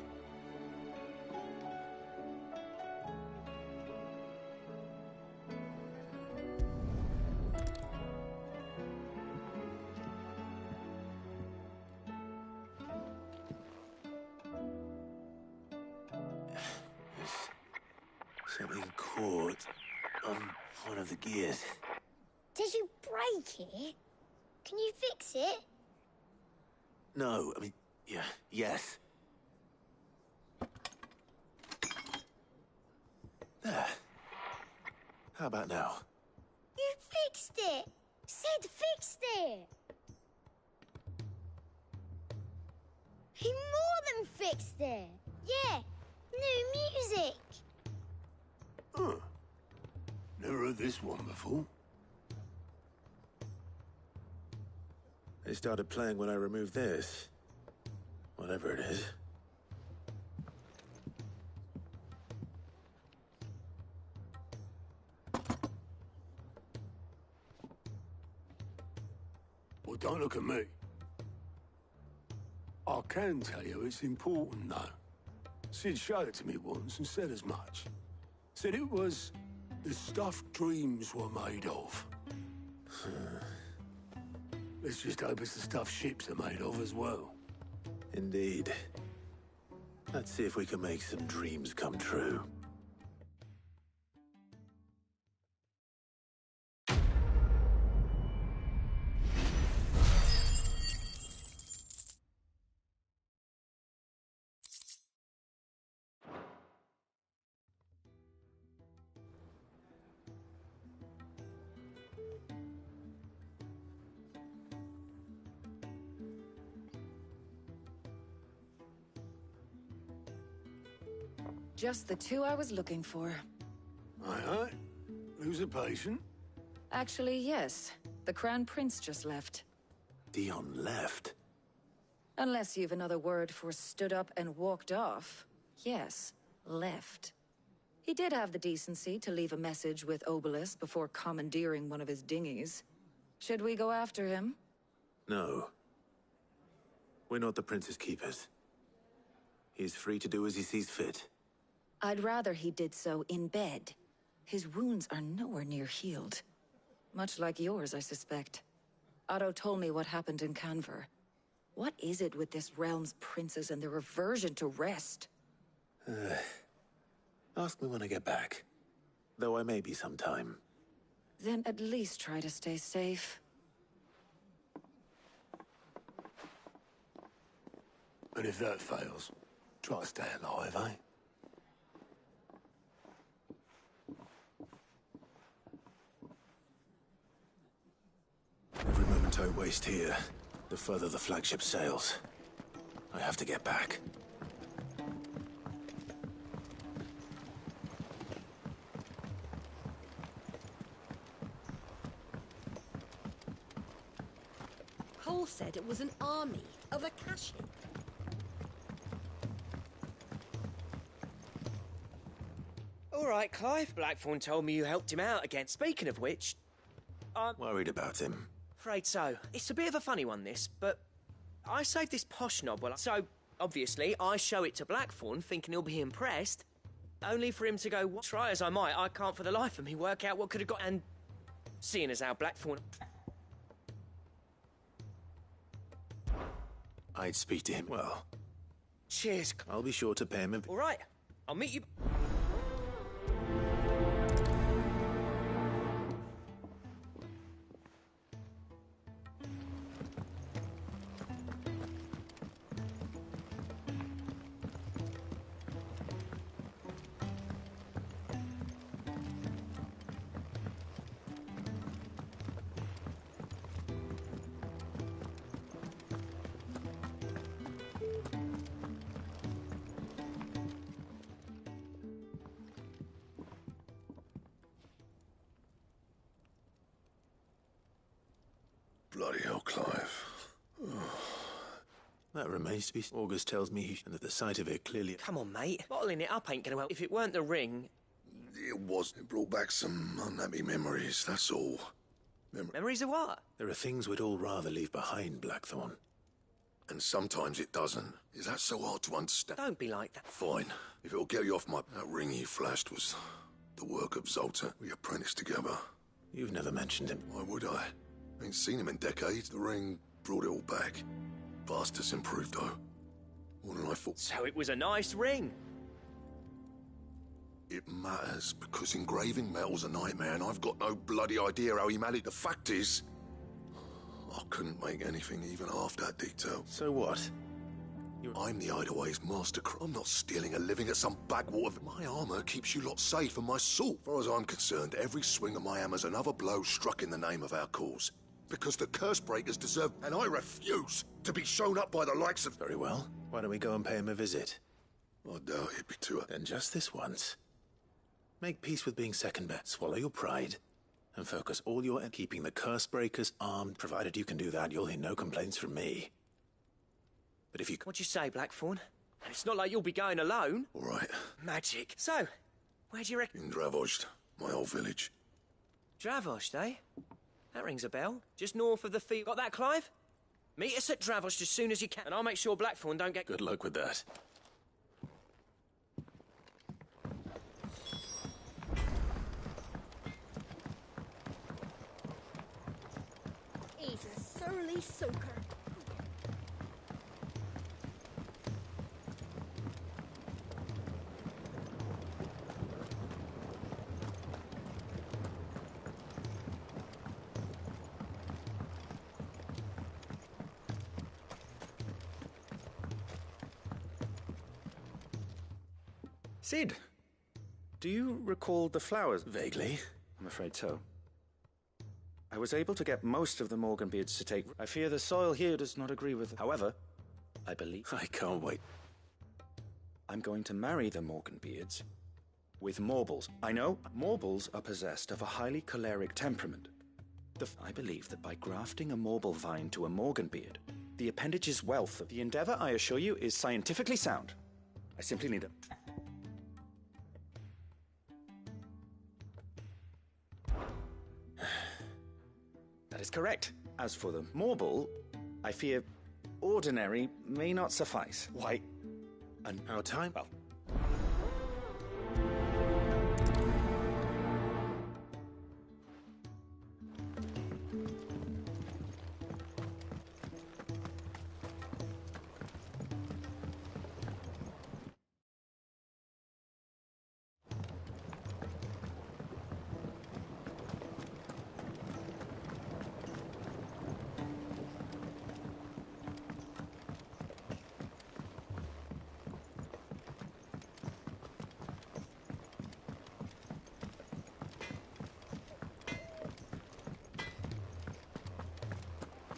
Something caught on one of the gears. Did you break it? Can you fix it? No, I mean, yeah, yes. There. How about now? You fixed it! Sid fixed it! He more than fixed it! Yeah, new music! Huh. Never heard this one before. They started playing when I removed this. Whatever it is. Well, don't look at me. I can tell you it's important, though. Sid showed it to me once and said as much. Said it was the stuff dreams were made of. Let's just hope it's the stuff ships are made of as well. Indeed. Let's see if we can make some dreams come true. Just the two I was looking for. Aye, aye. Lose a patient? Actually, yes. The Crown Prince just left. Dion left? Unless you've another word for stood up and walked off. Yes, left. He did have the decency to leave a message with Obelisk before commandeering one of his dinghies. Should we go after him? No. We're not the Prince's keepers. He's free to do as he sees fit. I'd rather he did so in bed. His wounds are nowhere near healed. Much like yours, I suspect. Otto told me what happened in Canver. What is it with this realm's princes and their aversion to rest? Ask me when I get back. Though I may be some time. Then at least try to stay safe. And if that fails, try to stay alive, eh? Every moment I waste here, the further the flagship sails. I have to get back. Cole said it was an army of Akashi. All right, Clive. Blackthorn told me you helped him out again. Speaking of which, I'm Worried about him. afraid so. It's a bit of a funny one, this, but I saved this posh knob. So, obviously, I show it to Blackthorn, thinking he'll be impressed, only for him to go, "What? Try as I might, I can't for the life of me work out what could have got..." And seeing as how Blackthorn... I'd speak to him. Well, Cheers. I'll be sure to pay him a... All right, I'll meet you... Bloody hell, Clive. That remains to be... August tells me and that the sight of it clearly... Come on, mate. Bottling it up ain't gonna help. If it weren't the ring... It was. It brought back some unhappy memories, that's all. Memories of what? There are things we'd all rather leave behind, Blackthorn. And sometimes it doesn't. Is that so hard to understand? Don't be like that. Fine. If it'll get you off my... That ring he flashed was the work of Zoltan. We apprenticed together. You've never mentioned him. Why would I? Ain't seen him in decades. The ring brought it all back. Fast has improved, though. More than I thought. So it was a nice ring. It matters, because engraving metal's a nightmare, and I've got no bloody idea how he managed. The fact is, I couldn't make anything even half that detail. So what? I'm the Hideaway's master. I'm not stealing a living at some backwater. My armor keeps you lot safe, and my sword. As far as I'm concerned, every swing of my hammer's another blow struck in the name of our cause. Because the curse breakers deserve, and I refuse to be shown up by the likes of... Very well. Why don't we go and pay him a visit? I doubt he'd be too... Then just this once. Make peace with being second best. Swallow your pride. And focus all your... keeping the curse breakers armed. Provided you can do that, you'll hear no complaints from me. But if you... What'd you say, Blackthorn? And it's not like you'll be going alone. All right. Magic. So, where do you reckon... In Dravozd, my old village. Dravozd, eh? That rings a bell. Just north of the field. Got that, Clive? Meet us at Dravozd as soon as you can, and I'll make sure Blackthorn don't get... Good luck with that. He's a surly soaker. Cid, do you recall the flowers? Vaguely. I'm afraid so. I was able to get most of the Morganbeards to take... I fear the soil here does not agree with... However, I believe... I can't wait. I'm going to marry the Morganbeards with Morbles. I know Morbles are possessed of a highly choleric temperament. I believe that by grafting a Morble vine to a Morganbeard, the appendage's wealth of... The endeavor, I assure you, is scientifically sound. I simply need a... That is correct. As for the Morble, I fear ordinary may not suffice. Why? And our time? Well.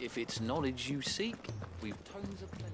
If it's knowledge you seek, we've tons of plenty.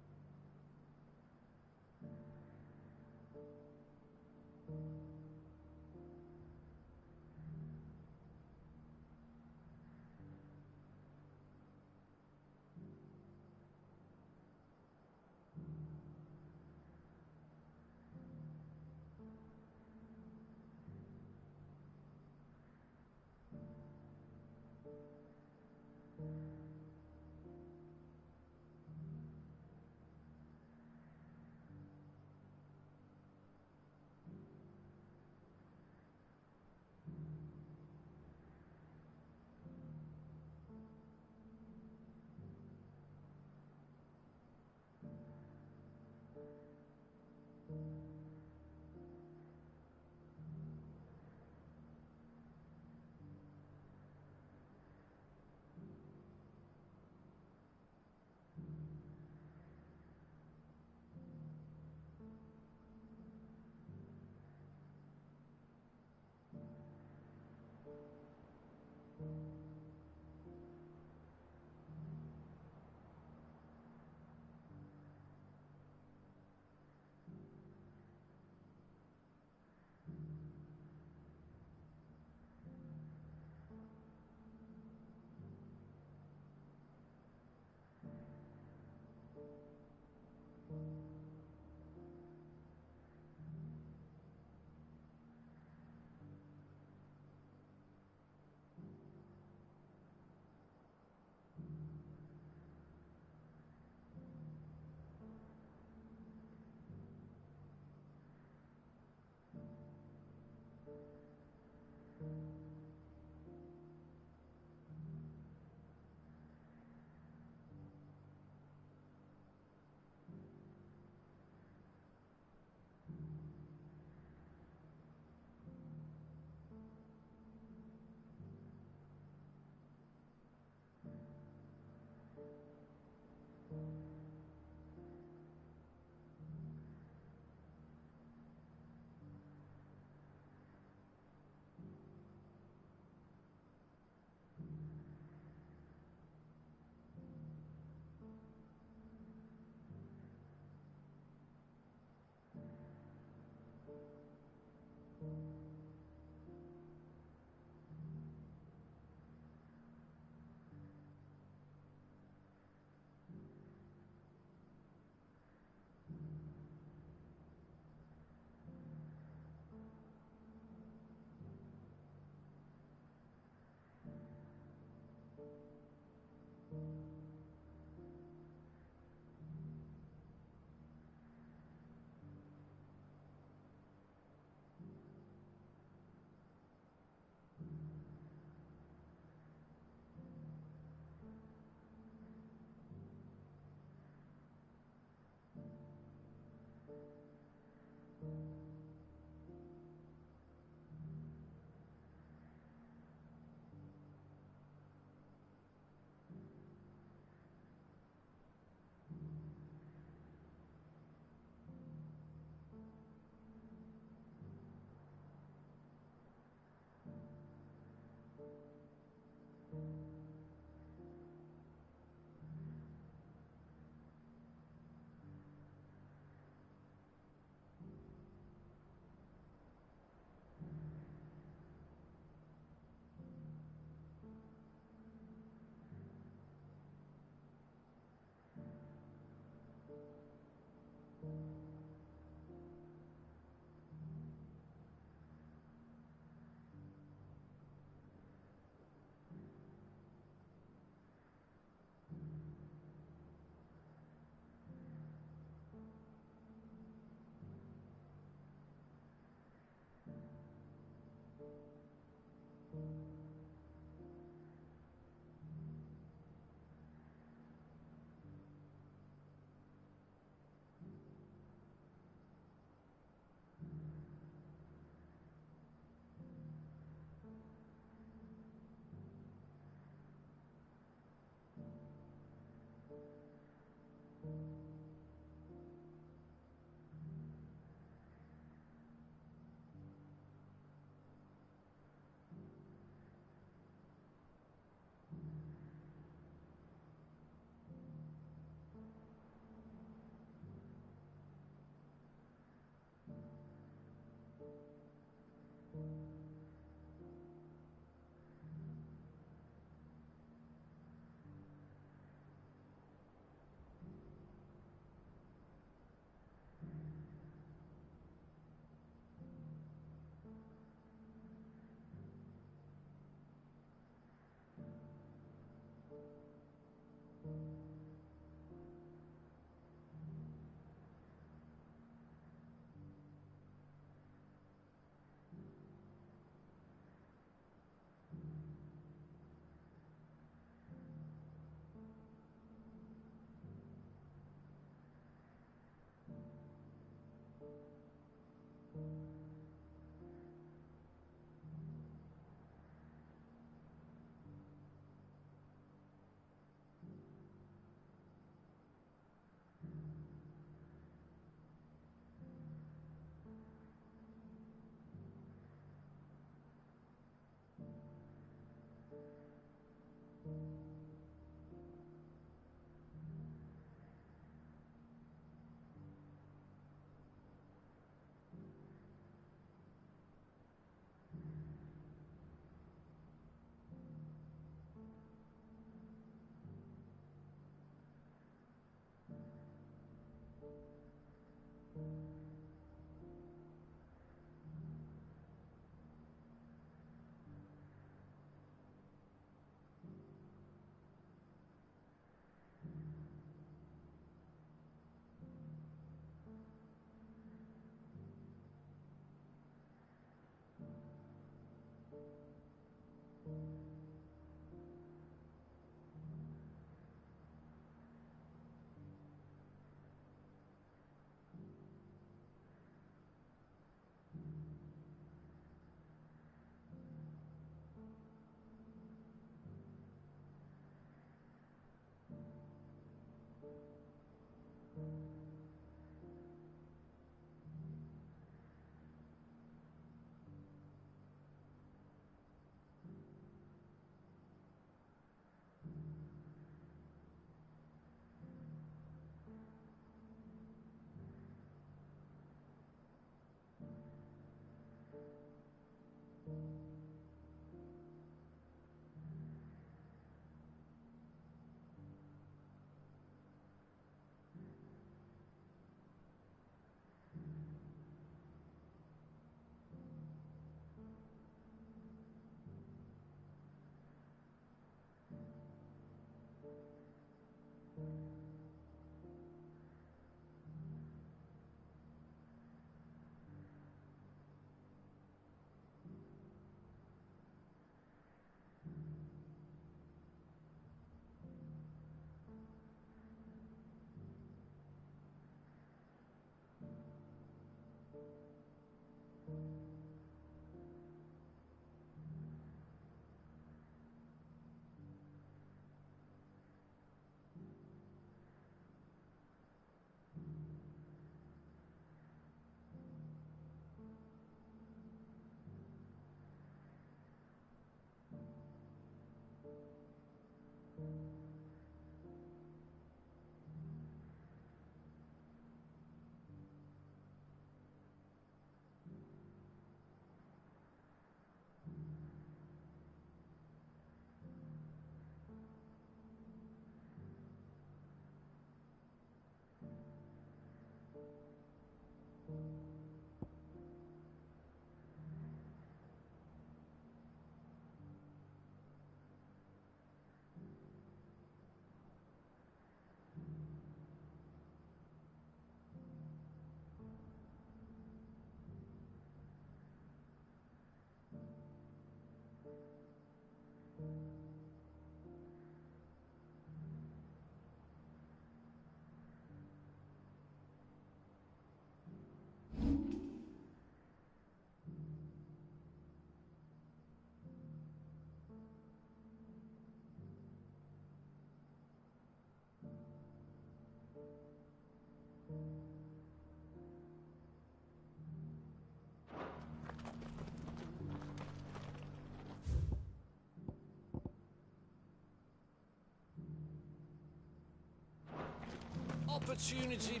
opportunity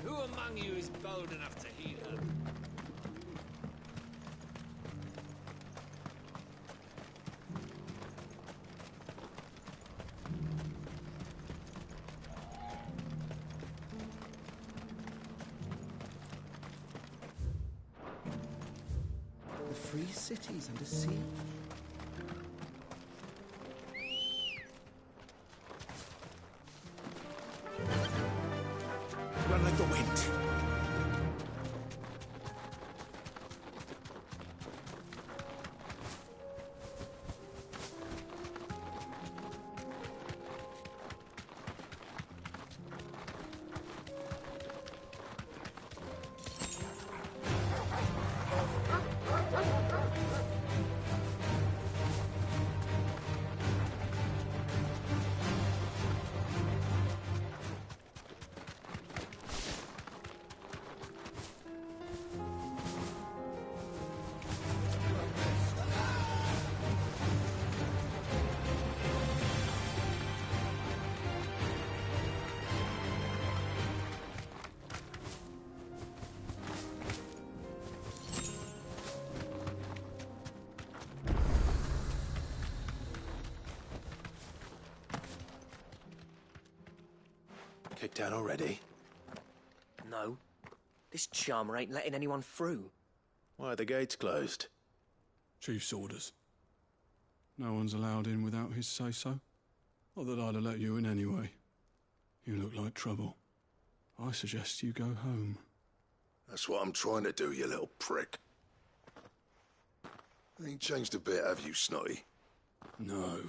Who among you is bold enough to heed her? The free cities under siege. Run like the wind. Kicked out already? No. This charmer ain't letting anyone through. Why are the gates closed? Chief's orders. No one's allowed in without his say-so. Not that I'd have let you in anyway. You look like trouble. I suggest you go home. That's what I'm trying to do, you little prick. Ain't changed a bit, have you, Snotty? No.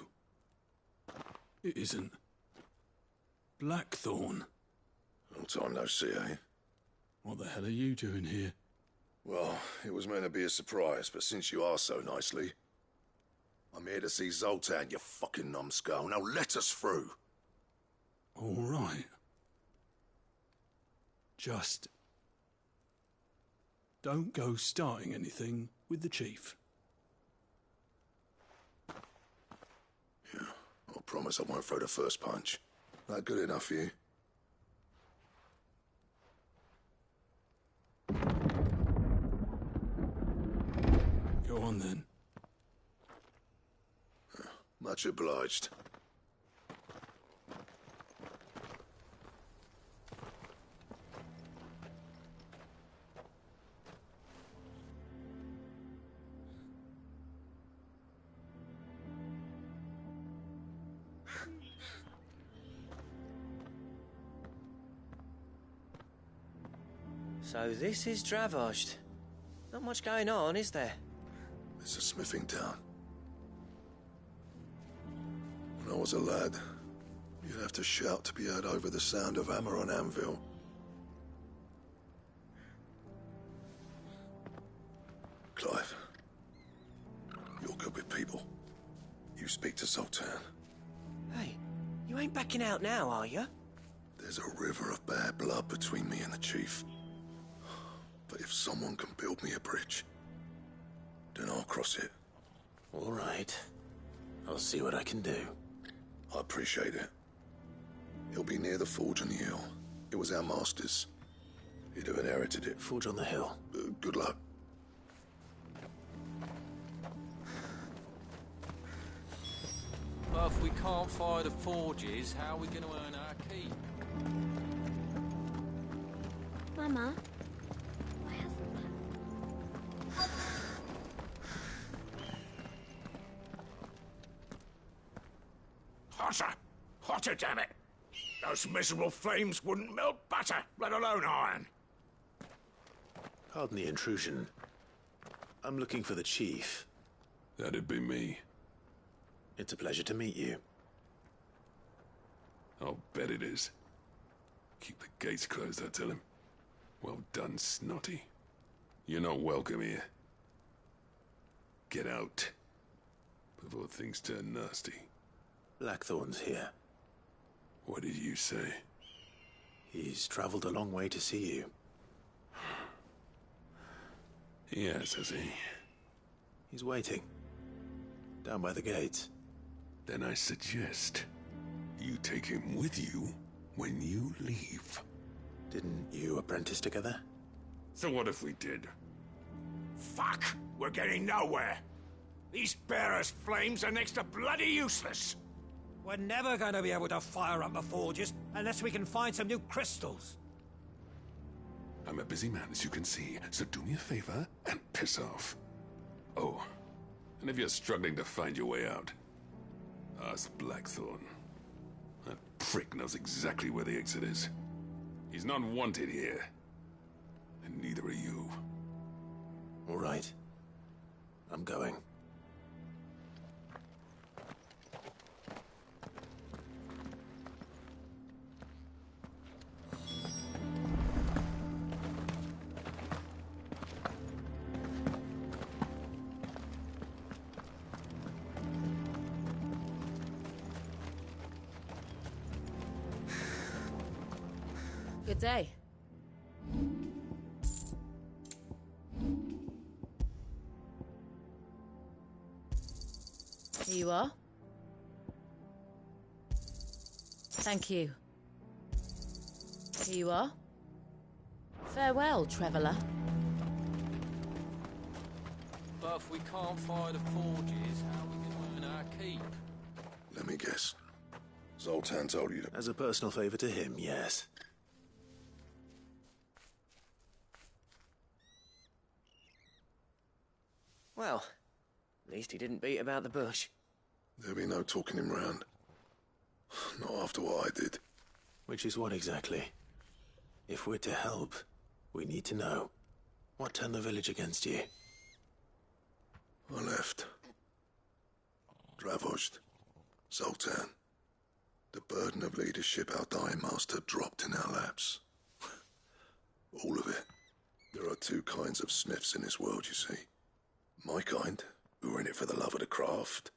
It isn't. Blackthorn. Long time no see, eh? What the hell are you doing here? Well, it was meant to be a surprise, but since you asked so nicely, I'm here to see Zoltan, you fucking numbskull. Now let us through. All right. Just don't go starting anything with the chief. Yeah, I promise I won't throw the first punch. That good enough for you? Go on then. Much obliged. So this is Dravosht. Not much going on, is there? It's a smithing town. When I was a lad, you'd have to shout to be heard over the sound of hammer on anvil. Clive, you're good with people. You speak to Zoltan. Hey, you ain't backing out now, are you? There's a river of bad blood between me and the chief. But if someone can build me a bridge, then I'll cross it. All right. I'll see what I can do. I appreciate it. He'll be near the forge on the hill. It was our master's. He'd have inherited it. Forge on the hill. Good luck. Well, if we can't fire the forges, how are we going to earn our keep? Mama, Hotter! Hotter, damn it! Those miserable flames wouldn't melt butter, let alone iron. Pardon the intrusion. I'm looking for the chief. That'd be me. It's a pleasure to meet you. I'll bet it is. Keep the gates closed, I tell him. Well done, Snotty. You're not welcome here. Get out. Before things turn nasty. Blackthorn's here. What did you say? He's traveled a long way to see you. Yes, has he? He's waiting. Down by the gates. Then I suggest you take him with you when you leave. Didn't you apprentice together? So what if we did? Fuck! We're getting nowhere! These bearers' flames are next to bloody useless! We're never going to be able to fire up the forges unless we can find some new crystals. I'm a busy man, as you can see, so do me a favor and piss off. Oh, and if you're struggling to find your way out, ask Blackthorn. That prick knows exactly where the exit is. He's not wanted here. And neither are you. All right. I'm going. Good day. Here you are. Thank you. Here you are. Farewell, traveller. But if we can't fire the forges, how are we going to earn our keep? Let me guess. Zoltan told you to... As a personal favor to him, yes. Well, at least he didn't beat about the bush. There'll be no talking him round. Not after what I did. Which is what exactly? If we're to help, we need to know. What turned the village against you? I left. Dravozd. Zoltan. The burden of leadership our dying master dropped in our laps. All of it. There are two kinds of smiths in this world, you see. My kind, who are in it for the love of the craft,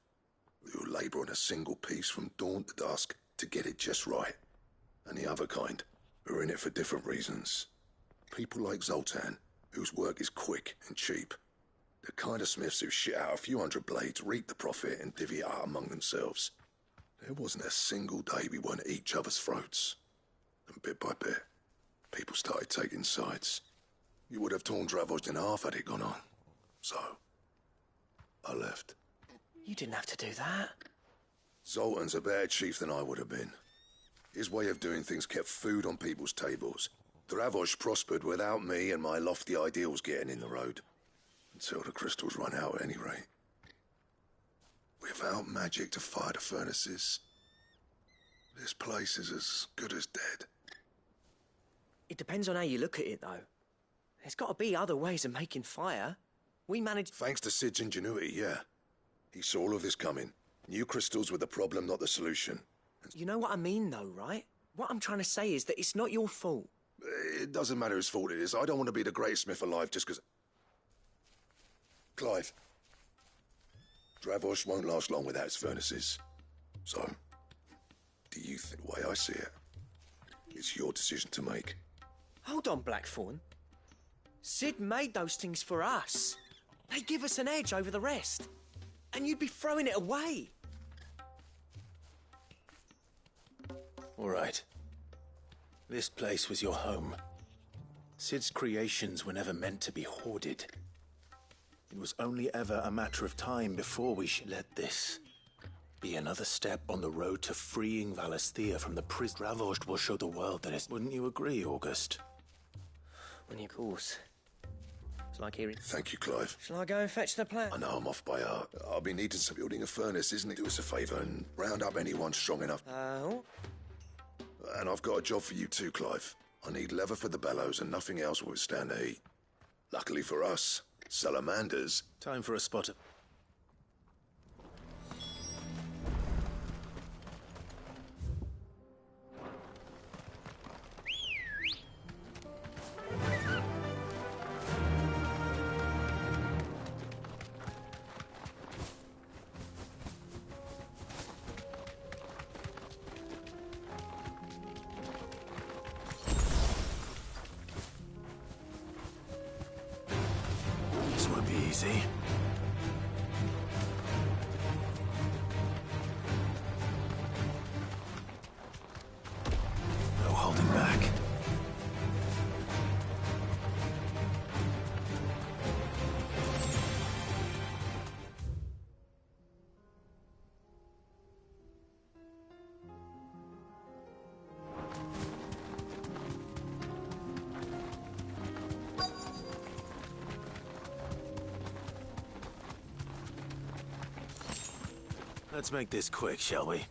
who labour on a single piece from dawn to dusk to get it just right. And the other kind, who are in it for different reasons. People like Zoltan, whose work is quick and cheap. The kind of smiths who shit out a few hundred blades, reap the profit, and divvy it out among themselves. There wasn't a single day we weren't at each other's throats. And bit by bit, people started taking sides. You would have torn Dravozd in half had it gone on. So, I left. You didn't have to do that. Zoltan's a better chief than I would have been. His way of doing things kept food on people's tables. Dravozd prospered without me and my lofty ideals getting in the road. Until the crystals run out at any rate. Without magic to fire the furnaces, this place is as good as dead. It depends on how you look at it, though. There's got to be other ways of making fire. We managed... Thanks to Sid's ingenuity, yeah. He saw all of this coming. New crystals were the problem, not the solution. You know what I mean, though, right? What I'm trying to say is that it's not your fault. It doesn't matter whose fault it is. I don't want to be the greatest smith alive just because... Clive. Dravozd won't last long without its furnaces. So, do you think the way I see it? It's your decision to make. Hold on, Blackthorn. Sid made those things for us. They give us an edge over the rest. And you'd be throwing it away. All right. This place was your home. Sid's creations were never meant to be hoarded. It was only ever a matter of time before we should let this be another step on the road to freeing Valisthea from the prison. Dravozd will show the world that it's... Wouldn't you agree, August? Well, of course. It's like hearing... Thank you, Clive. Shall I go and fetch the plan? I know I'm off by heart. I'll be needing some building a furnace, isn't it? Do us a favour and round up anyone strong enough. Oh? And I've got a job for you too, Clive. I need leather for the bellows and nothing else will withstand the heat. Luckily for us, salamanders. Time for a spot. This won't be easy. Let's make this quick, shall we?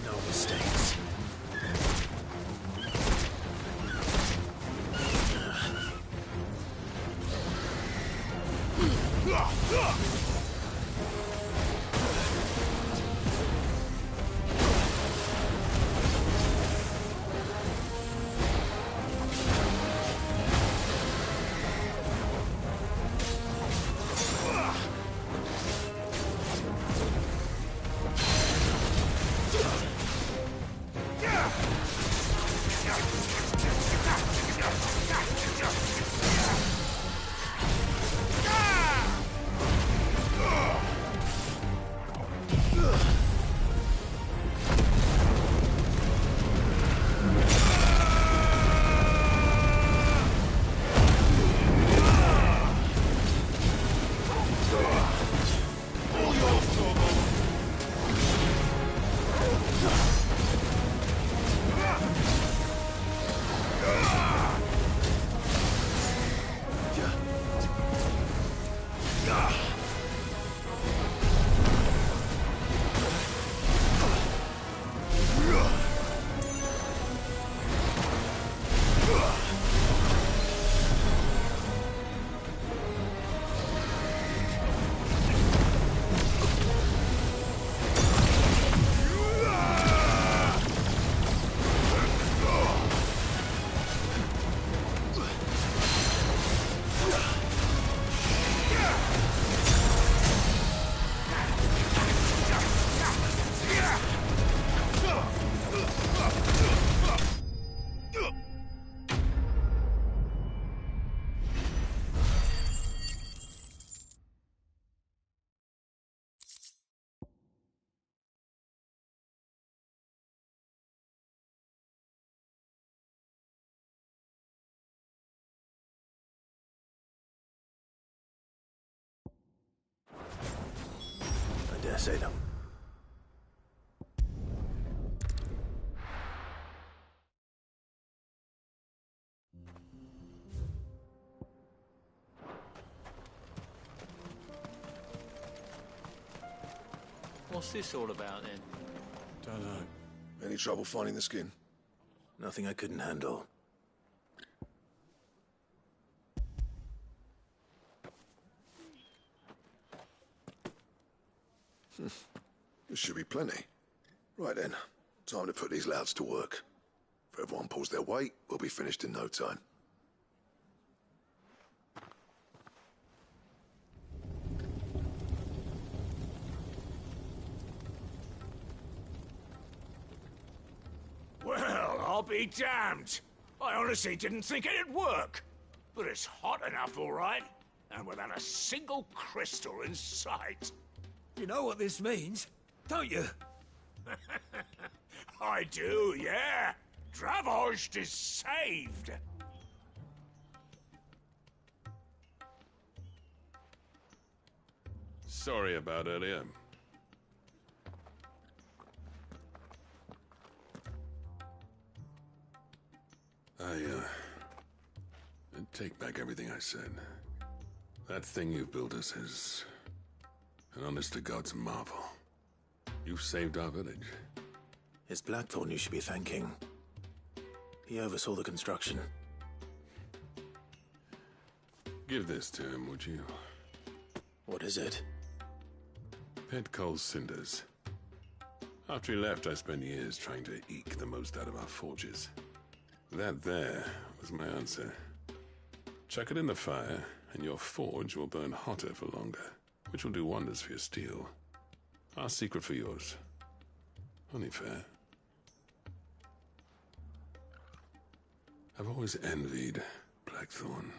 No mistakes. I dare say them. What's this all about, then? Don't know. Any trouble finding the skin? Nothing I couldn't handle. This should be plenty. Right then, time to put these louds to work. If everyone pulls their weight, we'll be finished in no time. Well, I'll be damned. I honestly didn't think it'd work. But it's hot enough, all right. And without a single crystal in sight. You know what this means, don't you? I do, yeah. Dravost is saved. Sorry about earlier. I take back everything I said. That thing you built us is an honest-to-God's marvel. You've saved our village. It's Blackthorn you should be thanking. He oversaw the construction. Give this to him, would you? What is it? Pet Cole's cinders. After he left, I spent years trying to eke the most out of our forges. That there was my answer. Chuck it in the fire, and your forge will burn hotter for longer, which will do wonders for your steel. Our secret for yours. Only fair. I've always envied Blackthorn.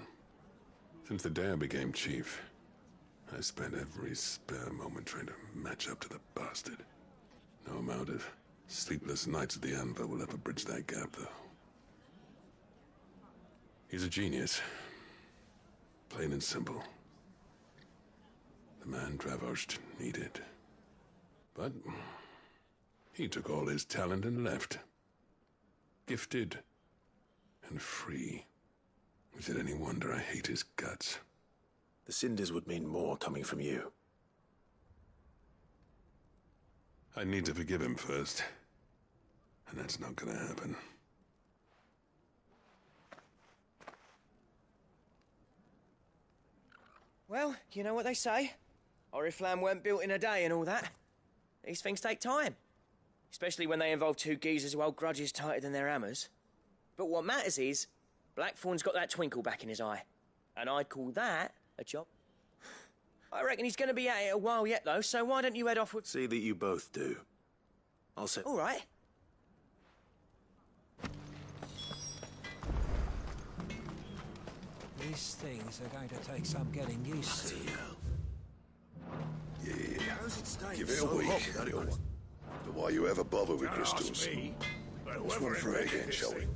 Since the day I became chief, I spent every spare moment trying to match up to the bastard. No amount of sleepless nights at the Anvil will ever bridge that gap, though. He's a genius. Plain and simple. The man Dravost needed. But he took all his talent and left. Gifted and free. Is it any wonder I hate his guts? The cinders would mean more coming from you. I need to forgive him first. And that's not gonna happen. Well, you know what they say. Oriflamme weren't built in a day and all that. These things take time. Especially when they involve two geezers who hold grudges tighter than their hammers. But what matters is, Blackthorn's got that twinkle back in his eye. And I'd call that a job. I reckon he's going to be at it a while yet, though, so why don't you head off with... See that you both do. I'll say... All right. These things are going to take some getting used to. Yeah. How's it staying Give it so a week. hot? That'll... But why you ever bother with Don't ask crystals? me, but Let's whoever run through it invented again, this shall we? thing-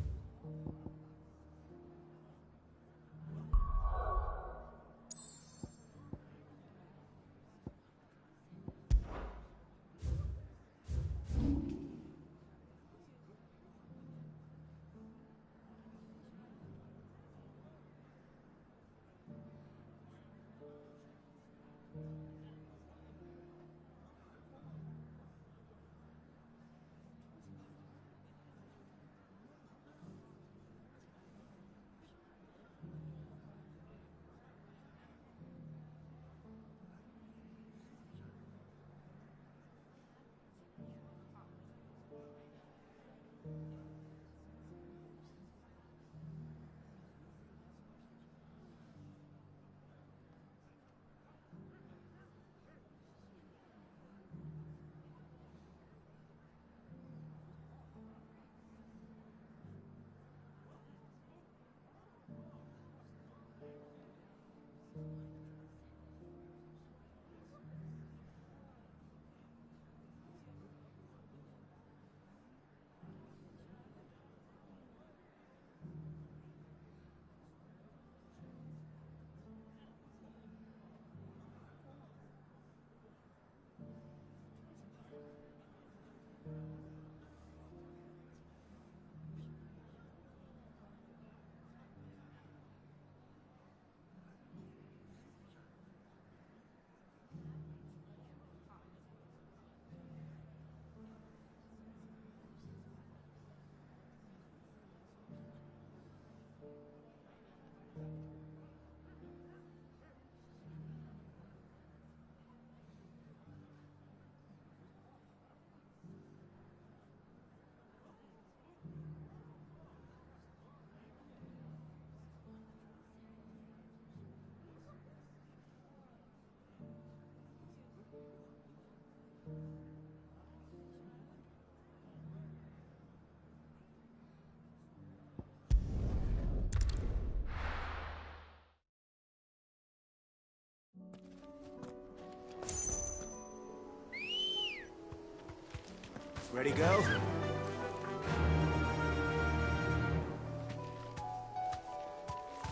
Ready, go?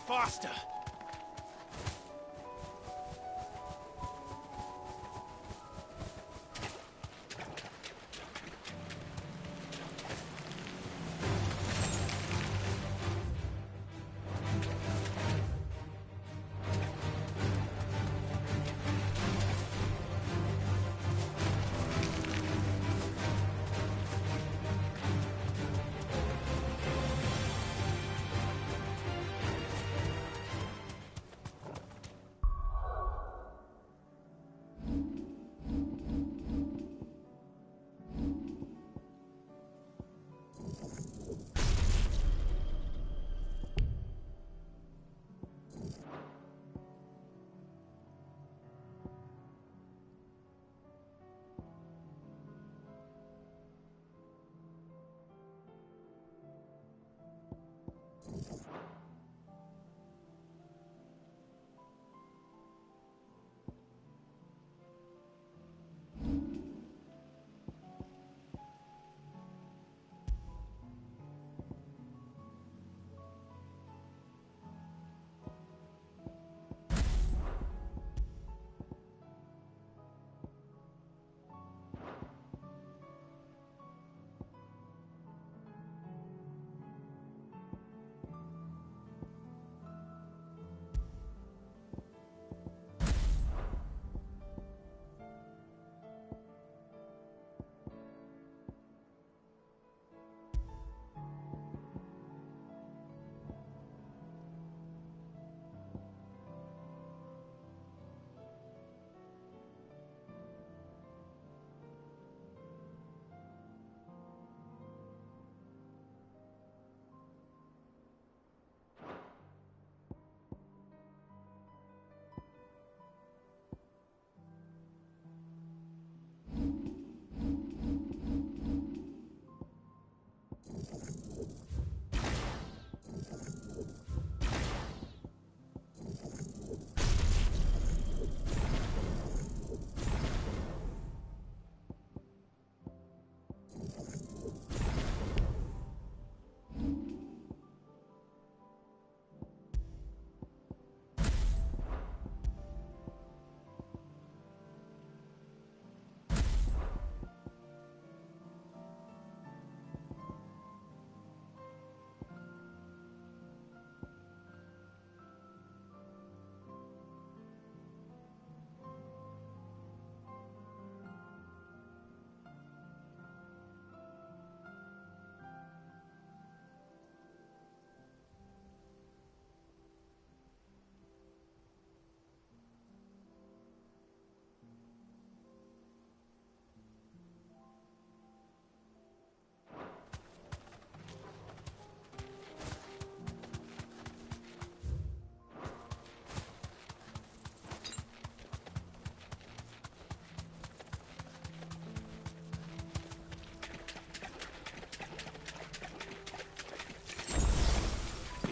Faster!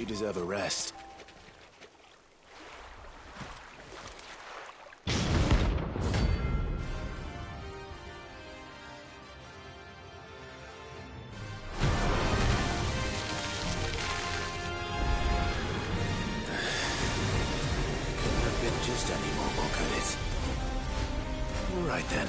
You deserve a rest. Just any more, could it? All right then.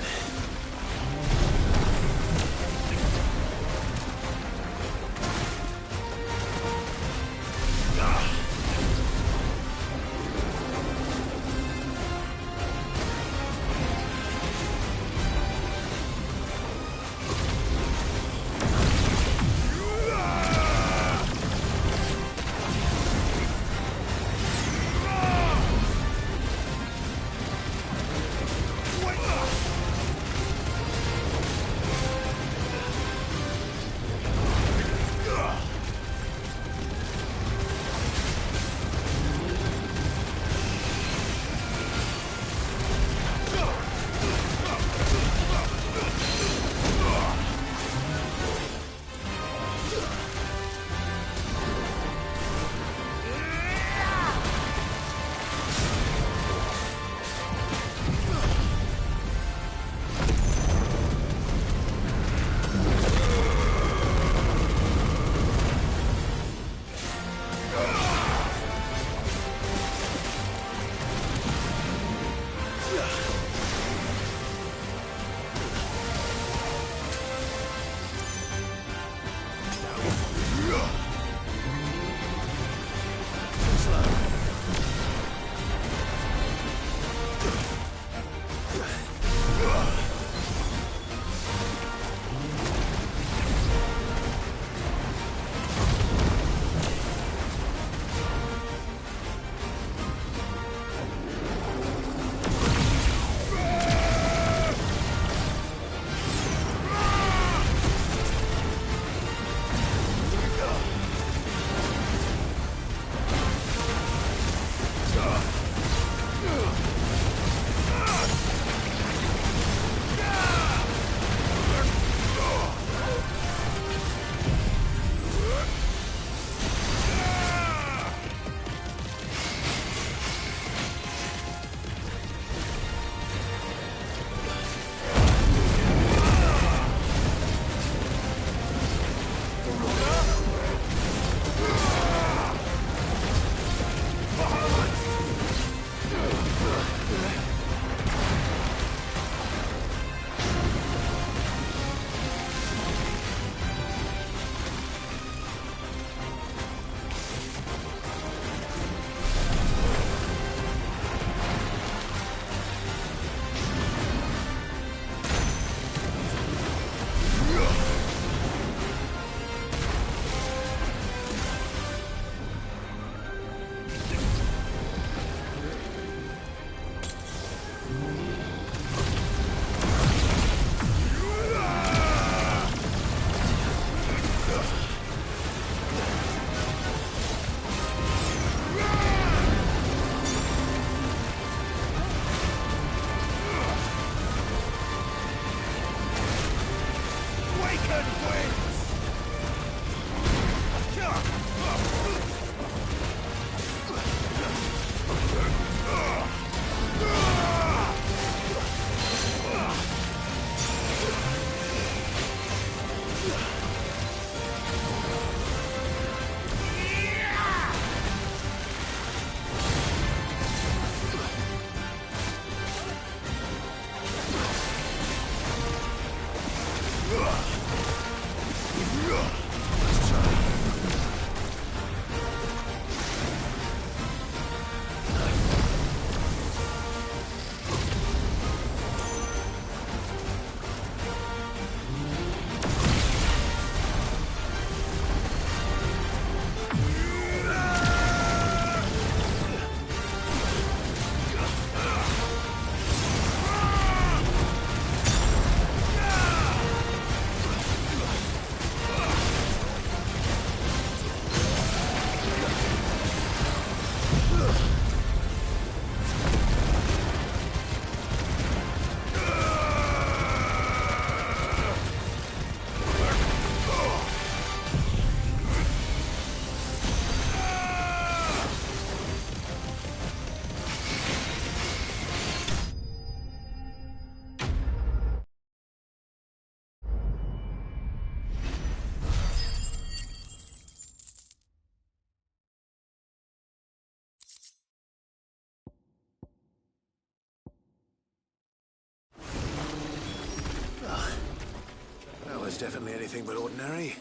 was definitely anything but ordinary.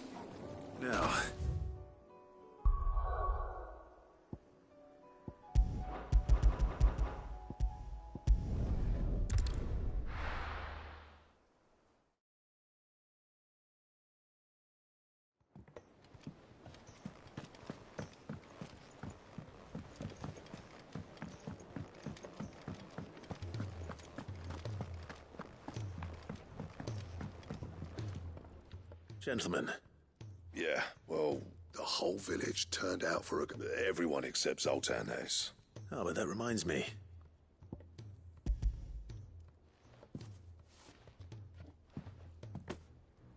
Now, gentlemen. Yeah, well, the whole village turned out for everyone except Zoltan has. Oh, but that reminds me.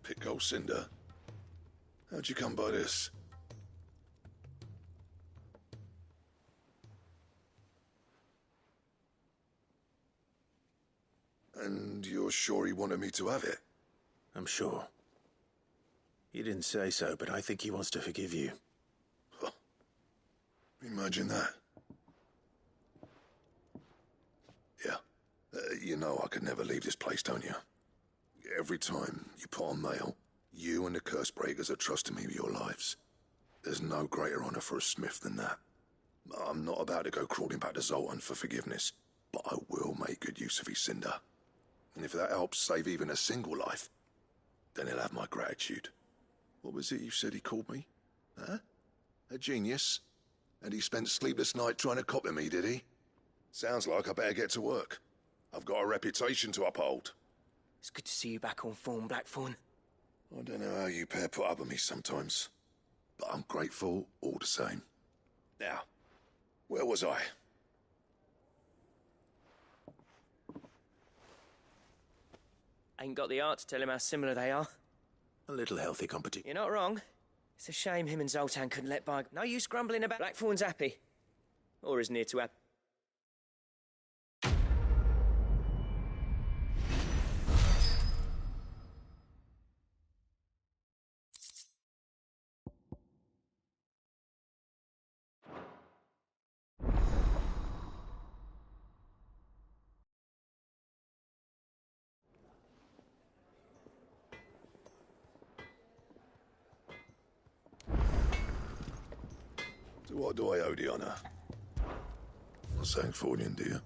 Pico Cinder. How'd you come by this? And you're sure he wanted me to have it? I'm sure. He didn't say so, but I think he wants to forgive you. Huh. Imagine that. Yeah. You know I could never leave this place, don't you? Every time you put on mail, you and the Cursebreakers are trusting me with your lives. There's no greater honor for a smith than that. I'm not about to go crawling back to Zoltan for forgiveness, but I will make good use of his cinder. And if that helps save even a single life, then he'll have my gratitude. What was it you said he called me? Huh? A genius? And he spent sleepless night trying to copy me, did he? Sounds like I better get to work. I've got a reputation to uphold. It's good to see you back on form, Blackthorn. I don't know how you pair put up with me sometimes, but I'm grateful all the same. Now, where was I? Ain't got the art to tell him how similar they are. A little healthy competition. You're not wrong. It's a shame him and Zoltan couldn't let by. No use grumbling about. Blackthorn's happy. Or is near to happy. To what do I owe the honor? Not saying Fordian, do you?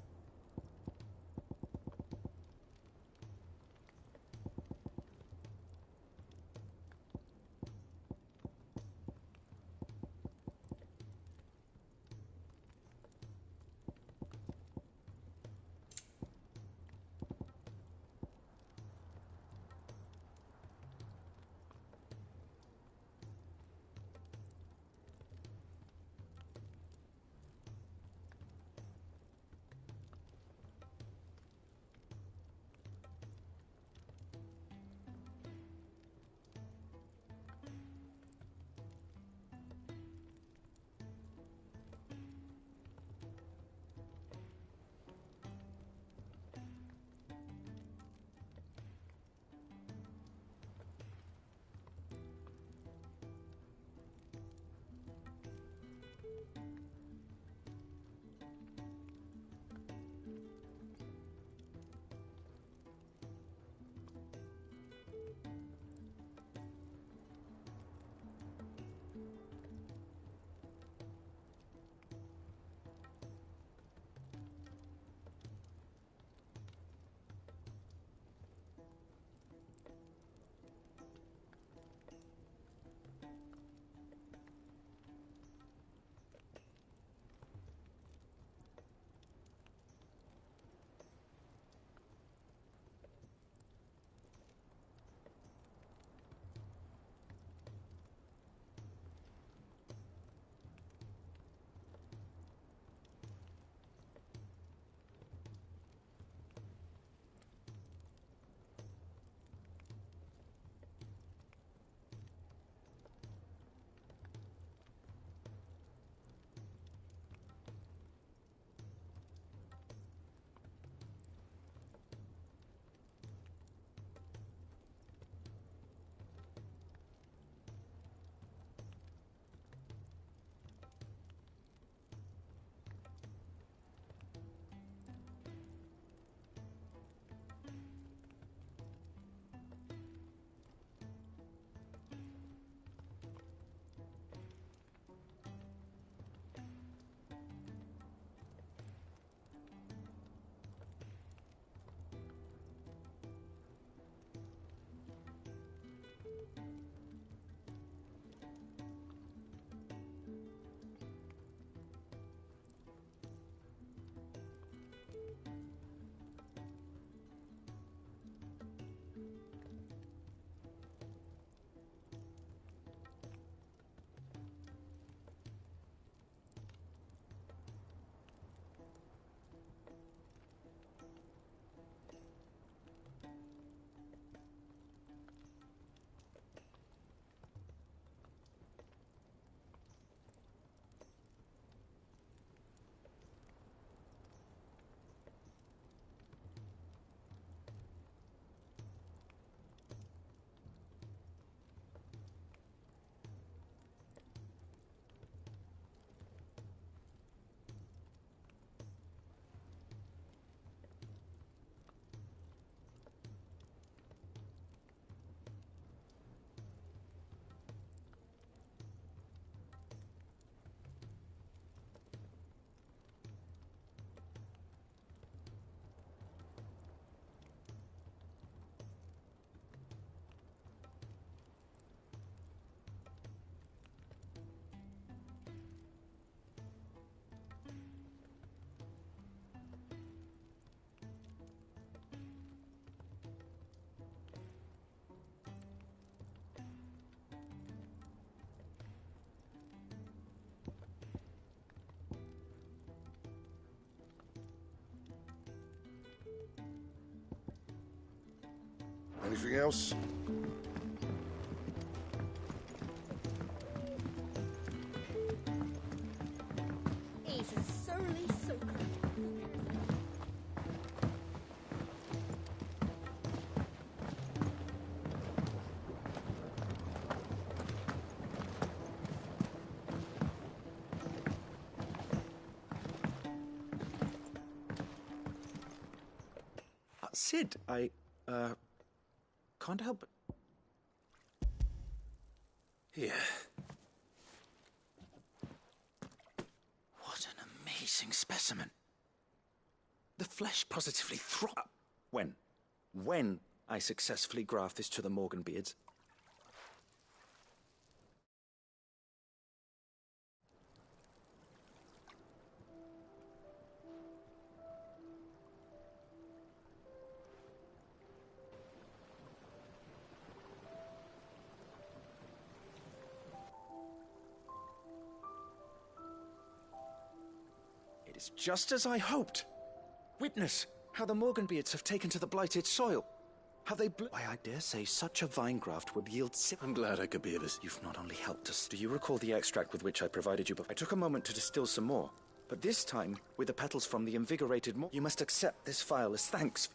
Anything else? He's a surly soaker. Sid, I can't help but... Here. What an amazing specimen. The flesh positively When I successfully graft this to the Morganbeards, it is just as I hoped. Witness how the Morganbeards have taken to the blighted soil. How they Why, I dare say such a vine graft would yield I'm glad I could be of this. You've not only helped us. Do you recall the extract with which I provided you before? I took a moment to distill some more, but this time with the petals from the invigorated You must accept this phial as thanks.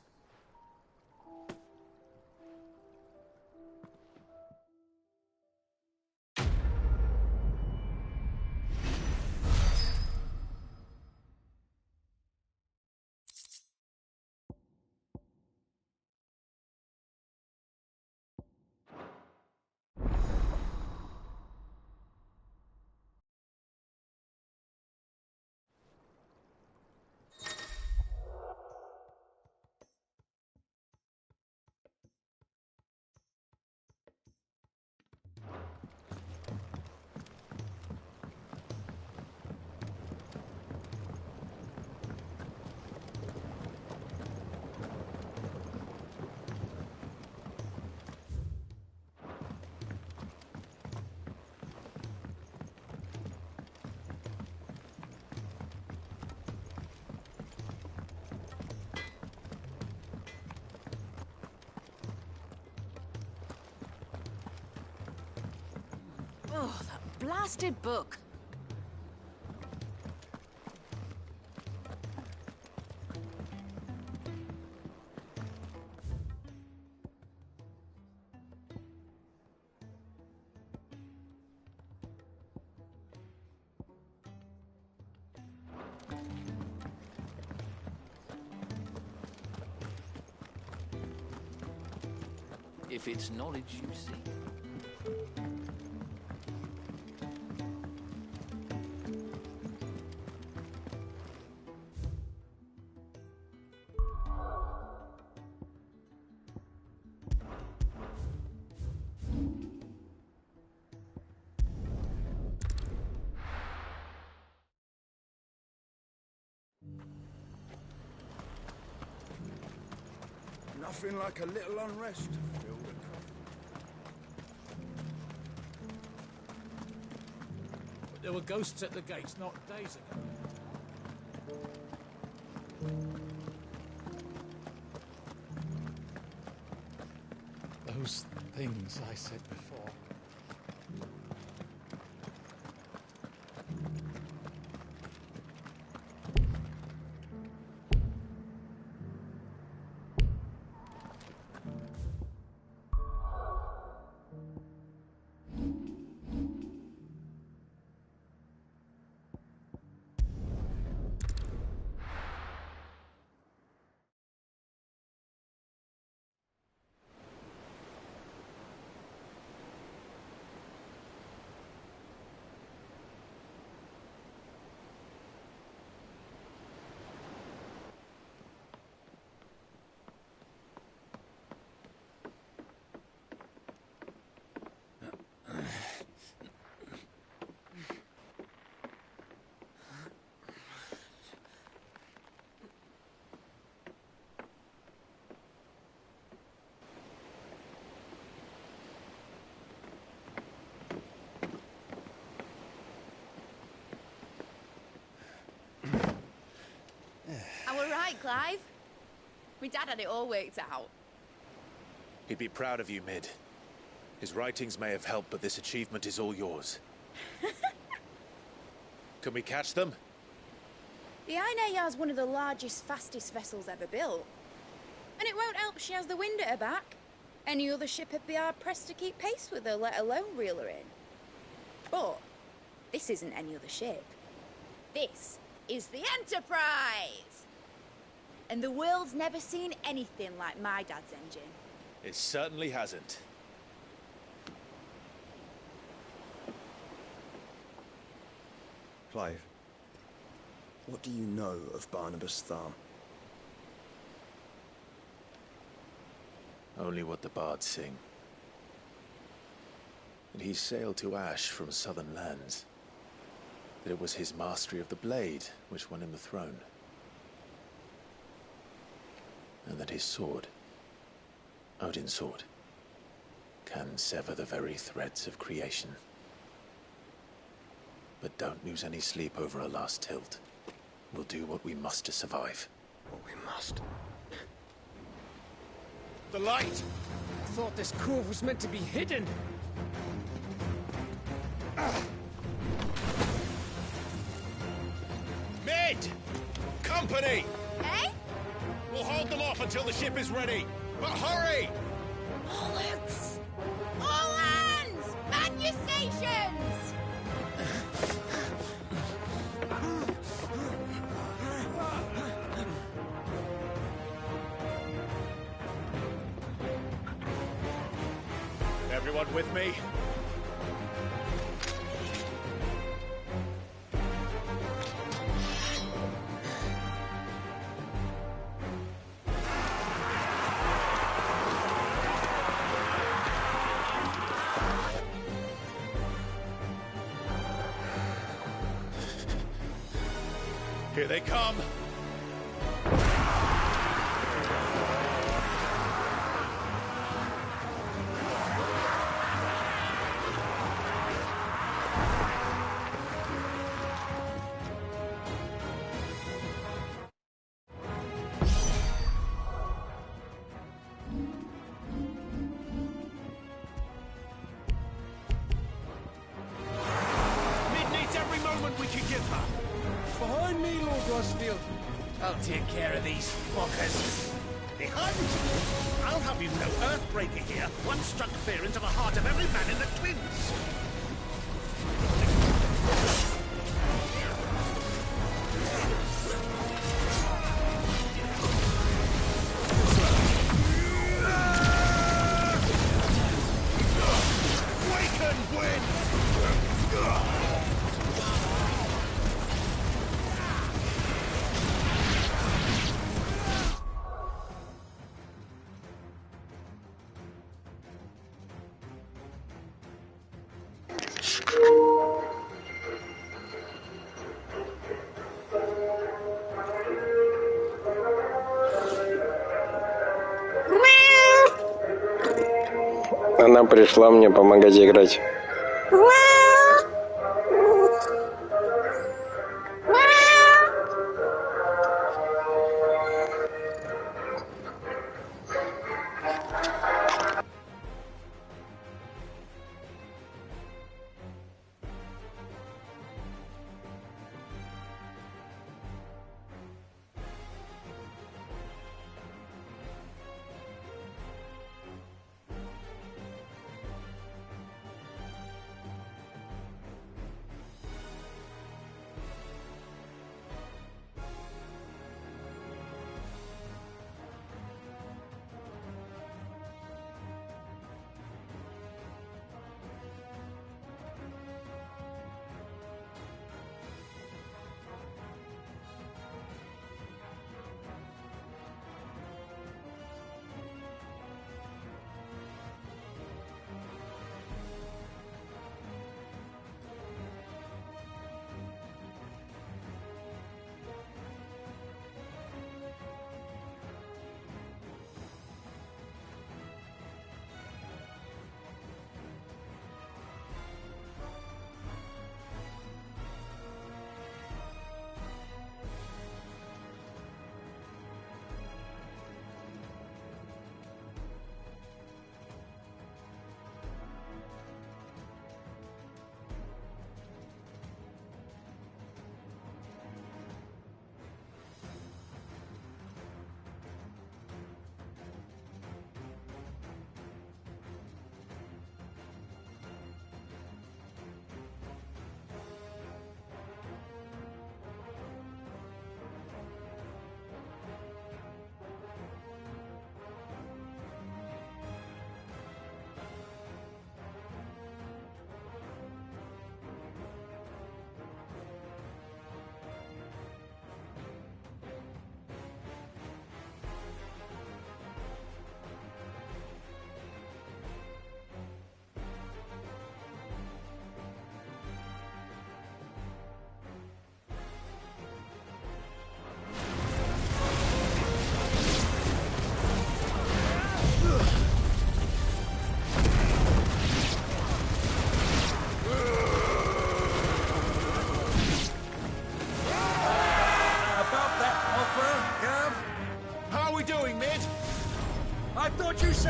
Oh, that blasted book. If it's knowledge you seek. Nothing like a little unrest to fill the cup. But there were ghosts at the gates not days ago. Those things I said before. I were right, Clive. My dad had it all worked out. He'd be proud of you, Mid. His writings may have helped, but this achievement is all yours. Can we catch them? The Ainayar's one of the largest, fastest vessels ever built. And it won't help she has the wind at her back. Any other ship would be hard-pressed to keep pace with her, let alone reel her in. But this isn't any other ship. This is the Enterprise! And the world's never seen anything like my dad's engine. It certainly hasn't. Clive, what do you know of Barnabas Tharm? Only what the bards sing. That he sailed to Ash from southern lands. That it was his mastery of the blade which won him the throne. And that his sword, Odin's sword, can sever the very threads of creation. But don't lose any sleep over our last tilt. We'll do what we must to survive. What we must. The light! I thought this cove was meant to be hidden. Mid! Company! Eh? We'll hold them off until the ship is ready. But hurry! Alex! All hands! Man your stations! Everyone with me? Here they come! Mid needs every moment we can give her. Behind me, Lord Rosfield. I'll take care of these fuckers. Behind you? I'll have you know Earthbreaker here once struck fear into the heart of every man in the Twins. Waken, wind! Она пришла мне помогать играть.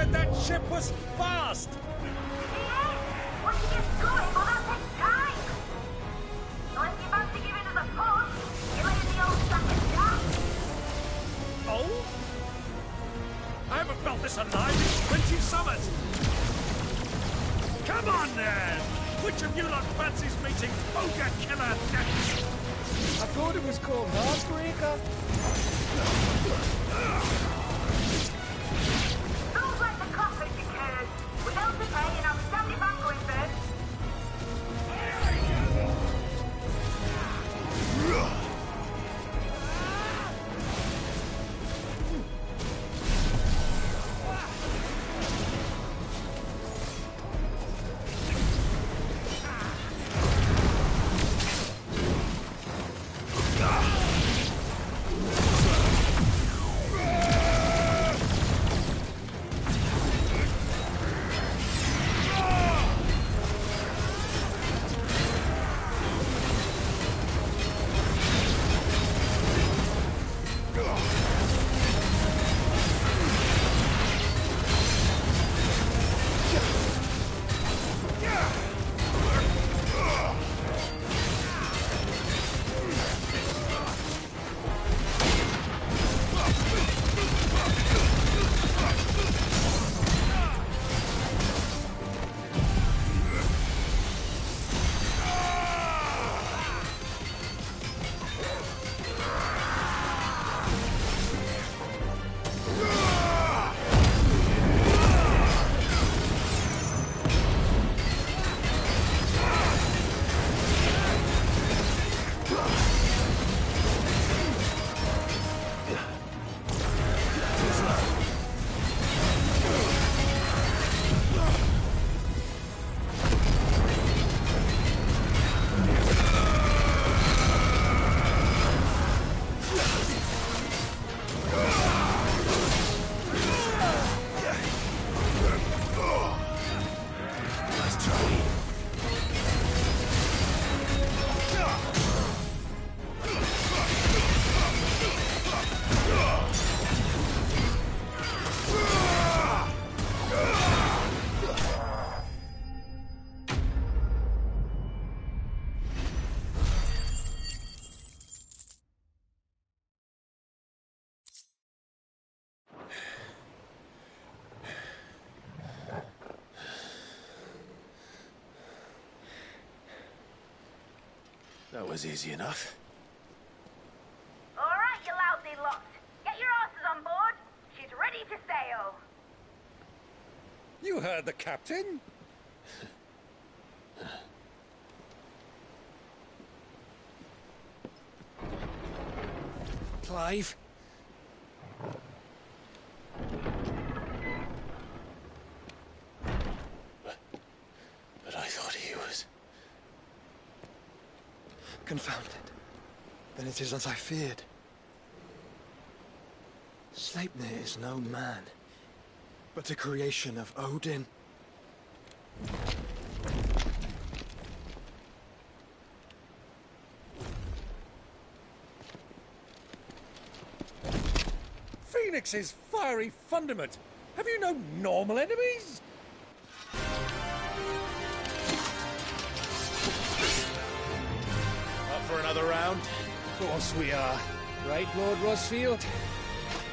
heard that ship was fast! Once you get going, well, that takes time. Unless you fancy giving us a push, you lay in the old sack of gas. Oh? I haven't felt this alive in 20 summers! Come on, then! Which of you lot fancies meeting Ogre Killer next? I thought it was called Heartbreaker. Don't let the coffee occurs. We don't pay and I'll stand it back going first. That was easy enough. All right, you lousy lot. Get your asses on board. She's ready to sail. You heard the captain? Clive? But I thought he was... Confounded. Then it is as I feared. Sleipnir is no man, but a creation of Odin. Phoenix's fiery fundament. Have you no normal enemies? Up for another round? Of course we are. Right, Lord Rosfield?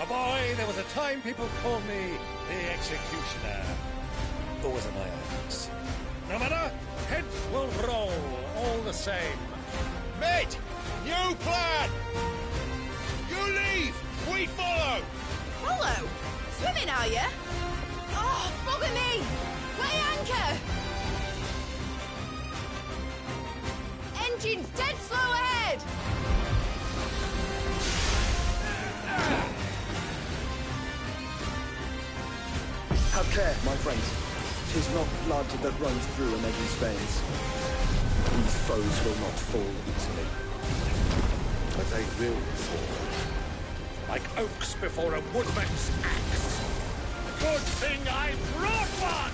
A boy, there was a time people called me the Executioner. Those are my eyes. No matter, heads will roll all the same. Mate! New plan! You leave! We follow! Follow? Swimming, are you? Oh, bugger me! Weigh anchor! Engine's dead slow ahead! Have care, my friends. 'Tis not blood that runs through a maiden's veins. These foes will not fall easily. But they will fall. Like oaks before a woodman's axe. Good thing I brought one!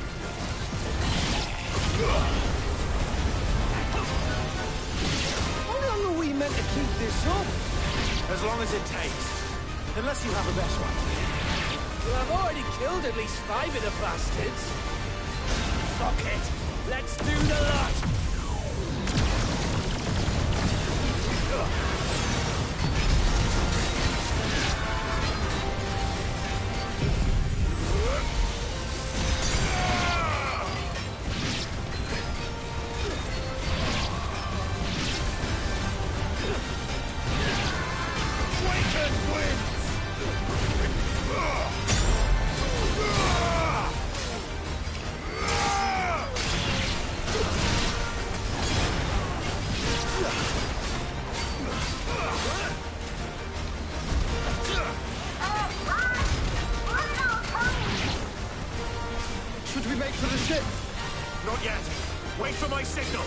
How long are we meant to keep this up? As long as it takes. Unless you have a better one. Well, I've already killed at least 5 of the bastards. Fuck it. Let's do the lot. Should we make for the ship? Not yet. Wait for my signal.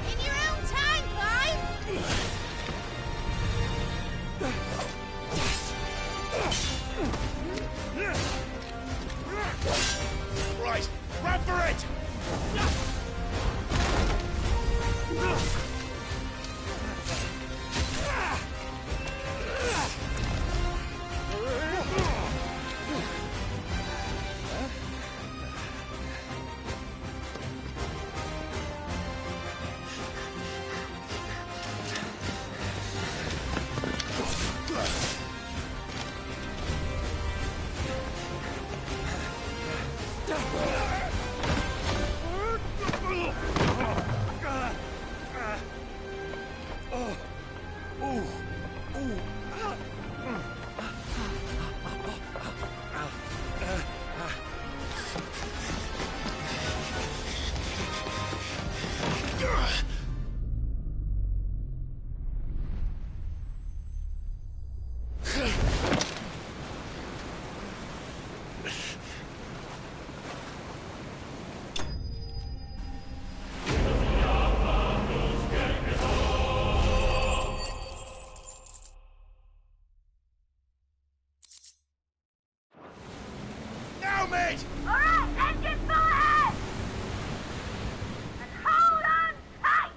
In your own time, Clive! Right, run for it! Now, mate! Alright, engine full ahead! And hold on tight!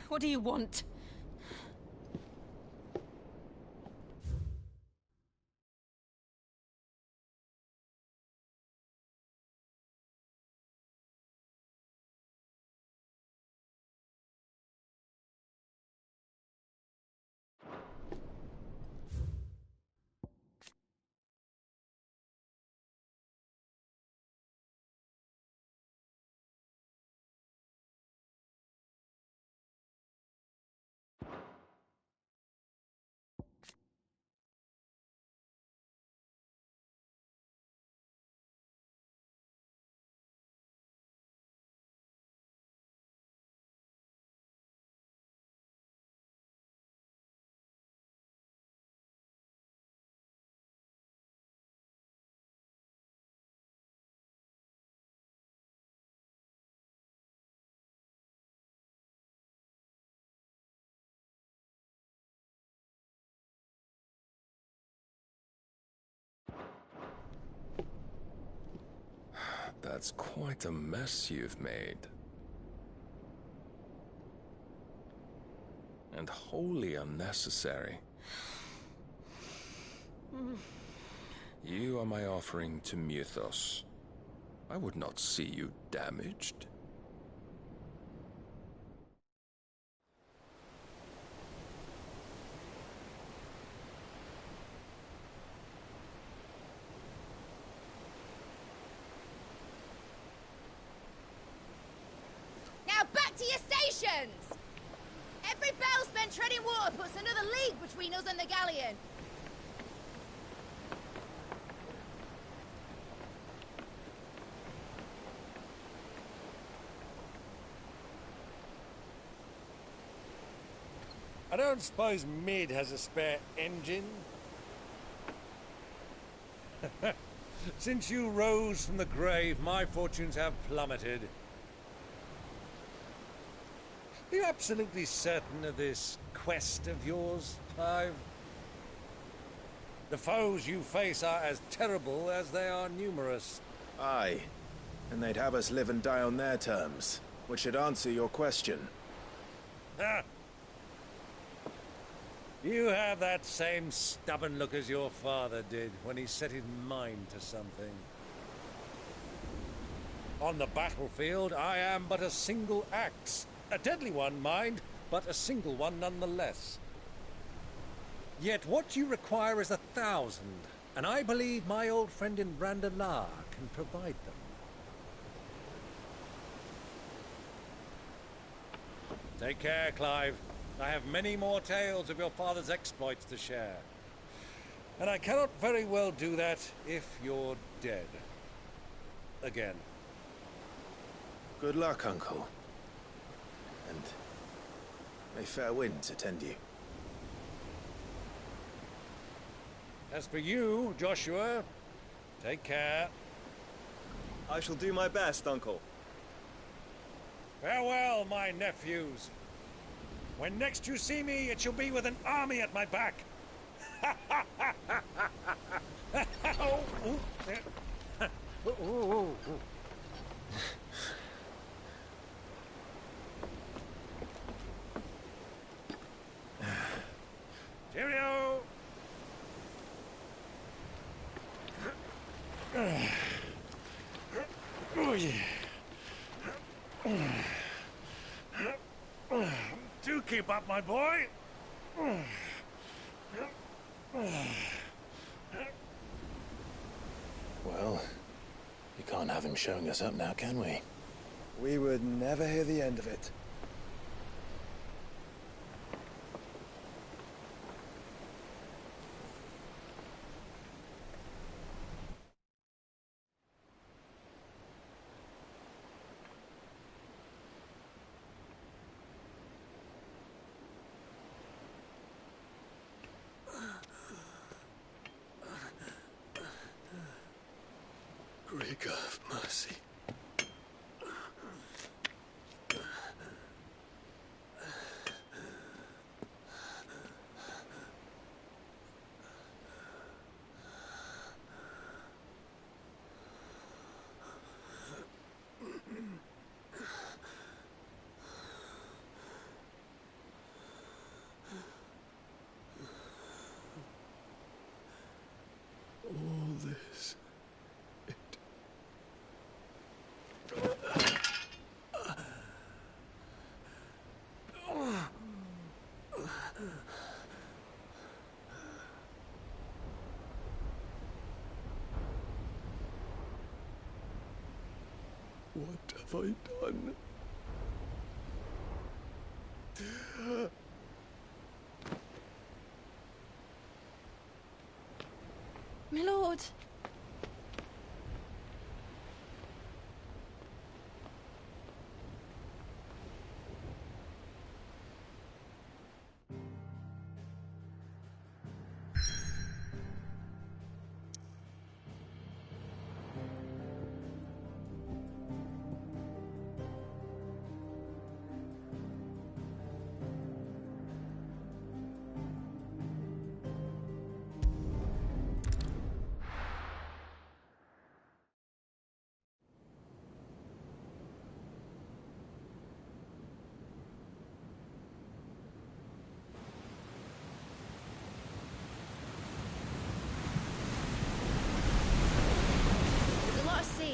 What do you want? That's quite a mess you've made. And wholly unnecessary. You are my offering to Mythos. I would not see you damaged. Preparations! Every bell spent treading water puts another league between us and the galleon. I don't suppose Mid has a spare engine? Since you rose from the grave, my fortunes have plummeted. Are you absolutely certain of this quest of yours, Clive? The foes you face are as terrible as they are numerous. Aye, and they'd have us live and die on their terms, which should answer your question. Ha! You have that same stubborn look as your father did when he set his mind to something. On the battlefield, I am but a single axe. A deadly one, mind, but a single one nonetheless. Yet what you require is 1,000, and I believe my old friend in Brandalar can provide them. Take care, Clive. I have many more tales of your father's exploits to share. And I cannot very well do that if you're dead. Again. Good luck, Uncle. And may fair winds attend you. As for you, Joshua, take care. I shall do my best, Uncle. Farewell, my nephews. When next you see me, it shall be with an army at my back. Cheerio! Oh, yeah. Do keep up, my boy. Well, you can't have him showing us up now, can we? We would never hear the end of it. Greek of mercy. All this. What have I done? My lord.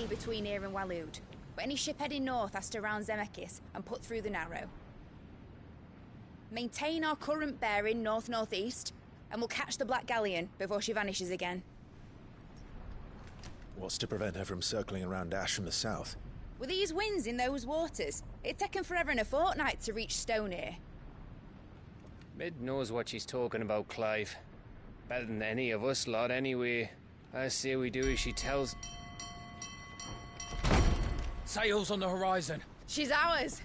Between here and Waloed, but any ship heading north has to round Zemeckis and put through the Narrow. Maintain our current bearing north-northeast, and we'll catch the Black Galleon before she vanishes again. What's to prevent her from circling around Ash from the south? With these winds in those waters, it'd taken forever and a fortnight to reach Stonehenge. Mid knows what she's talking about, Clive. Better than any of us lot, anyway. I say we do as she tells. Sails on the horizon. She's ours.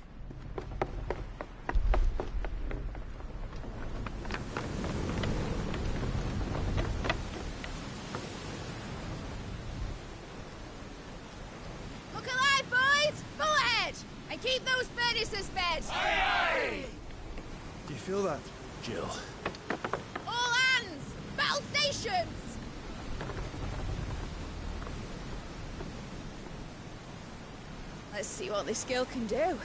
Look alive, boys! Full ahead! And keep those furnaces fed! Aye, Do you feel that, Jill? All hands! Battle stations! Let's see what this girl can do.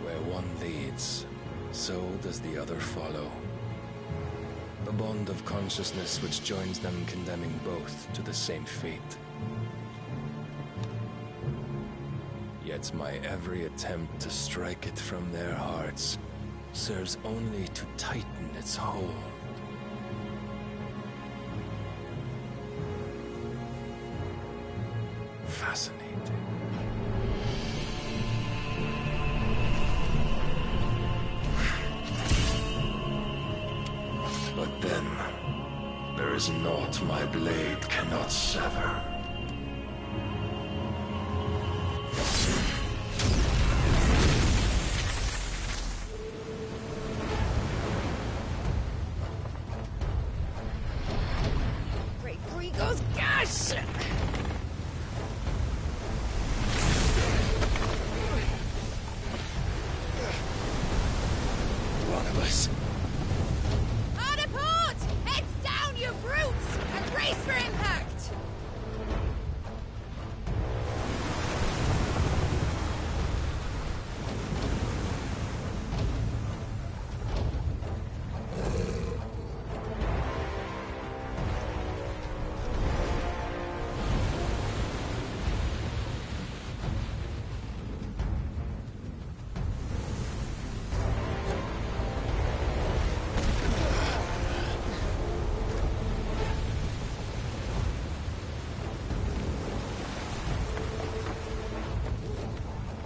Where one leads, so does the other follow. The bond of consciousness which joins them condemning both to the same fate. Yet my every attempt to strike it from their hearts serves only to tighten its hold. Fascinating. But then, there is naught my blade cannot sever. Great Gregor's gosh! One of us. Harder port! Heads down, you brutes! And brace for impact!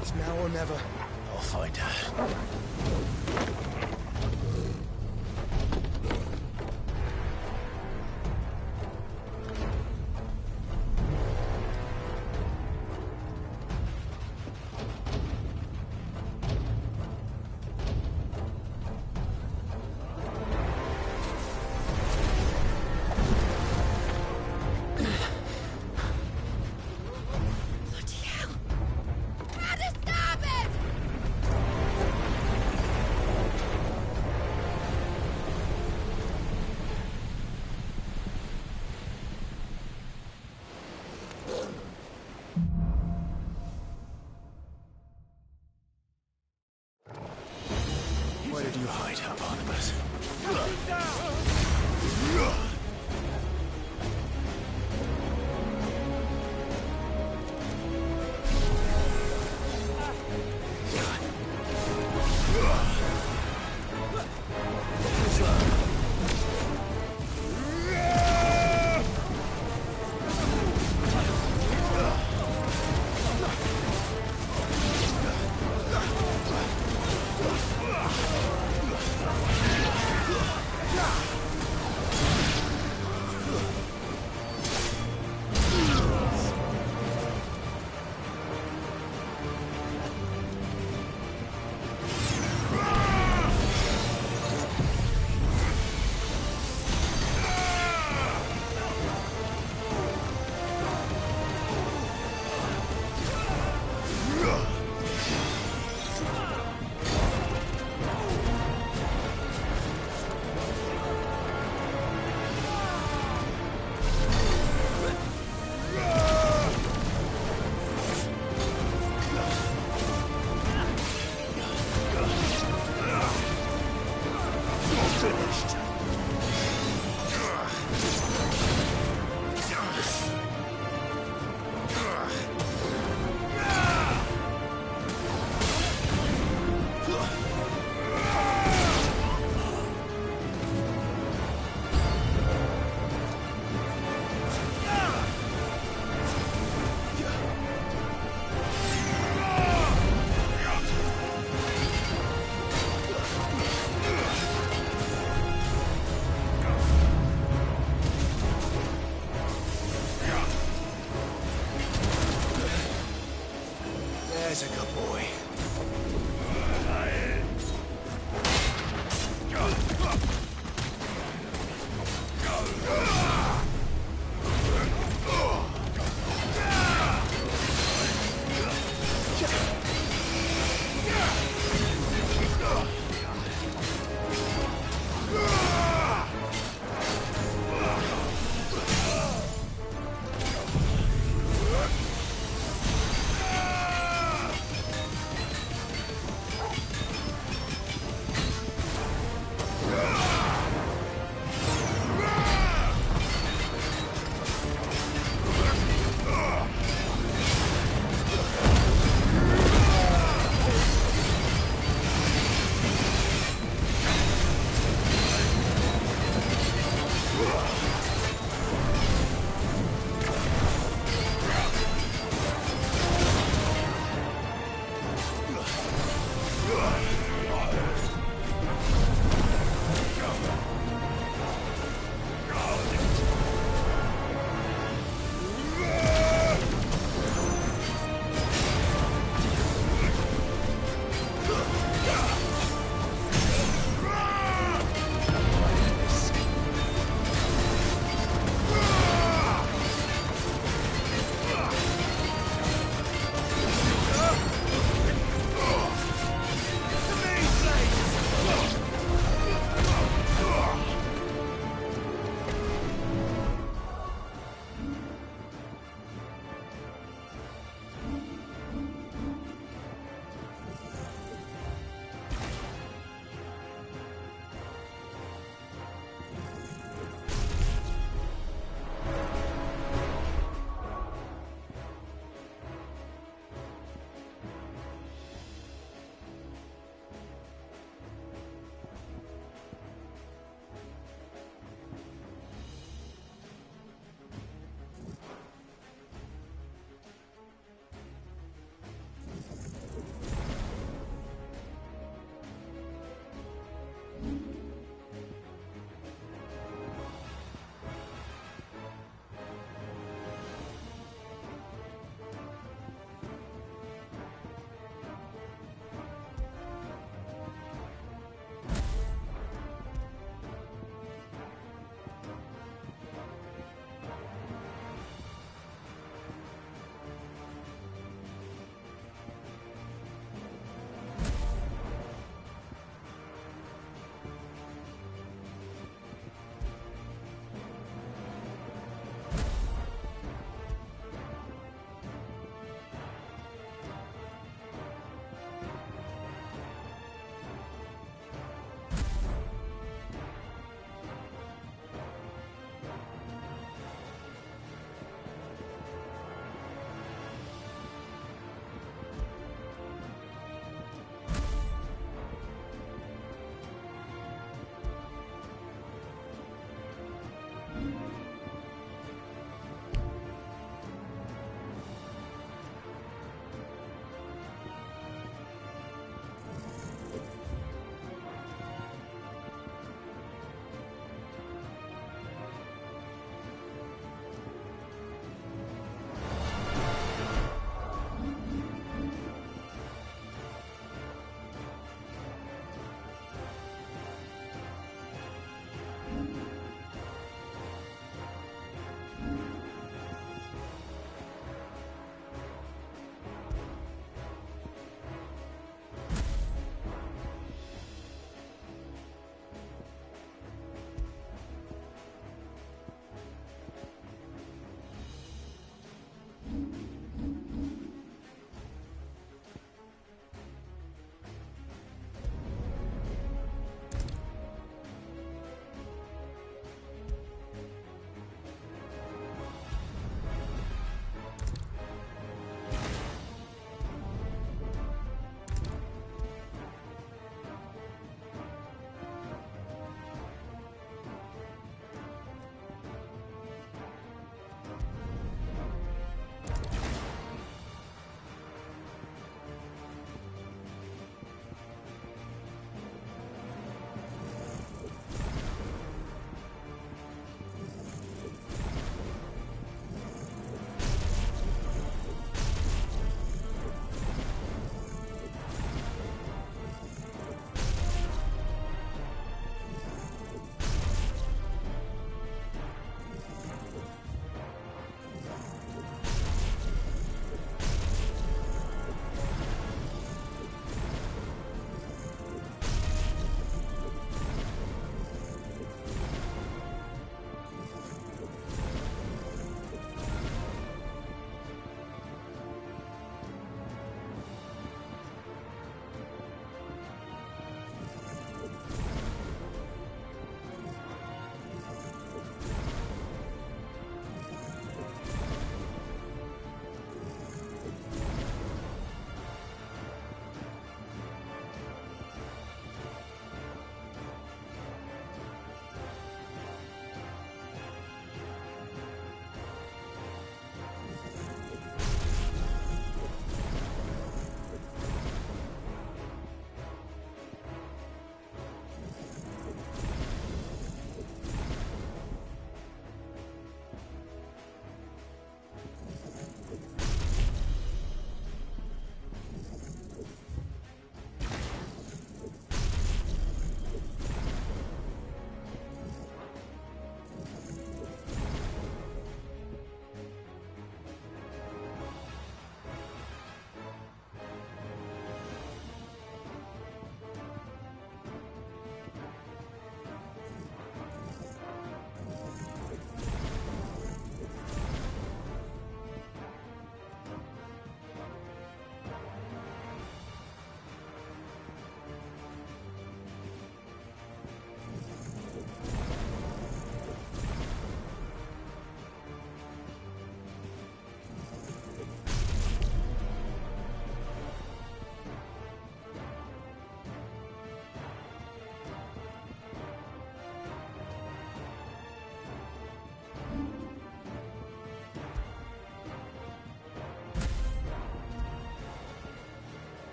It's now or never. I'll find her. At a starboard! That's a good boy.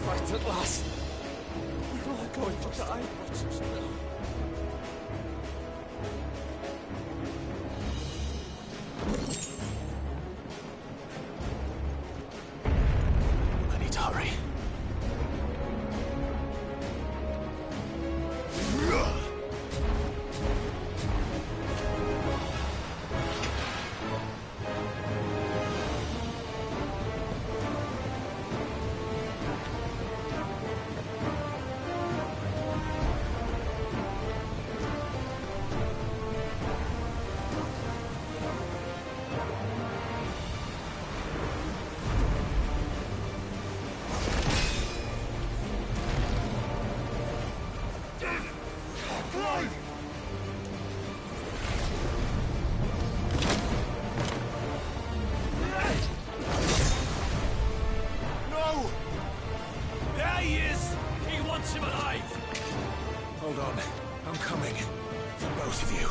fight at last. We're all going to die. I need to hurry. Hold on. I'm coming. For both of you.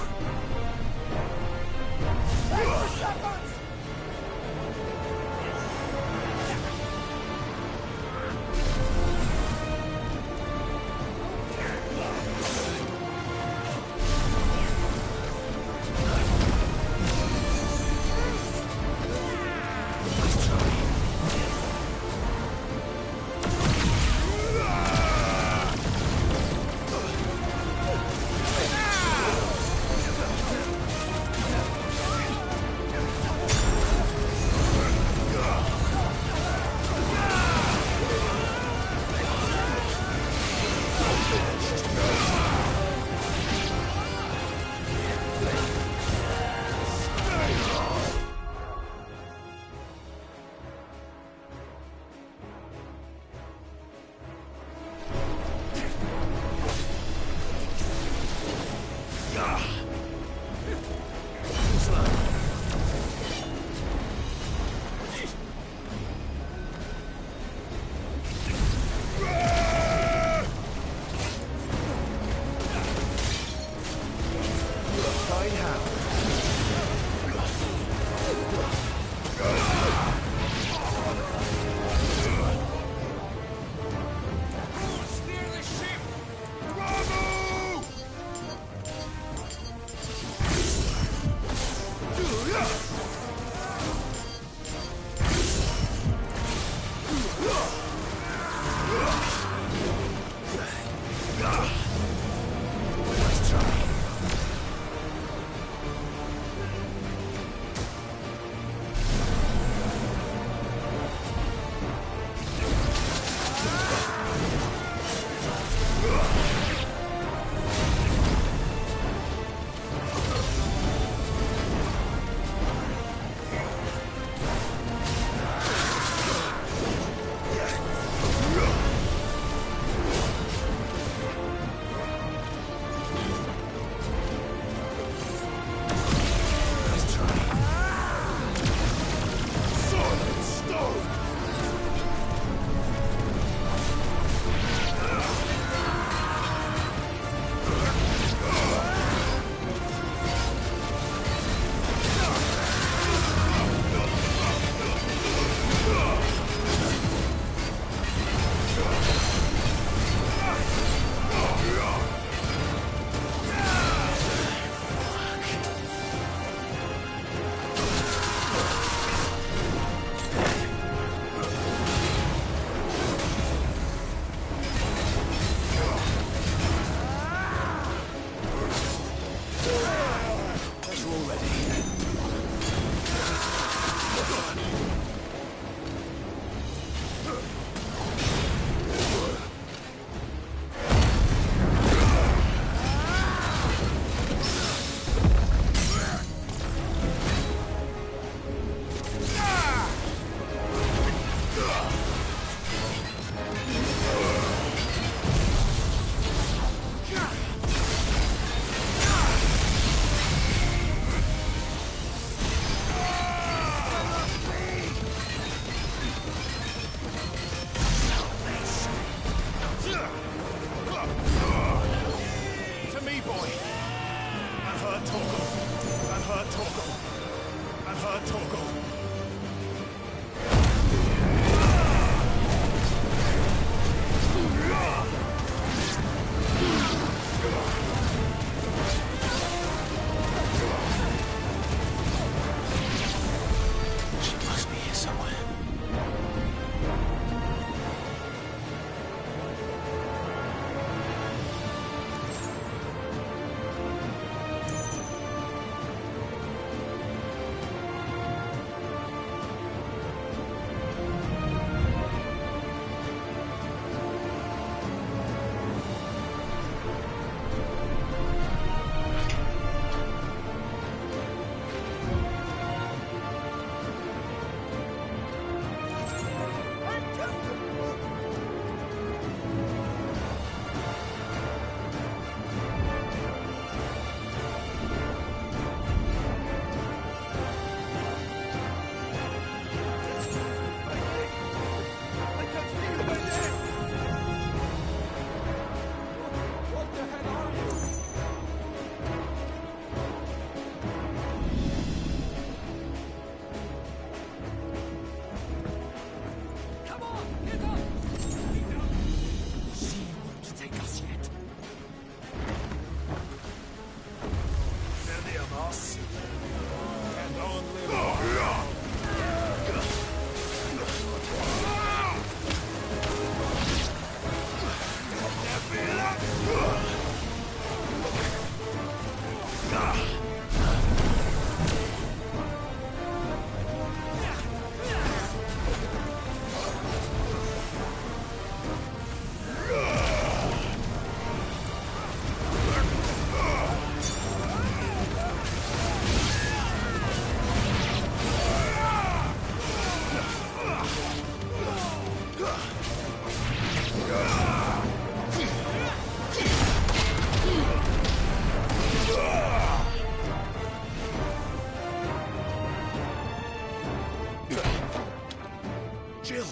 Jill!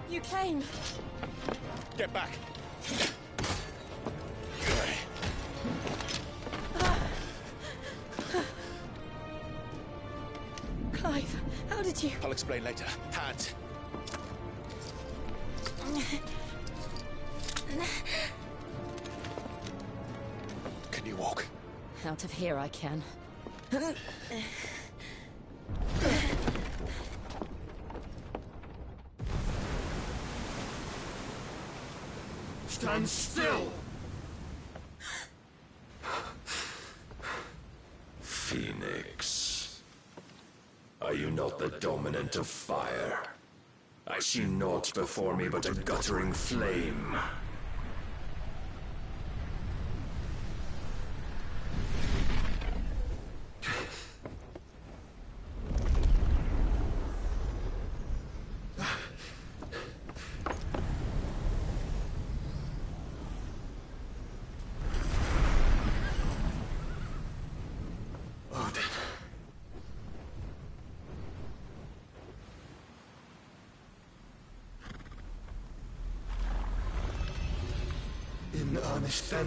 You came. Get back! Clive, how did you... I'll explain later. Hands! Can you walk? Out of here I can. Stand still! Phoenix. Are you not the dominant of fire? I see naught before me but a guttering flame. In earnest, then.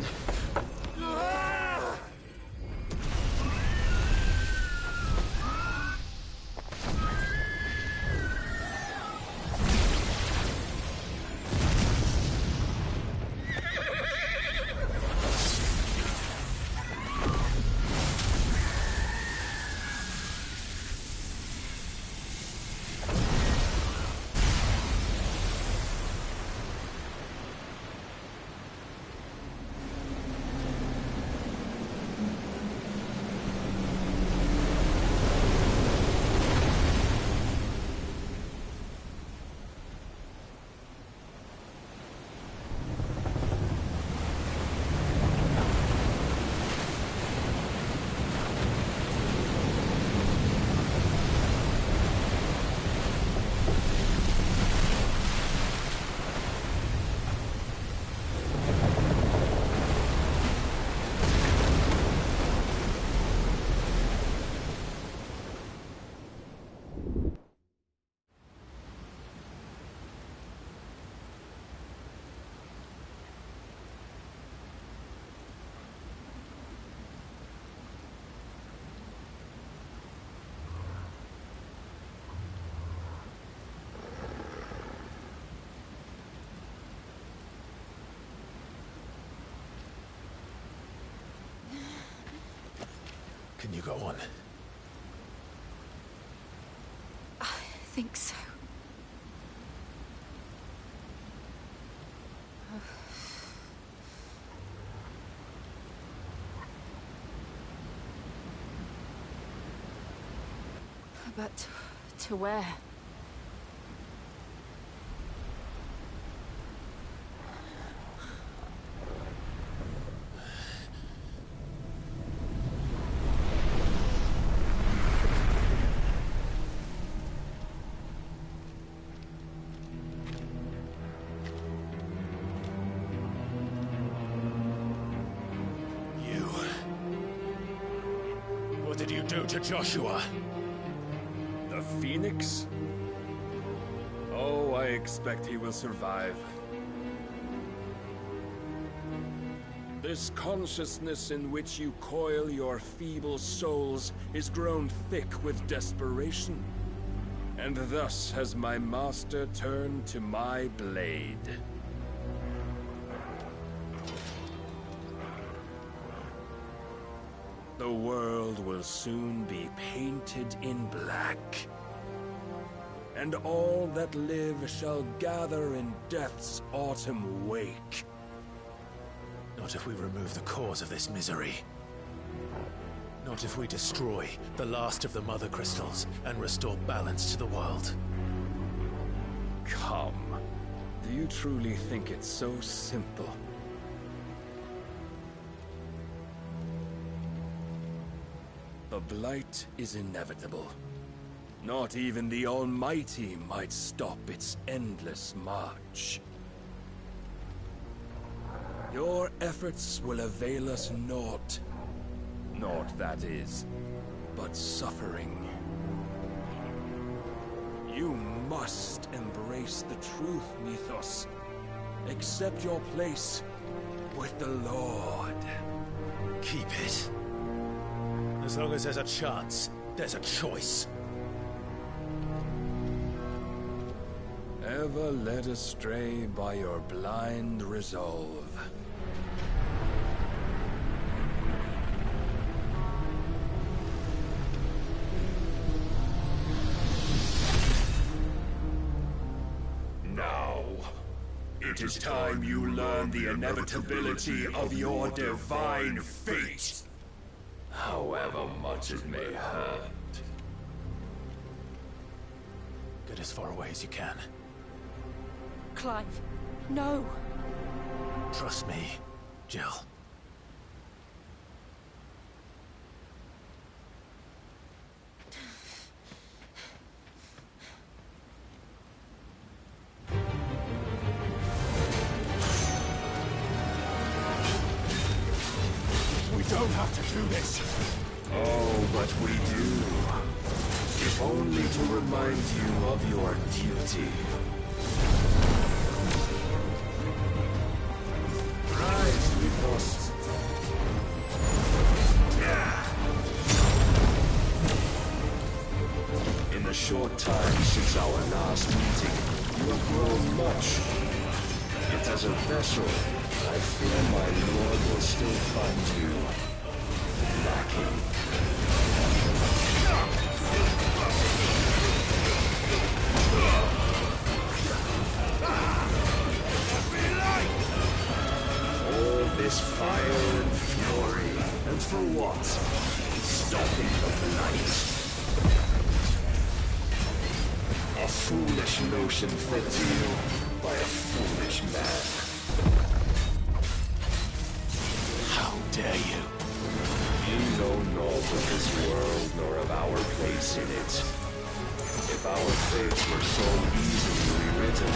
Can you go on? I think so. But to where? What did you do to Joshua? The Phoenix? Oh, I expect he will survive. This consciousness in which you coil your feeble souls is grown thick with desperation. And thus has my master turned to my blade. The world will soon be painted in black. And all that live shall gather in death's autumn wake. Not if we remove the cause of this misery. Not if we destroy the last of the Mother Crystals and restore balance to the world. Come. Do you truly think it's so simple? The Blight is inevitable. Not even the Almighty might stop its endless march. Your efforts will avail us naught. Naught, that is, but suffering. You must embrace the truth, Mythos. Accept your place with the Lord. Keep it. As long as there's a chance, there's a choice. Ever led astray by your blind resolve. Now, it is time you learn the inevitability of your divine fate. However much it may hurt. Get as far away as you can. Clive, no. Trust me, Jill. We don't have to do this. Oh, but we do. If only to remind you of your duty. Rise, Mythos. In the short time since our last meeting, you have grown much. Yet as a vessel, I fear my lord will still find you lacking. All this fire and fury, and for what? Stopping the blight. A foolish notion fed to you by a foolish man. How dare you? You know naught of this world nor of our place in it. If our fates were so easily rewritten,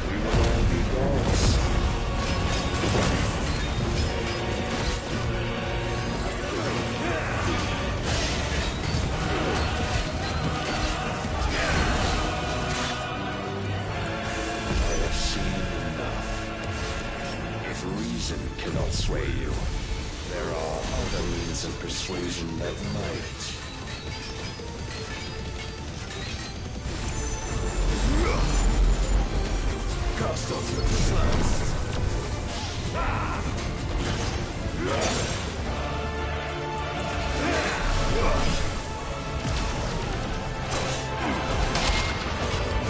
we would all be gods. I have seen enough. If reason cannot sway you, there are other means of persuasion that might. Cast off with the slants.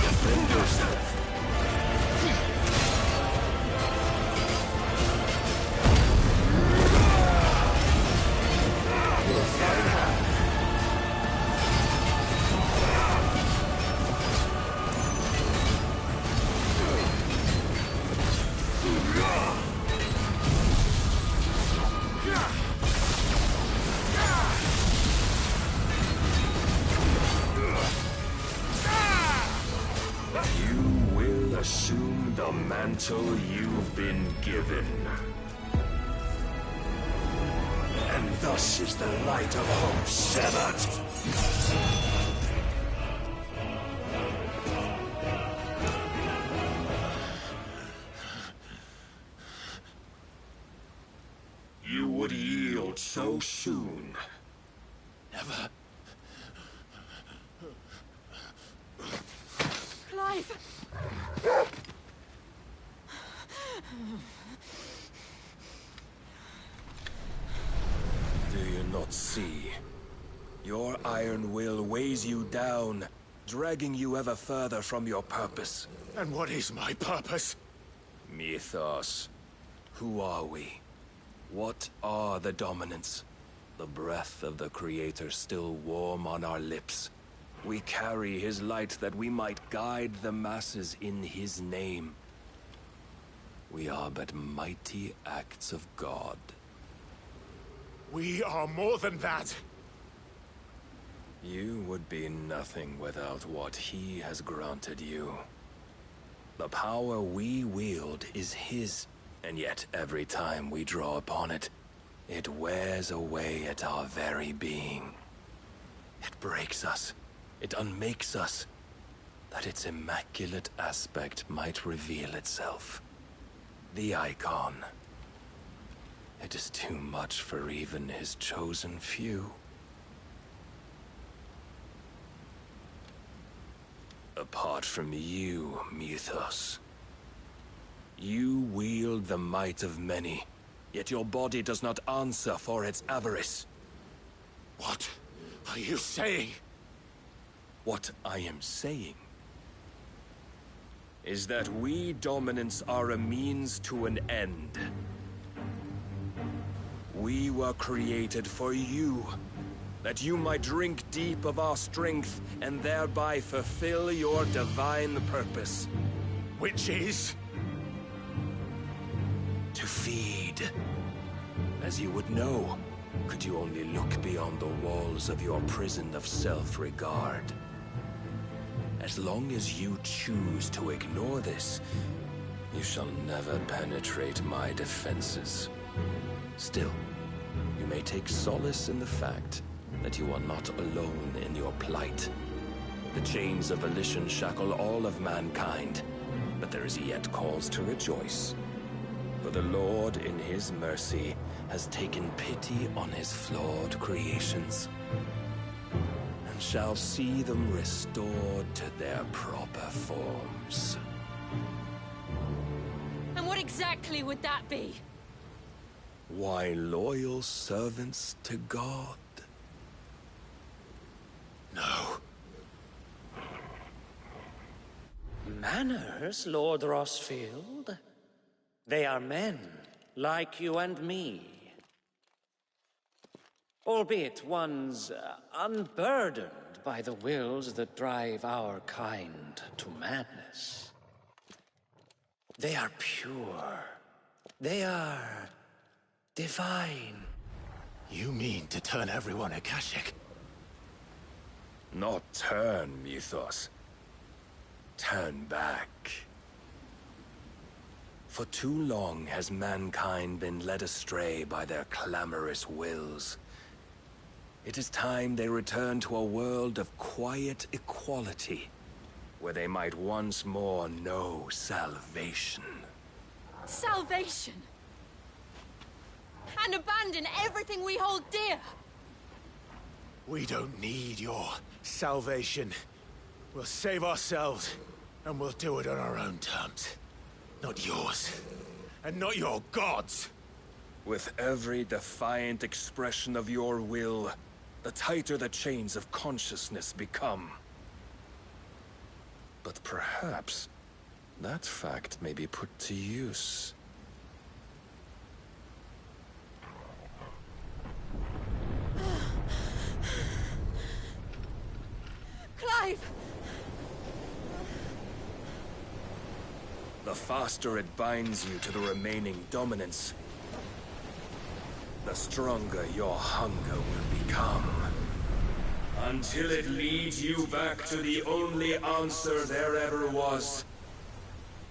Defend yourself. You will assume the mantle you've been given. And thus is the light of hope severed. You would yield so soon. Never. Clive! Do you not see? Your iron will weighs you down, dragging you ever further from your purpose. And what is my purpose? Mythos. Who are we? What are the dominants? The breath of the Creator still warm on our lips. We carry his light that we might guide the masses in his name. We are but mighty acts of God. We are more than that. You would be nothing without what he has granted you. The power we wield is his, And yet, every time we draw upon it, it wears away at our very being. It breaks us. It unmakes us, that its immaculate aspect might reveal itself. The icon. It is too much for even his chosen few. Apart from you, Mythos. You wield the might of many, yet your body does not answer for its avarice. What are you saying? What I am saying is that we dominants are a means to an end. We were created for you, that you might drink deep of our strength and thereby fulfill your divine purpose. Which is? To feed. As you would know, could you only look beyond the walls of your prison of self-regard. As long as you choose to ignore this, you shall never penetrate my defenses. Still, you may take solace in the fact that you are not alone in your plight. The chains of volition shackle all of mankind, but there is yet cause to rejoice. For the Lord, in his mercy, has taken pity on his flawed creations, and shall see them restored to their proper forms. And what exactly would that be? Why, loyal servants to God. No. Manners, Lord Rossfield? They are men, like you and me. Albeit ones unburdened by the wills that drive our kind to madness. They are pure. They are divine. You mean to turn everyone Akashic? Not turn, Mythos. Turn back. For too long has mankind been led astray by their clamorous wills. It is time they return to a world of quiet equality, where they might once more know salvation. Salvation? And abandon everything we hold dear? We don't need your salvation. We'll save ourselves, and we'll do it on our own terms. Not yours. And not your gods! With every defiant expression of your will, the tighter the chains of consciousness become. But perhaps that fact may be put to use. Clive! The faster it binds you to the remaining dominance, the stronger your hunger will become. Until it leads you back to the only answer there ever was.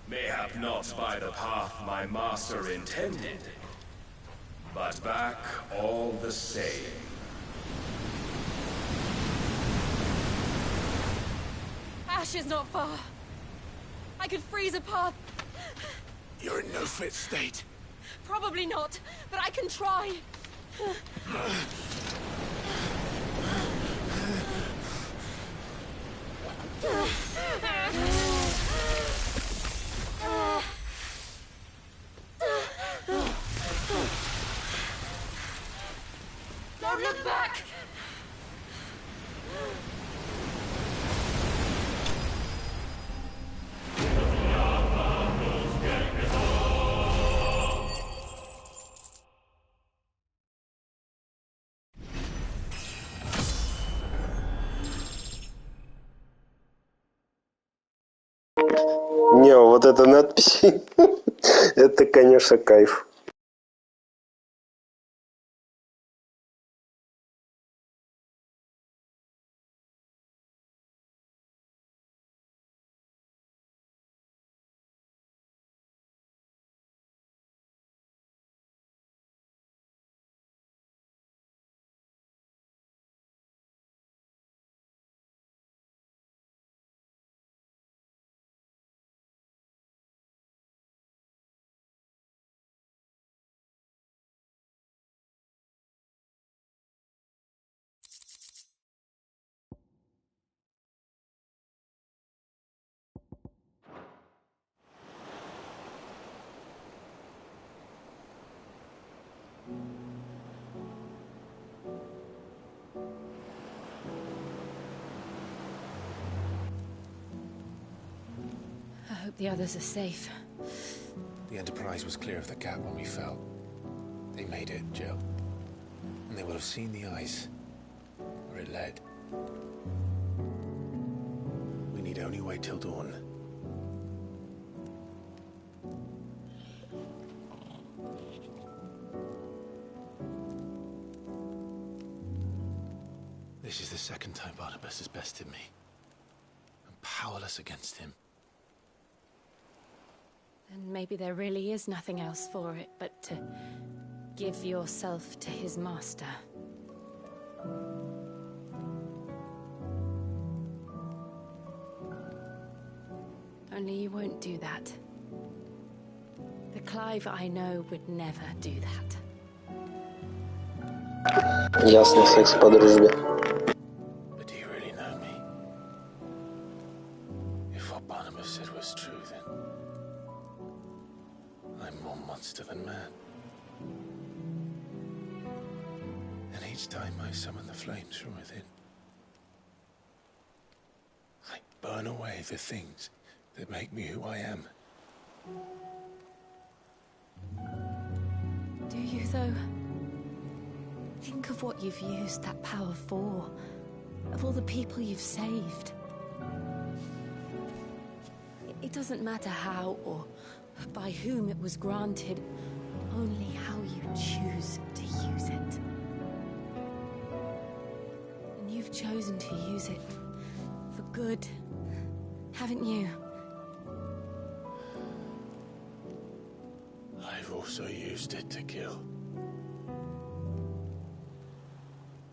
Mayhap not by the path my master intended, but back all the same. Ash is not far. I could freeze a path. You're in no fit state. Probably not, but I can try. Don't look back! Не, вот эта надпись, это, конечно, кайф. hope the others are safe. The Enterprise was clear of the gap when we fell. They made it, Jill. And they will have seen the ice, where it led. We need only wait till dawn. This is the second time Barnabas has bested me. I'm powerless against him. Then maybe there really is nothing else for it but to give yourself to his master. Only you won't do that. The Clive I know would never do that. Ясно, секс по дружбе. But do you really know me? If what Barnabas said was true, then I'm more monster than man. And each time I summon the flames from within, I burn away the things that make me who I am. Do you, though? Think of what you've used that power for. Of all the people you've saved. It doesn't matter how or by whom it was granted, only how you choose to use it. And you've chosen to use it for good, haven't you? I've also used it to kill.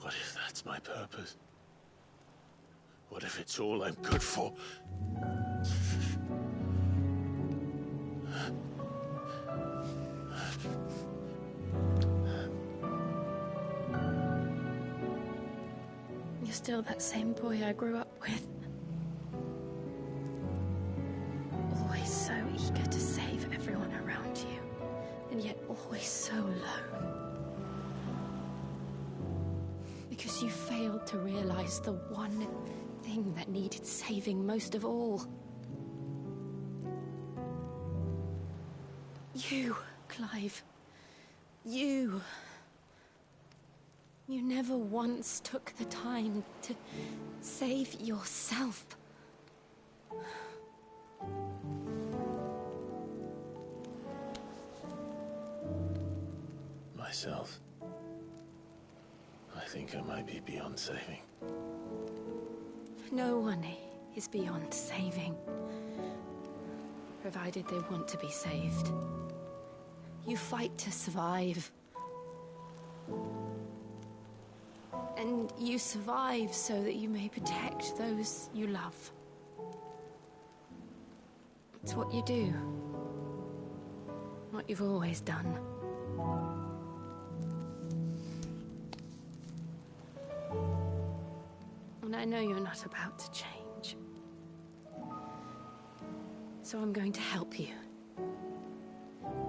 What if that's my purpose? What if it's all I'm good for? You're still that same boy I grew up with. Always so eager to save everyone around you, and yet always so alone. Because you failed to realize the one thing that needed saving most of all. You, Clive. You. You never once took the time to save yourself. Myself? I think I might be beyond saving. No one is beyond saving, provided they want to be saved. You fight to survive. And you survive so that you may protect those you love. It's what you do. What you've always done. And I know you're not about to change. So I'm going to help you.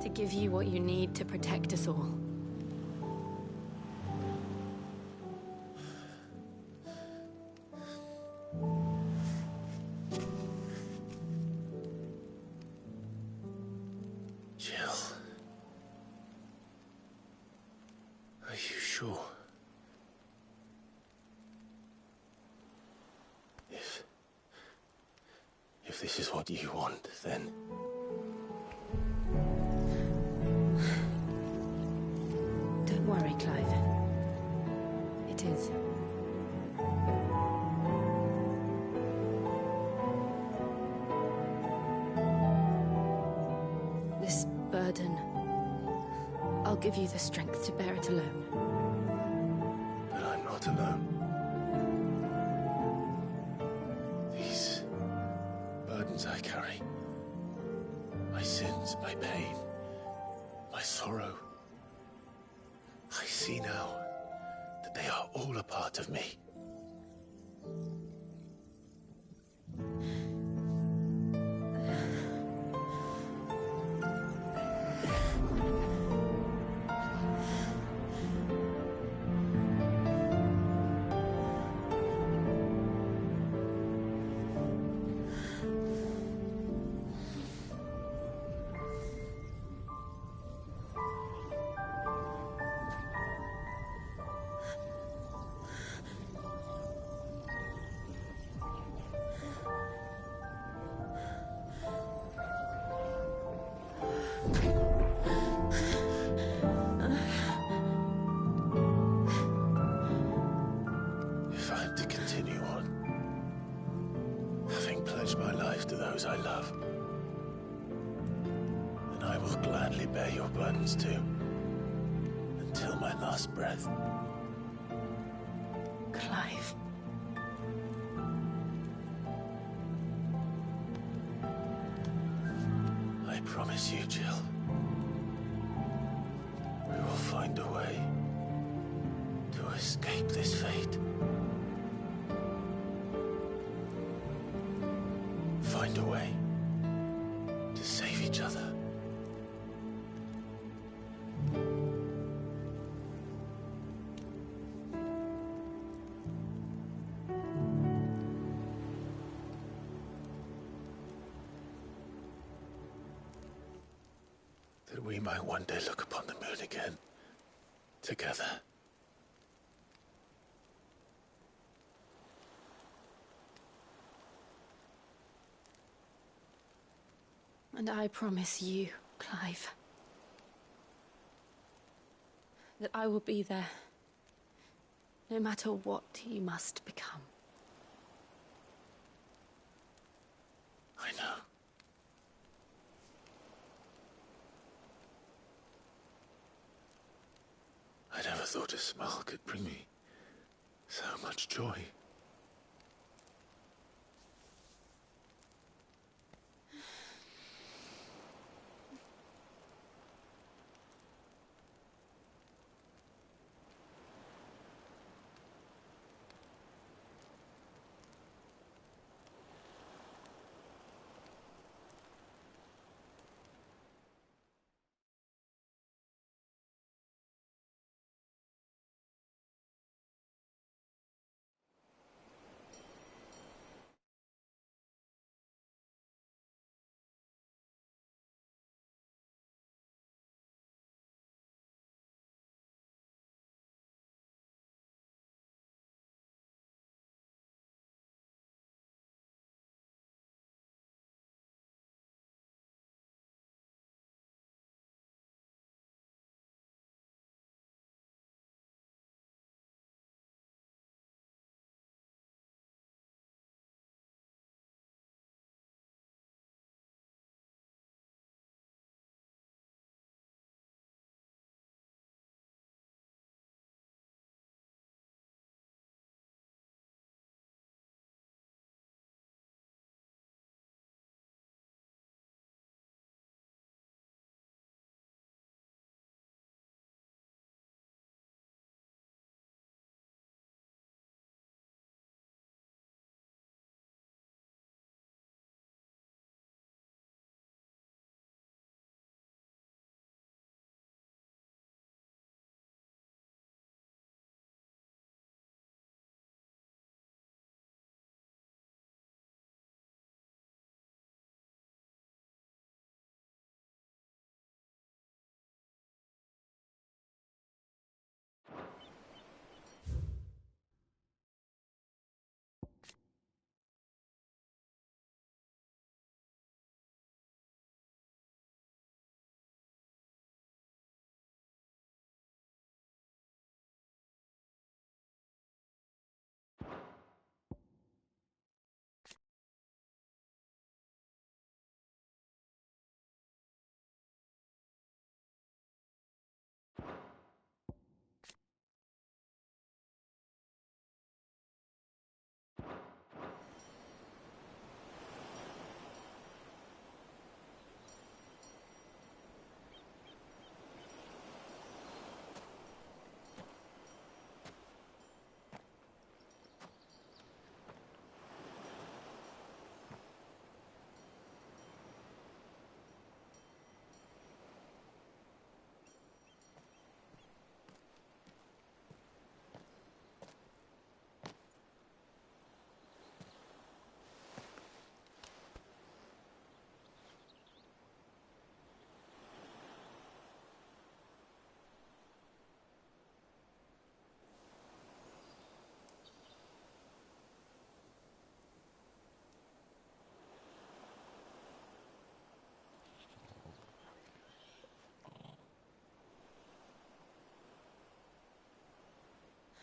To give you what you need to protect us all. Jill. Are you sure? If this is what you want, then... Don't worry, Clive. It is. This burden, I'll give you the strength to bear it alone. But I'm not alone. These burdens I carry, my sins, my pain, my sorrow, I see now that they are all a part of me. those I love. And I will gladly bear your burdens too, until my last breath. Clive. I promise you, Jill. We will find a way to escape this fate. Find a way to save each other. That we might one day look upon the moon again, together. And I promise you, Clive, that I will be there, no matter what you must become. I know. I never thought a smile could bring me so much joy.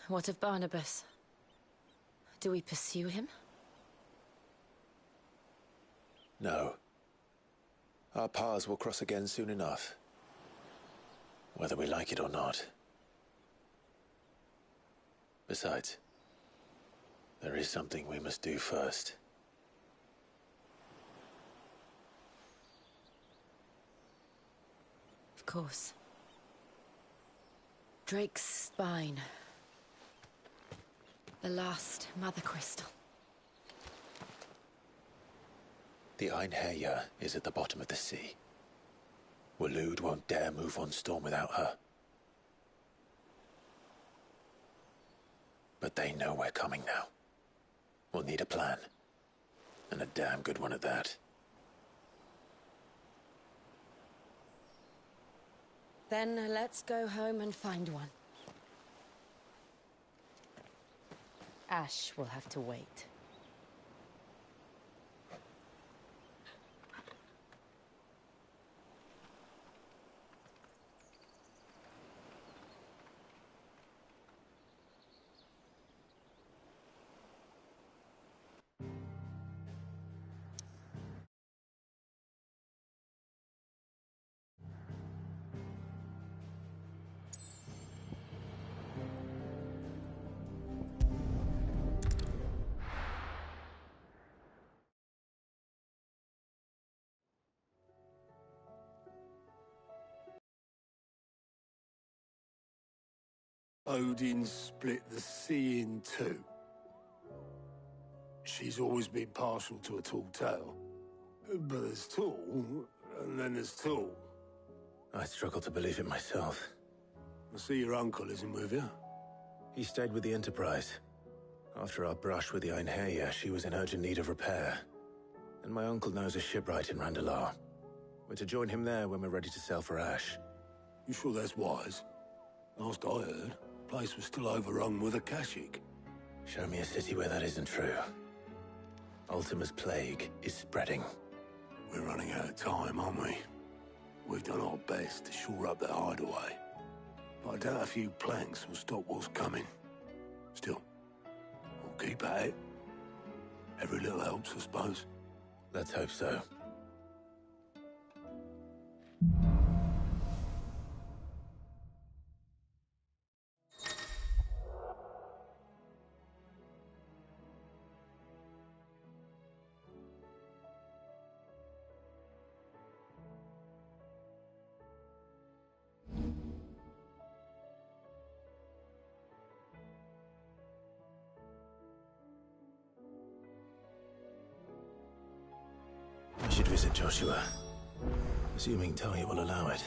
What of Barnabas? Do we pursue him? No. Our paths will cross again soon enough. Whether we like it or not. Besides, there is something we must do first. Of course. Drake's spine. The last Mother Crystal. The Einherjar is at the bottom of the sea. Waloed won't dare move on Storm without her. But they know we're coming now. We'll need a plan. And a damn good one at that. Then let's go home and find one. Ash will have to wait. Odin split the sea in two. She's always been partial to a tall tale. But there's tall, and then there's tall. I struggle to believe it myself. I see your uncle isn't with you. He stayed with the Enterprise. After our brush with the Einherjar, she was in urgent need of repair. And my uncle knows a shipwright in Randalar. We're to join him there when we're ready to sail for Ash. You sure that's wise? Last I heard, the place was still overrun with Akashic. Show me a city where that isn't true. Ultima's plague is spreading. We're running out of time, aren't we? We've done our best to shore up their hideaway. But I doubt a few planks will stop what's coming. Still, we'll keep at it. Every little helps, I suppose. Let's hope so. I should visit Joshua, assuming Talia will allow it.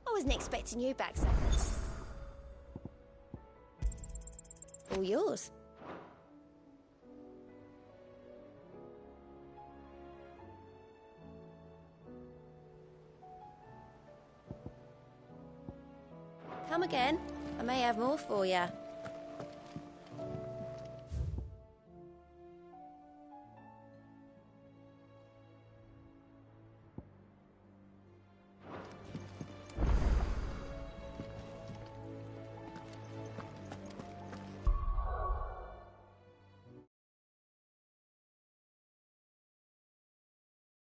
I wasn't expecting you back, so. All yours. come again. I may have more for you.